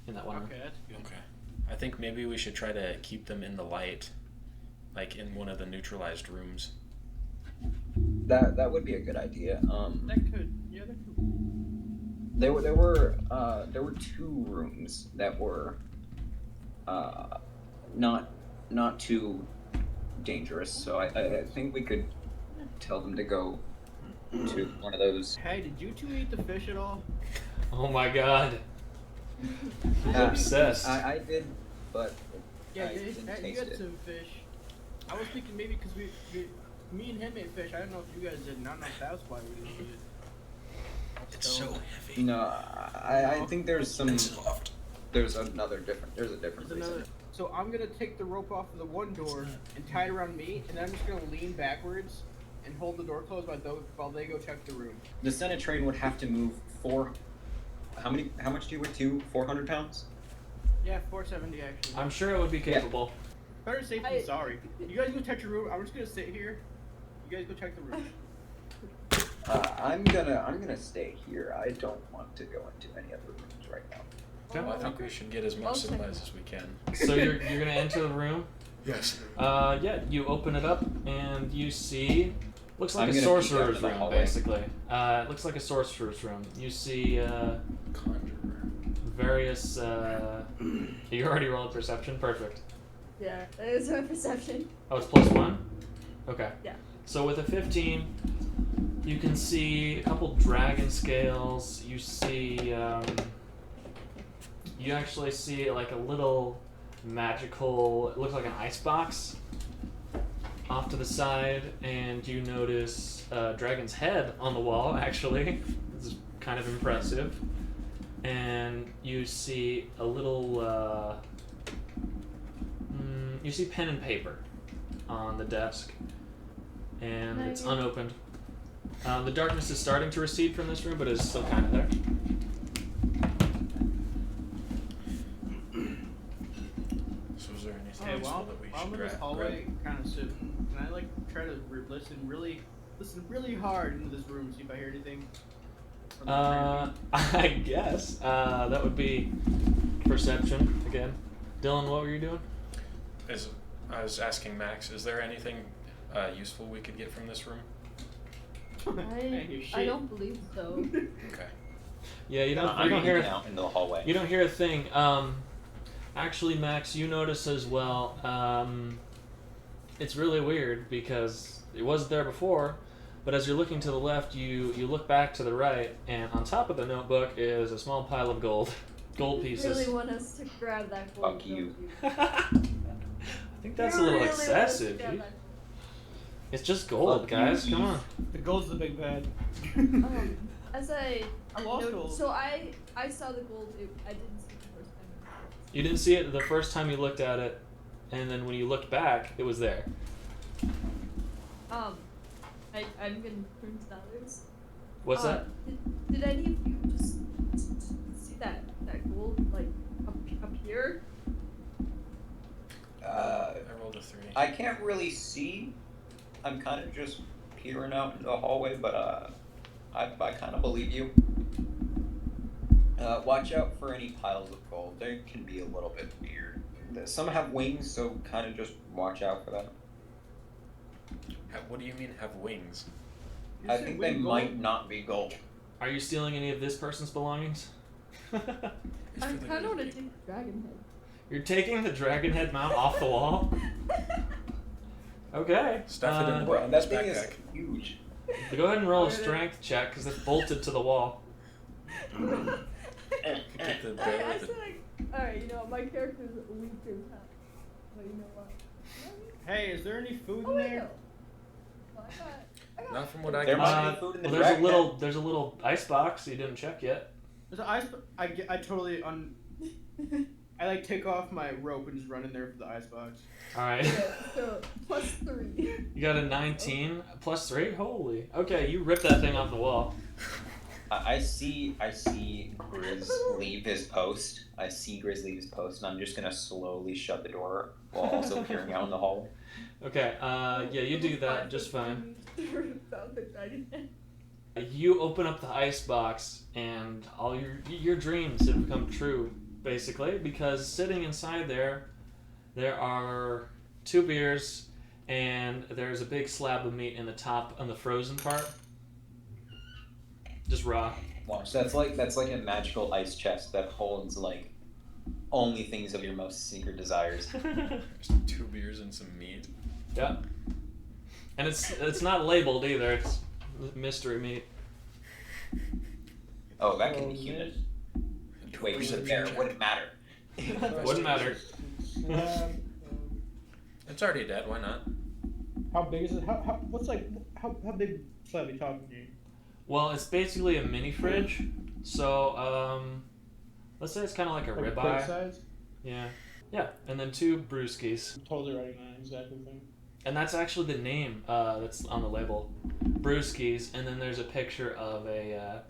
in that one room. Okay, that's good. Okay. I think maybe we should try to keep them in the light, like in one of the neutralized rooms. That would be a good idea. That could, yeah, that could. There were 2 rooms that were not too dangerous, so I think we could tell them to go to one of those. Hey, did you 2 eat the fish at all? Oh my god. He's Uh, obsessed. I did, but Yeah, I you didn't had taste it. some fish. I was thinking maybe because me and him ate fish. I don't know if you guys did. And I don't know if that's why we didn't eat it. It's so heavy. No, I think there's some. It's soft. There's a different There's reason. another. So I'm gonna take the rope off of the one door and tie it around me, and then I'm just gonna lean backwards and hold the door closed while they go check the room. The Senate train would have to move 4. How much do you weigh? 400 pounds? Yeah, 470 actually. I'm sure it would be capable. Better safe than sorry. You guys go check your room. I'm just gonna sit here. You guys go check the room. I'm gonna stay here. I don't want to go into any other rooms right now. Well, I think we should get as much Most supplies as we can. So you're gonna enter the room. Yes. Yeah, you open it up and you see. Looks like I'm a gonna peek out sorcerer's to the room, hallway. basically. It looks like a sorcerer's room. You see Conjurer. various. You already rolled perception. Perfect. Yeah, that is my perception. Oh, it's +1? Okay. Yeah. So with a 15, you can see a couple dragon scales. You see, you actually see like a little magical, it looks like an ice box off to the side, and you notice a dragon's head on the wall, actually. This is kind of impressive. And you see a little, you see pen and paper on the desk, and it's Nice. unopened. The darkness is starting to recede from this room, but it's still kind of there. So is there anything Hey, useful while that we I'm should in this grab? hallway, kind of sitting, can I like try to listen really hard into this room, see if I hear anything? from the I guess that would be perception again. Dylan, what were you doing? I was asking Max, is there anything useful we could get from this room? Hey, I don't believe so. Okay. Yeah, you don't. I'm you don't hear. out into the hallway. You don't hear a thing. Actually, Max, you notice as well. It's really weird because it wasn't there before, But as you're looking to the left, you look back to the right, and on top of the notebook is a small pile of gold pieces. You really want us to grab that gold? Fuck you. I think that's You a little really want us to excessive, grab dude. that It's just gold, Fuck you, guys. Eve. Come on. The gold's the big bad. gold. As I lost gold. so I saw the gold. I didn't see it the first time. You didn't see it the first time you looked at it, and then when you looked back, it was there. I'm gonna turn to the others. What's that? Did any of you just see that gold like appear? I rolled a 3. I can't really see. I'm kind of just petering out in the hallway, but I kind of believe you. Watch out for any piles of gold. They can be a little bit weird. Some have wings, so kind of just watch out for that. What do you mean have wings? I think they might not be gold. Are you stealing any of this person's belongings? It's I for the kind good of want to people. take the dragon head. You're taking the dragon head mount off the wall? Okay. Stuff it in the Bro, bottom that of his thing is backpack. huge. Go ahead and roll a strength check because it's bolted to the wall. Keep the I bear with said it. alright, you know what, my character's weak as hell. But you know what? Hey, is there any food Oh in wait, there? no. Well, I got Not from what I There can might see. be food in the Well, there's a dragon little head. there's a little ice box you didn't check yet. There's an ice. I totally I like take off my rope and just run in there for the icebox. All right. Yeah, so +3. You got a 19 plus 3. Holy. Okay, you ripped that thing off the wall. I see Grizz leave his post. And I'm just gonna slowly shut the door while also peering out in the hallway. Okay. Yeah, you do that just fine. Found the dragon head. You open up the ice box, and all your dreams have come true, basically, because sitting inside there are 2 beers, and there's a big slab of meat in the top on the frozen part, just raw. Watch. That's like a magical ice chest that holds like only things of your most secret desires. There's 2 beers and some meat. Yeah, and it's not labeled either. It's mystery meat. Oh, that can be human. Wait, he's a bear. Wouldn't matter. Wouldn't matter. It's already dead. Why not? How big is it? How big slab are we talking here? Well, it's basically a mini fridge. So let's say it's kind of like a Like a plate ribeye. size? Yeah, and then 2 brewskis. I'm totally writing that exactly thing. And that's actually the name that's on the label, brewskis. And then there's a picture of a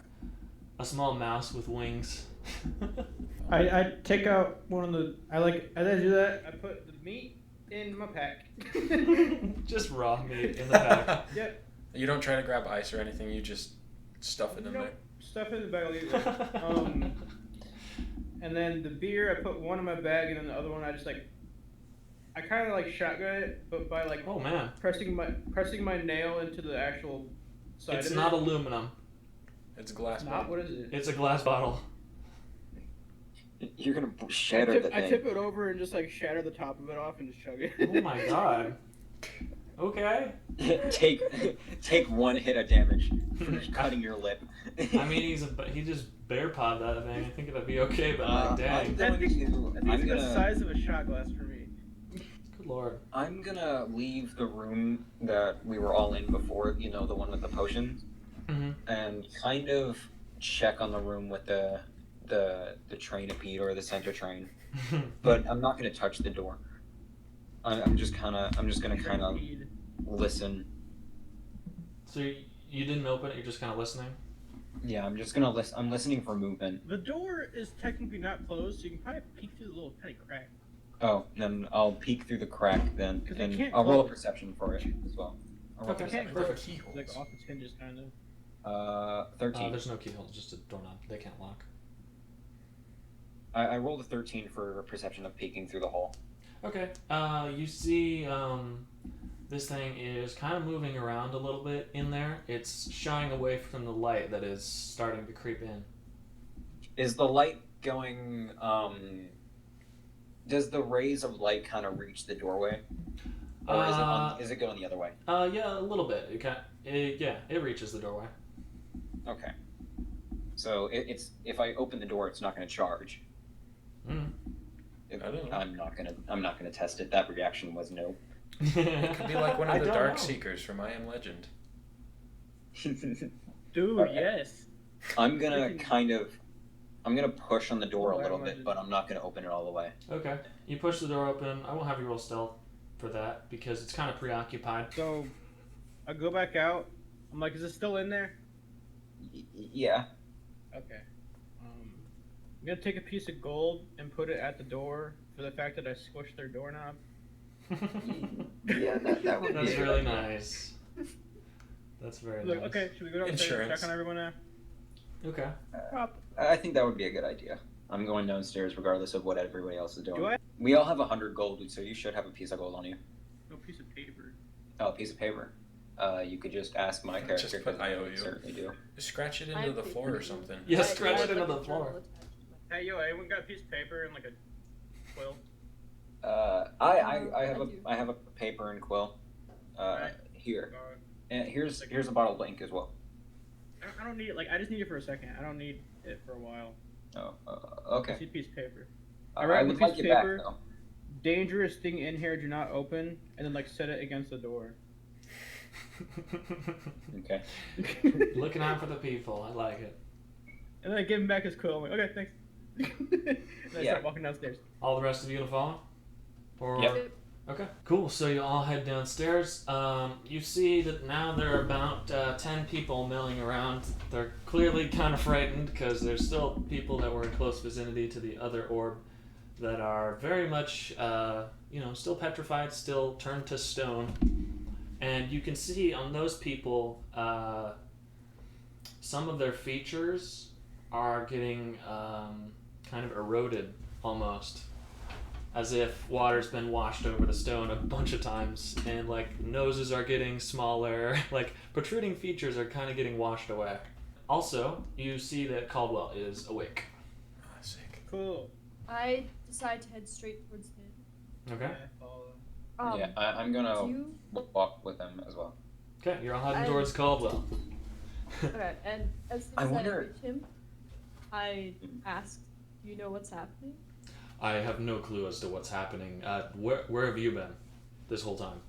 small mouse with wings. I take out one of the. As I do that, I put the meat in my pack. Just raw meat in the pack. Yep. You don't try to grab ice or anything. You just stuff it in Nope. there. Stuff in the bag. I'll leave it. And then the beer, I put one in my bag, and then the other one, I kind of like shotgun it, but by like Oh man, pressing my nail into the actual side it's of not it. aluminum. It's glass. Not bottle. what is it? It's a glass bottle. You're gonna shatter the I thing. tip it over and just like shatter the top of it off and just chug it. Oh my god. Okay. take 1 hit of damage for cutting your lip. I mean, he just bear pawed that thing. I think it'll be okay, but like, dang. I think I'm it's the gonna size of a shot glass for me. Good lord. I'm gonna leave the room that we were all in before. You know, the one with the potions, Mm-hmm. and kind of check on the room with the train of Pete or the center train. But I'm not gonna touch the door. I'm just gonna kind of listen. So you didn't open it. You're just kind of listening. Yeah, I'm just gonna listen. I'm listening for movement. The door is technically not closed, so you can probably peek through the little tiny crack. Oh, then I'll peek through the crack then, 'Cause they and can't I'll roll a close. perception for it as well. I'll roll a Okay. perception. Perfect. Keyholes. Like off its hinges, kind of. 13. There's no keyhole. It's just a doorknob. They can't lock. I rolled a 13 for perception of peeking through the hole. Okay. You see, this thing is kind of moving around a little bit in there. It's shying away from the light that is starting to creep in. Is the light going? Does the rays of light kind of reach the doorway? Or is it going the other way? Yeah, a little bit. It reaches the doorway. Okay. So it's if I open the door, it's not going to charge. Mm. I don't know. I'm not gonna test it. That reaction was no. It could be like one I of the don't Dark know. Seekers from I Am Legend. Dude, Okay. yes. I'm gonna push on the door a Oh, I little imagine. bit, but I'm not gonna open it all the way. Okay. You push the door open. I won't have you roll stealth for that because it's kind of preoccupied. So, I go back out. I'm like, is it still in there? Yeah. Okay. I'm gonna take a piece of gold and put it at the door for the fact that I squished their doorknob. Yeah, that would That's be a good really idea. nice. That's very Like, nice. okay, should we go downstairs and Insurance. check on everyone now? Okay. I think that would be a good idea. I'm going downstairs regardless of what everybody else is doing. Do I? We all have 100 gold, so you should have a piece of gold on you. No piece of paper. Oh, a piece of paper. You could just ask my Just character. put 'cause I IOU. certainly do. Scratch it I into the think- floor or something. Yeah, I- scratch I it into like the journal floor. attached to my- Hey, yo, anyone got a piece of paper and like a quill? I have a paper and quill. Alright. Here. Uh, And here's a bottle of ink as well. I don't need it. Like, I just need it for a second. I don't need it for a while. Oh, I okay. see a piece of paper. I write on would the piece like of it back paper. though. Dangerous thing in here. Do not open. And then like set it against the door. Okay. Looking out for the people. I like it. And then I give him back his quill. I'm like, okay, thanks. And I Yeah. start walking downstairs. All the rest of you gonna follow? Or Yep. Okay, cool. So you all head downstairs. You see that now there are about 10 people milling around. They're clearly kind of frightened because there's still people that were in close vicinity to the other orb that are very much, still petrified, still turned to stone. And you can see on those people, some of their features are getting kind of eroded almost. As if water's been washed over the stone a bunch of times, and like noses are getting smaller, like protruding features are kind of getting washed away. Also, you see that Caldwell is awake. Ah, sick. Cool. I decide to head straight towards him. Okay. Yeah, follow. Yeah, I'm gonna Do you? walk with them as well. Okay, you're all heading I- towards Caldwell. Okay, and as soon I as I wonder- reach him, I ask, "Do you know what's happening?" I have no clue as to what's happening. Where have you been this whole time?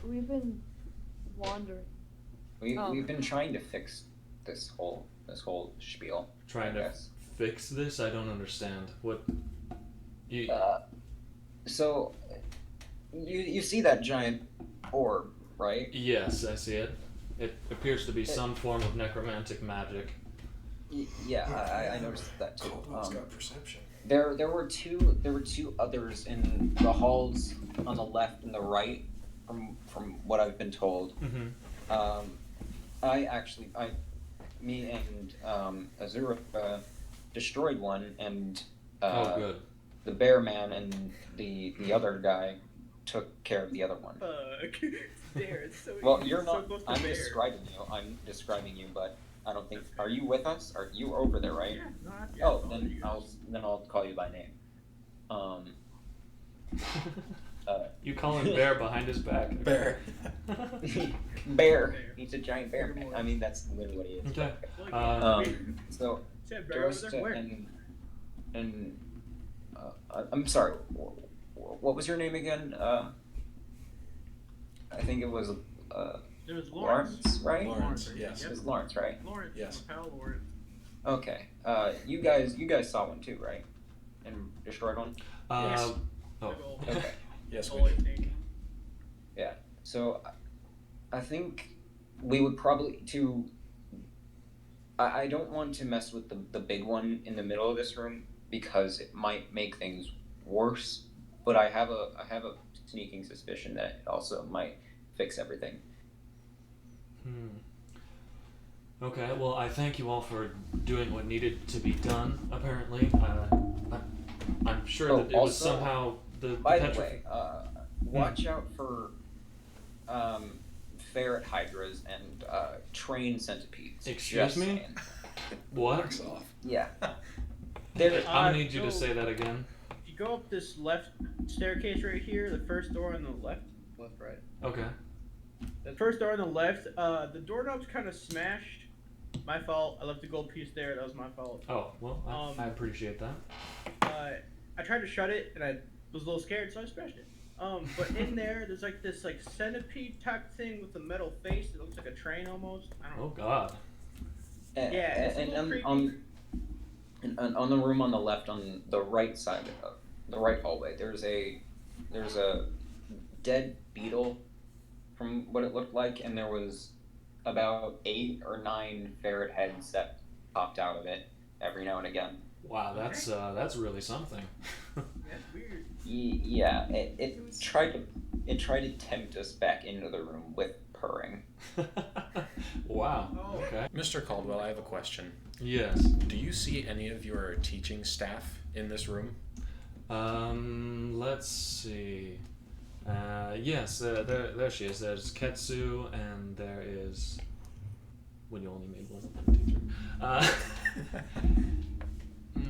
We've been wandering. We've been trying to fix this whole spiel. Trying I to guess. fix this? I don't understand. What? You? So you see that giant orb, right? Yes, I see it. It appears to be some form of necromantic magic. Yeah, I noticed that too. Caldwell's got perception. There were two others in the halls on the left and the right, from what I've been told. Mm-hmm. Me and Azura destroyed one, and Oh, good. the bear man and the other guy took care of the other one. Fuck. There, it's so Well, easy, you're so not. close to I'm bear. describing you, but I don't think. Are you with us? Are you over there, right? Yeah, not yet. Oh, All then you I'll call you by name. You call him Bear behind his back. Bear. Bear. He's a giant bear man. Bear. I mean, that's literally what he is. Okay. Like, So is that bear over Durst there? Where? and I'm sorry. What was your name again? I think it was It was Lawrence. Lawrence, right? Lawrence, yes. It Yep. was Lawrence, right? Lawrence. Yes. My pal Lawrence. Okay. You guys saw one too, right? And destroyed one. Yes. Oh. Big ol' Okay. Yes, we bullet did. thing. So I think we would probably I don't want to mess with the big one in the middle of this room because it might make things worse. But I have a sneaking suspicion that it also might fix everything. Okay, well, I thank you all for doing what needed to be done, apparently. I'm sure Oh, that it was also, somehow the By the petri- way, watch out for ferret hydras and train centipedes. Excuse Just me? saying. What? Marks off. Yeah. I'm gonna need you so- to say that again. If you go up this left staircase right here. The first door on the left, right. Okay. The first door on the left. The doorknob's kind of smashed. My fault. I left the gold piece there. That was my fault. Oh, well, I appreciate that. I tried to shut it, and I was a little scared, so I smashed it. But in there's like this like centipede type thing with a metal face. It looks like a train almost. I don't know. Oh God. Yeah, it's a little and creepy. on the room on the left, on the right side of the right hallway, there's a dead beetle, from what it looked like, and there was about 8 or 9 ferret heads that popped out of it every now and again. Wow, that's really something. That's weird. Yeah, it tried to tempt us back into the room with purring. Wow. Oh. Okay. Mr. Caldwell, I have a question. Yes. Do you see any of your teaching staff in this room? Let's see. Yes, there she is. There's Ketsu, and there is. When you only made one teacher.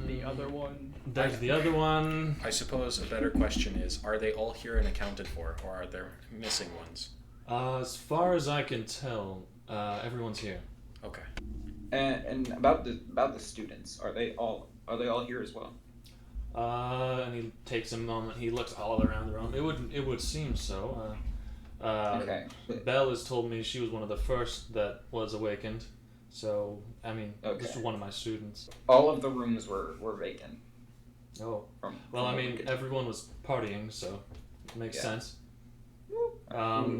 The other one. There's the other one. I suppose a better question is, are they all here and accounted for, or are there missing ones? As far as I can tell, everyone's here. Okay. And about the students, are they all here as well? And he takes a moment. He looks all around the room. It would seem so. Okay. Belle has told me she was one of the first that was awakened. So I mean, Okay. this is one of my students. All of the rooms were vacant. Oh. From Well, I what we mean, could- everyone was partying, so it makes Yeah. sense.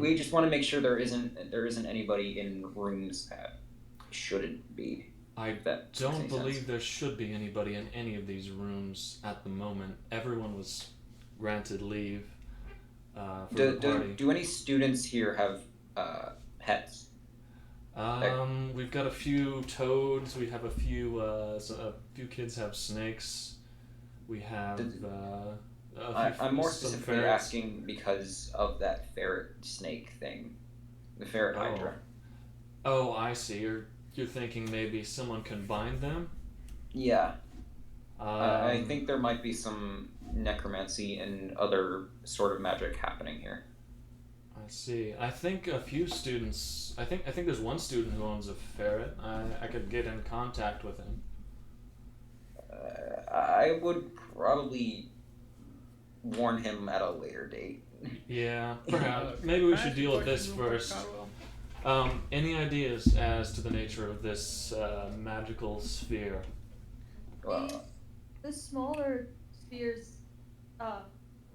we just want to make sure there isn't anybody in rooms that shouldn't be. I if that makes don't any believe sense. there should be anybody in any of these rooms at the moment. Everyone was granted leave for the party. Do any students here have pets? We've got a few toads. We have a few. A few kids have snakes. We have. I'm more some specifically ferrets. asking because of that ferret snake thing, the ferret hydra. Oh, I see. You're thinking maybe someone combined them. Yeah, I Um, think there might be some necromancy and other sort of magic happening here. I see. I think a few students. I think there's one student who owns a ferret. I could get in contact with him. I would probably warn him at a later date. Yeah, perhaps. Maybe we should deal with this first. Any ideas as to the nature of this magical sphere? Well, The smaller spheres,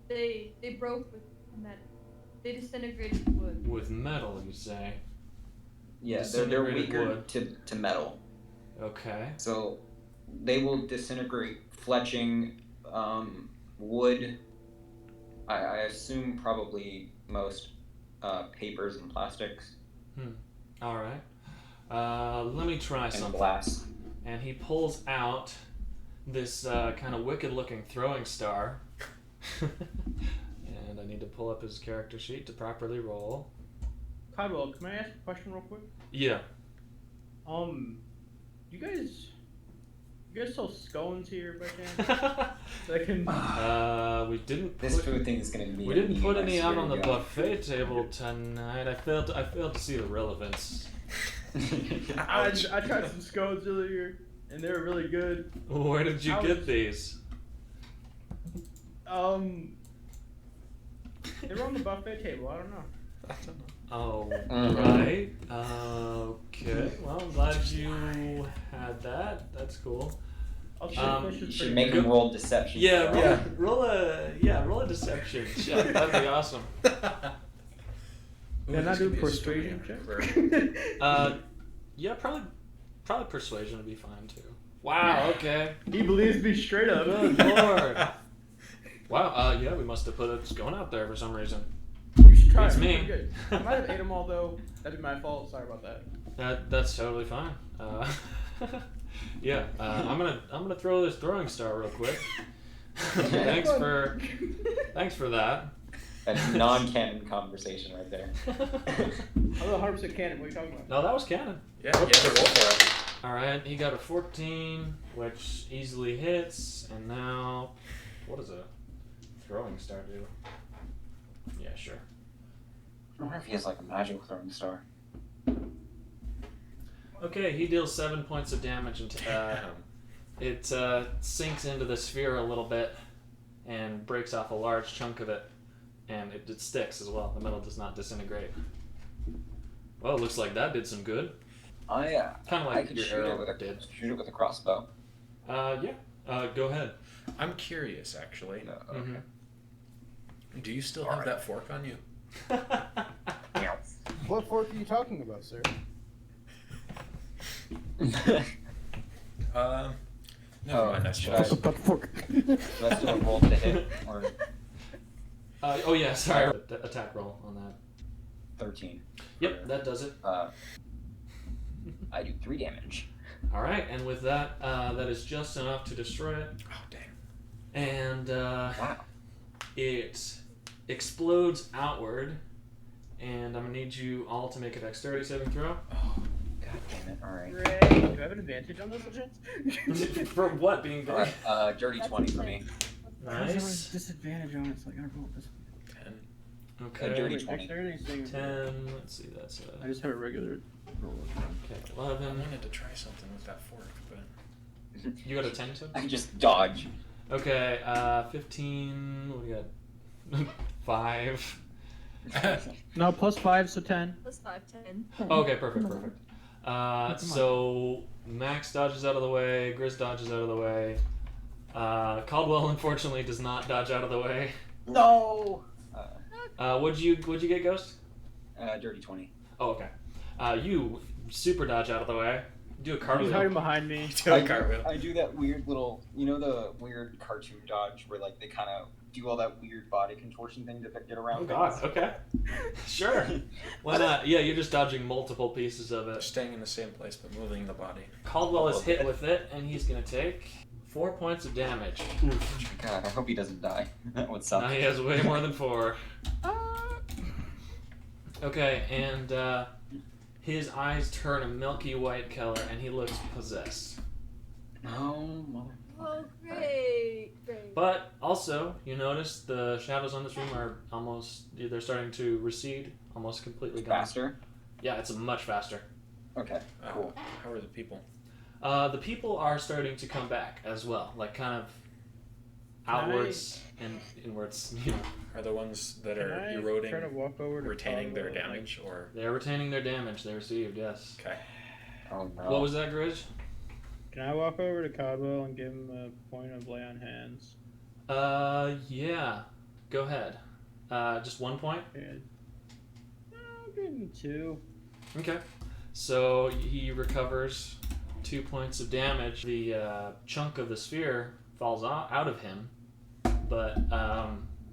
they broke with metal. They disintegrated wood. With metal, you say? yeah, they're Disintegrated weaker wood. to metal, Okay. so they will disintegrate fletching, wood. I assume probably most papers and plastics All right. Let me try and something. glass. And he pulls out this kind of wicked-looking throwing star. And I need to pull up his character sheet to properly roll. Caldwell, can I ask a question real quick? Yeah. You guys sell scones here by chance? So I can. We didn't This put, food thing is gonna be. we didn't a put meme, I any out swear on the to God. buffet table tonight. I failed to see the relevance. I tried some scones earlier, and they were really good. Where did you I get was- these? They were on the buffet table. I don't know. Oh, Mhm. right. Okay. Well, I'm glad you had that. That's cool. I'll say fish You is should pretty make good. him roll deception. Yeah, for roll, that. roll a deception. Yeah, that'd be awesome. Can I do persuasion check? Yeah, probably persuasion would be fine too. Wow. Okay. He believes me straight up. Good lord. Wow. Yeah, we must have put a scone out there for some reason. You should try It's it. me. Pretty good. I might have ate them all though. That'd be my fault. Sorry about that. That's totally fine. Yeah. I'm gonna throw this throwing star real quick. thanks for that. A non-canon conversation right there. I'm not 100% canon. What are you talking about? No, that was canon. Yeah, you have to roll for it. All right, he got a 14, which easily hits, and now, what is a throwing star do? Yeah, sure. I wonder if he has like a magical throwing star. Okay, he deals 7 points of damage, and it sinks into the sphere a little bit and breaks off a large chunk of it, and it sticks as well. The metal does not disintegrate. Well, it looks like that did some good. I Kind of I like could your shoot it arrow with a did. a crossbow. Yeah. Go ahead. I'm curious, actually. No, Mhm. Do you still have that fork on you? What fork are you talking about, sir? Never mind, I should suppose. What fork? Do I still roll to hit or Oh yeah, sorry. Attack roll on that. 13? Yep, that does it. I do 3 damage. All right, and with that, that is just enough to destroy it, Oh, dang. and Wow. it explodes outward. And I'm gonna need you all to make a dexterity saving throw. Oh, God damn it! All right. Ray, do I have an advantage on this chance? For what being All big? right. Dirty That's 20 for insane. me. Nice. Disadvantage on it, so I gotta roll this. 10. Okay. dirty Wait, 20. dexterity saving throw. 10. Let's see. That's I just have a regular roll. okay. I 11. wanted to try something with that fork, but You got a 10 to? I just dodge. Okay. 15. What do you got? 5. No, plus 5, so 10. Plus 5, 10. Okay, perfect. So Max dodges out of the way. Grizz dodges out of the way. Caldwell unfortunately does not dodge out of the way. No. What'd you get, Ghost? Dirty 20. Oh, okay. You super dodge out of the way. Do a He's cartwheel. hiding behind me. do a cartwheel. I do that weird little, the weird cartoon dodge where like they kind of do all that weird body contortion thing to get around. Oh god. things. Okay. Sure. Why not? Yeah, you're just dodging multiple pieces of it. Staying in the same place but moving the body. Caldwell is hit with it, and he's gonna take 4 points of damage. God, I hope he doesn't die. That would suck. Now he has way more than 4. Okay, and his eyes turn a milky white color, and he looks possessed. Oh, mother. Oh, great. Great. But also, you notice the shadows on this room are they're starting to recede, almost completely gone. Faster. Yeah, it's much faster. Okay. Cool. How are the people? The people are starting to come back as well, like kind of outwards and inwards. Are the ones that Can are I eroding try to walk over to retaining their Caldwell and, damage, or They're retaining their damage they received, yes. okay? Oh no. What was that, Grizz? Can I walk over to Caldwell and give him a point of lay on hands? Yeah. Go ahead. Just 1 point? And I'll give him 2. Okay. So he recovers 2 points of damage. The chunk of the sphere falls out of him, but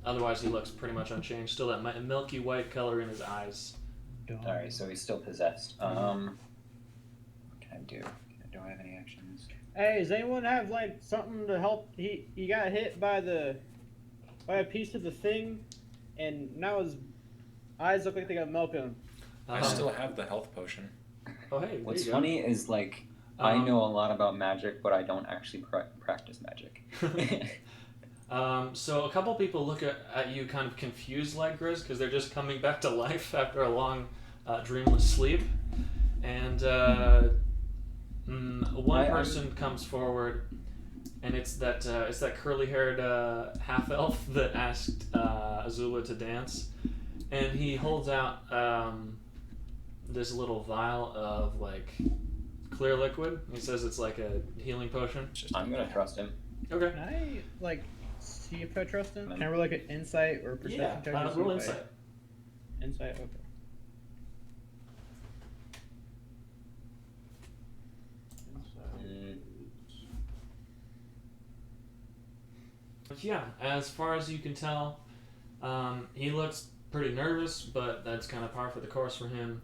otherwise he looks pretty much unchanged. Still that milky white color in his eyes. All right, so he's still possessed. What can I do? Do I have any actions? Hey, does anyone have like something to help? He got hit by a piece of the thing, and now his eyes look like they got milk in them. I still have the health potion. Oh hey. What's there you funny is like I Um, know a lot about magic, but I don't actually practice magic. So a couple people look at you kind of confused like Grizz because they're just coming back to life after a long dreamless sleep, and one person comes forward, and it's that curly-haired half-elf that asked Azula to dance, and he holds out this little vial of like clear liquid. He says it's like a healing potion. It's just I'm gonna trust him. Okay. Can I like see if I trust him? Can I roll like an insight or perception Yeah. check? to see Roll if I- insight. Insight. Okay. Mm. Yeah, as far as you can tell, he looks pretty nervous, but that's kind of par for the course for him.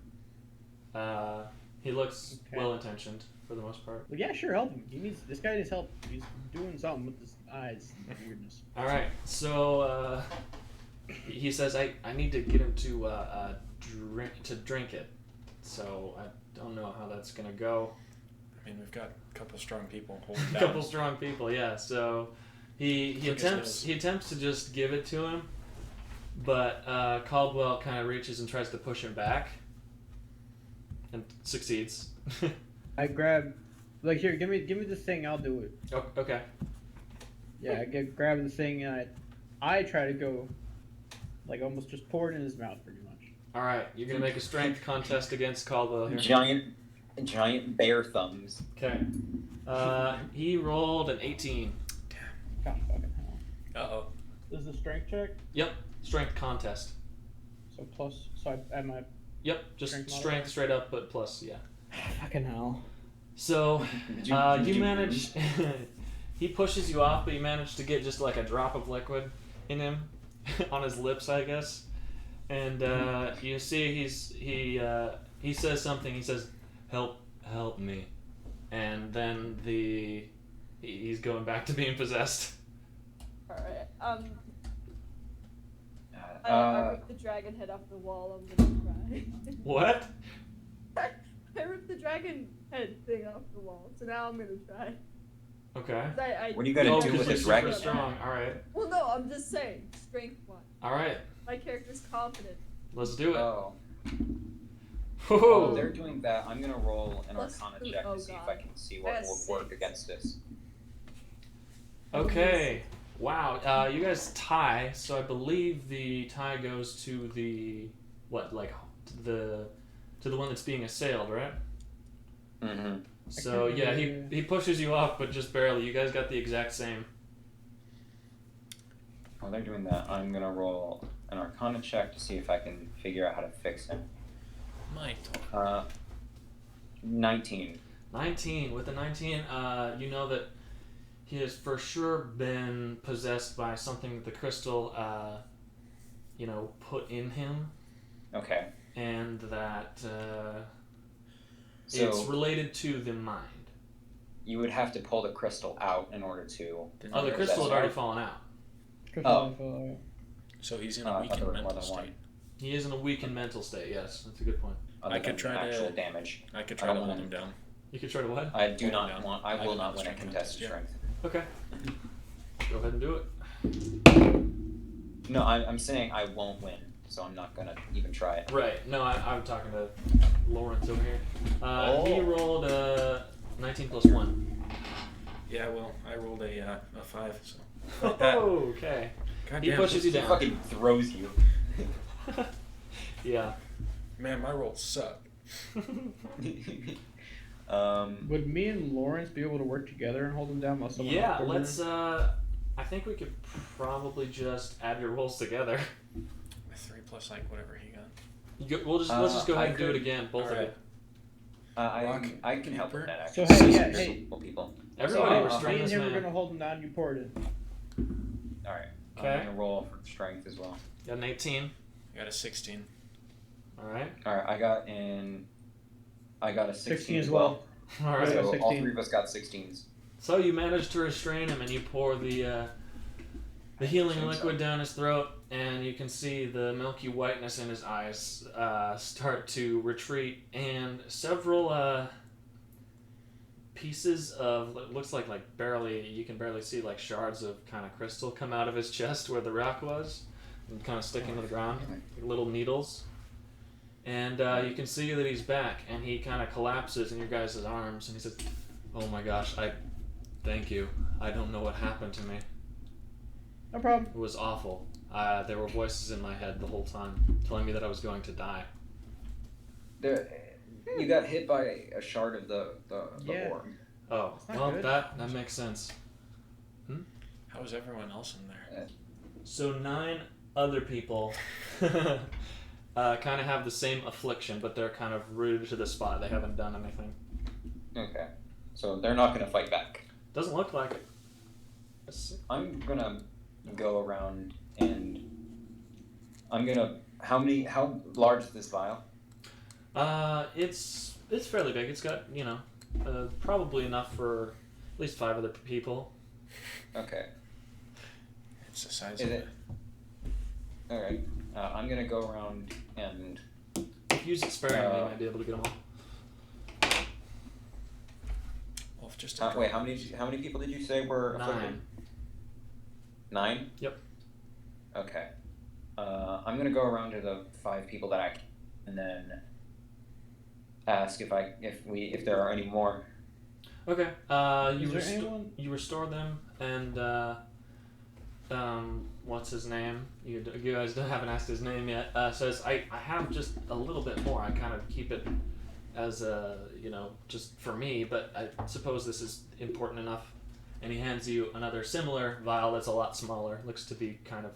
He looks Okay. well-intentioned for the most part. Well, yeah, sure, help him. This guy needs help. He's doing something with his eyes. Weirdness. All right, so he says, "I need to get him to drink it." So I don't know how that's gonna go. I mean, we've got a couple strong people A holding down. couple strong people, yeah. So He Look at his attempts nose. he attempts to just give it to him, but Caldwell kind of reaches and tries to push him back, and succeeds. I grab, like, here, give me this thing. I'll do it. Oh, okay. Yeah, grab the thing and I try to go, like, almost just pour it in his mouth, pretty much. All right, you're gonna make a strength contest against Caldwell here. Giant bear thumbs. Okay. He rolled an 18. God fucking hell. Uh-oh. This is a strength check. Yep, strength contest. So I add my Yep, just Strength strength modifier? straight up, but plus, yeah. fucking hell. So, Did you you manage. He pushes you off, but you manage to get just like a drop of liquid in him, on his lips, I guess. And you see he says something. He says, "Help me," and then he's going back to being possessed. Alright, I Uh, ripped the dragon head off the wall. I'm gonna cry. What? I ripped the dragon head thing off the wall, so now I'm gonna try. Okay. What are you gonna Oh, do 'cause with you're the super dragon? strong. All right. Well, no, I'm just saying, strength one. All right. My character's confident. Let's do it. Oh, Whoa. they're doing that. I'm gonna roll an Plus Arcana two- check oh to see if God. I can see what That's will work 6. against this. Okay. Wow. You guys tie, so I believe the tie goes to the to the one that's being assailed, right? Mm-hmm. So can't yeah, remember. he pushes you off, but just barely. You guys got the exact same. While they're doing that, I'm gonna roll an Arcana check to see if I can figure out how to fix him. My talk. 19. 19. With the 19, you know that he has for sure been possessed by something that the crystal, put in him, Okay. and that So it's related to the mind. you would have to pull the crystal out in order to. Oh, the Is crystal that had already right? fallen out. Oh. So he's in I a thought weakened there was mental more than one. state. He is in a weakened mental state. Yes, that's a good point. Other I could than try to- actual damage. I could I try don't to hold wanna- him down. You can try to what? I do Hold him not down. want. I I will can not do win a strength contested contest, strength. Okay. Go ahead and do it. No, I'm saying I won't win, so I'm not gonna even try it. Right. No, I'm talking to Lawrence over here. He rolled 19 plus 1. Yeah, well, I rolled a 5, so. Like that. Oh, okay. God He damn, pushes you He down. fucking throws you. Yeah. Man, my rolls suck. Would me and Lawrence be able to work together and hold him down while someone Yeah, else pulls him let's. I think we could probably just add your rolls together. 3 plus like whatever he got. Let's just go ahead I and do it could- again, both of alright. it. I can help with paper? that So actually. hey, yeah, There's hey. multiple people. Everybody So, restrain Me and this him are man. gonna hold him down. You pour it in. All right. Okay. I'm gonna roll for strength as well. Got an 18. I got a 16. All right. All right. I got a 16 as well. All right. So all 16. 3 of us got 16s. So you manage to restrain him, and you pour the healing think liquid so. down his throat, and you can see the milky whiteness in his eyes start to retreat, and several pieces of looks like you can barely see like shards of kind of crystal come out of his chest where the rock was, and kind of stick into the ground, like little needles. And you can see that he's back, and he kind of collapses in your guys' arms, and he says, "Oh my gosh, thank you. I don't know what happened to me. No problem. It was awful. There were voices in my head the whole time telling me that I was going to die." You got hit by a shard of the Yeah. orb. Oh, That's not well, good. that makes sense. How was everyone else in there? So 9 other people kind of have the same affliction, but they're kind of rooted to the spot. They haven't done anything. Okay. So they're not gonna fight back. Doesn't look like it. I'm gonna go around and I'm gonna. How large is this vial? It's fairly big. It's got probably enough for at least 5 other people. Okay. It's the size Is of it? All right. I'm gonna go around and. If you use it sparingly, you might be able to get them all. Well, if just Wait, how many people did you say were afflicted? 9. 9? Yep. Okay. I'm gonna go around to the 5 people that I can, and then ask if there are any more. Okay. Is there anyone? You restore them, and what's his name? You guys haven't asked his name yet. Says I have just a little bit more. I kind of keep it as a just for me, but I suppose this is important enough. And he hands you another similar vial that's a lot smaller. Looks to be kind of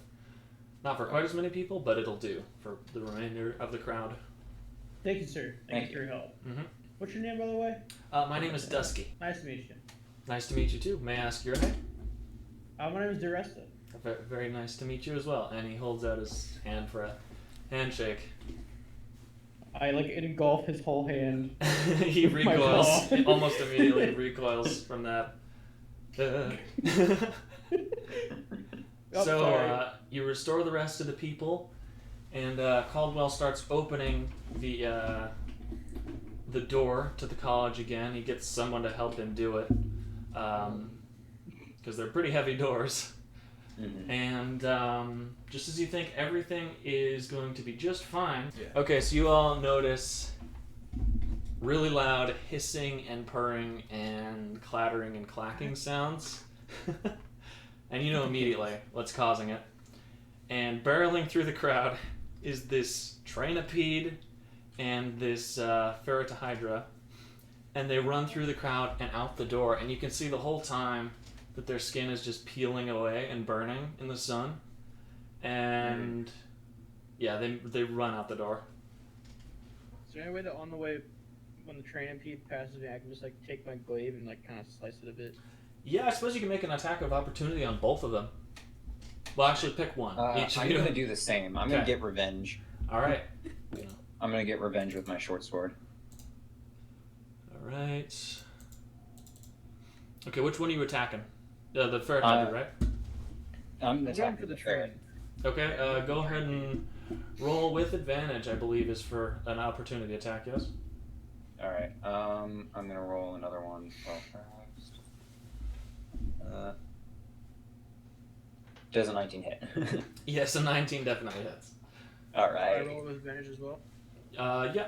not for quite as many people, but it'll do for the remainder of the crowd. Thank you, sir. Thank you for your help. Mm-hmm. What's your name, by the way? My name is Dusky. Nice to meet you. Nice to meet you too. May I ask your name? My name is DeResta. Very nice to meet you as well. And he holds out his hand for a handshake. I engulf his whole hand. He My recoils. paw. Almost immediately recoils from that. So you restore the rest of the people, and Caldwell starts opening the door to the college again. He gets someone to help him do it, because they're pretty heavy doors. Mm-hmm. And just as you think everything is going to be just fine, Yeah. okay, so you all notice really loud hissing and purring and clattering and clacking sounds. And you know immediately what's causing it. And barreling through the crowd is this Trainapede and this Ferritohydra. And they run through the crowd and out the door. And you can see the whole time that their skin is just peeling away and burning in the sun. And yeah, they run out the door. Is there any way that on the way, when the Trainapede passes me, I can just take my glaive and kind of slice it a bit? Yeah, I suppose you can make an attack of opportunity on both of them. Well, actually, pick one. Each of I'm you. gonna do the same. I'm Okay. gonna get revenge. All right. I'm gonna get revenge with my short sword. All right. Okay, which one are you attacking? The Ferritohydra, right? I'm I'm going for the train. Okay, go ahead and roll with advantage, I believe, is for an opportunity attack, yes? Alright, I'm gonna roll another one. Does a 19 hit? Yes, a 19 definitely hits. I Alright. roll with advantage as well. Yeah,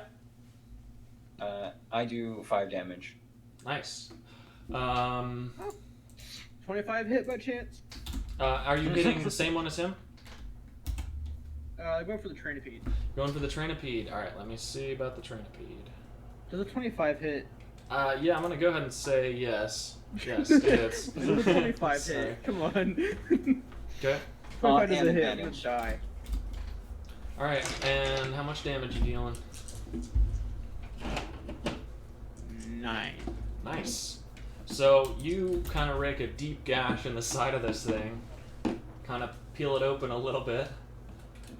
I do 5 damage. nice. 25 hit by chance? Are you getting the same one as him? I go for the Trainapede. Going for the Trainapede. All right, let me see about the Trainapede. Does a 25 hit? Yeah, I'm gonna go ahead and say yes. Yes, it hits. Does a 25 Sorry. hit? Come on. Okay. 25 doesn't and hit, I'm gonna advantage. die. All right, and how much damage you dealing? 9. Nice. So you kind of rake a deep gash in the side of this thing, kind of peel it open a little bit,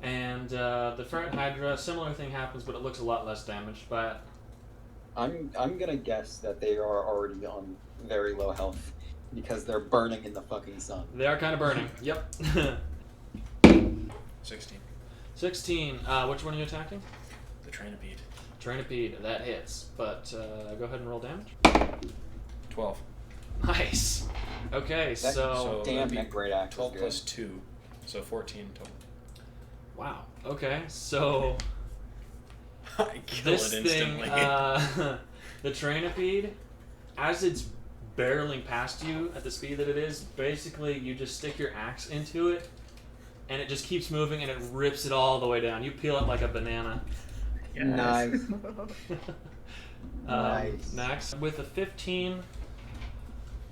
and the Ferret Hydra, similar thing happens, but it looks a lot less damaged. But I'm gonna guess that they are already on very low health because they're burning in the fucking sun. they are kind of burning. Yep. 16. 16. Which one are you attacking? The Trainapede. Trainapede. That hits. But go ahead and roll damage. 12. Nice. Okay, That- so Damn, that'd be that great axe 12 is plus good. 2. So 14 total. wow. Okay, so I kill this it thing, instantly. the Trainapede, as it's barreling past you at the speed that it is, basically you just stick your axe into it, and it just keeps moving, and it rips it all the way down. You peel it like a banana. Nice. Nice. Next, with a 15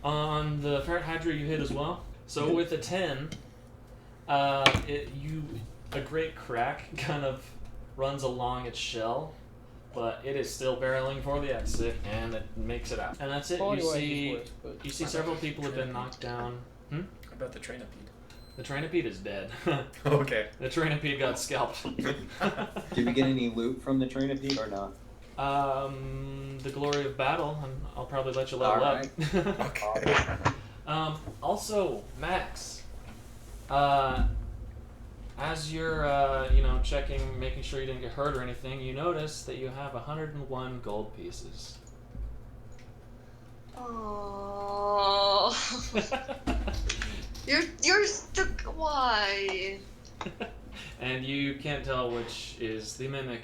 on the Ferret Hydra, you hit as well. So with a 10, a great crack kind of runs along its shell, but it is still barreling for the exit, and it makes it out. And that's it. You see several people have been knocked down. How about the Trainapede? The Trainapede is dead. Okay. The Trainapede got scalped. Did we get any loot from the Trainapede or not? The glory of battle, and I'll probably let you level Alright. up. Okay. Also, Max, as you're, checking, making sure you didn't get hurt or anything, you notice that you have 101 gold pieces. Oh. You're the Why? And you can't tell which is the mimic.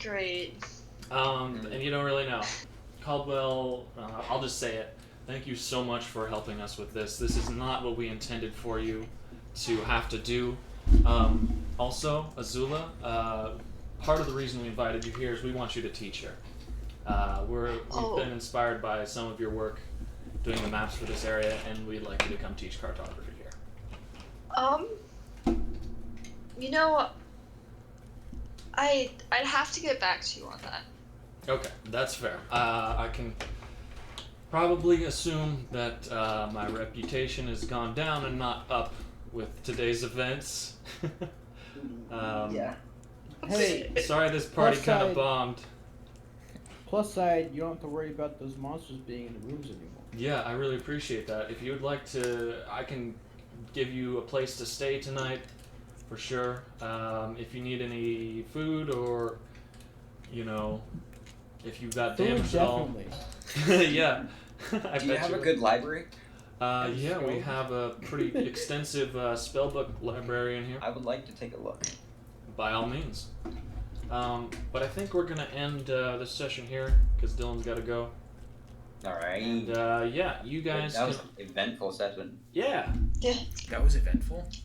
Great. And you don't really know. Caldwell, I'll just say it. Thank you so much for helping us with this. This is not what we intended for you to have to do. Also, Azula, part of the reason we invited you here is we want you to teach her. We've been inspired by some of your work doing the maps for this area, and we'd like you to come teach cartography here. You know, I'd have to get back to you on that. Okay, that's fair. I can probably assume that my reputation has gone down and not up with today's events. Yeah. Hey, Sorry this party Plus kind of side. bombed. plus side, you don't have to worry about those monsters being in the rooms anymore. Yeah, I really appreciate that. If you would like to, I can give you a place to stay tonight, for sure. If you need any food or, if you've got Food, damage at all. definitely. Yeah. I Do you bet have a would. good library? Yeah, we have a pretty extensive spellbook library in here. I would like to take a look. By all means. But I think we're gonna end this session here because Dylan's got to go. All right. And yeah, you guys. That was an eventful session. Yeah. That was eventful.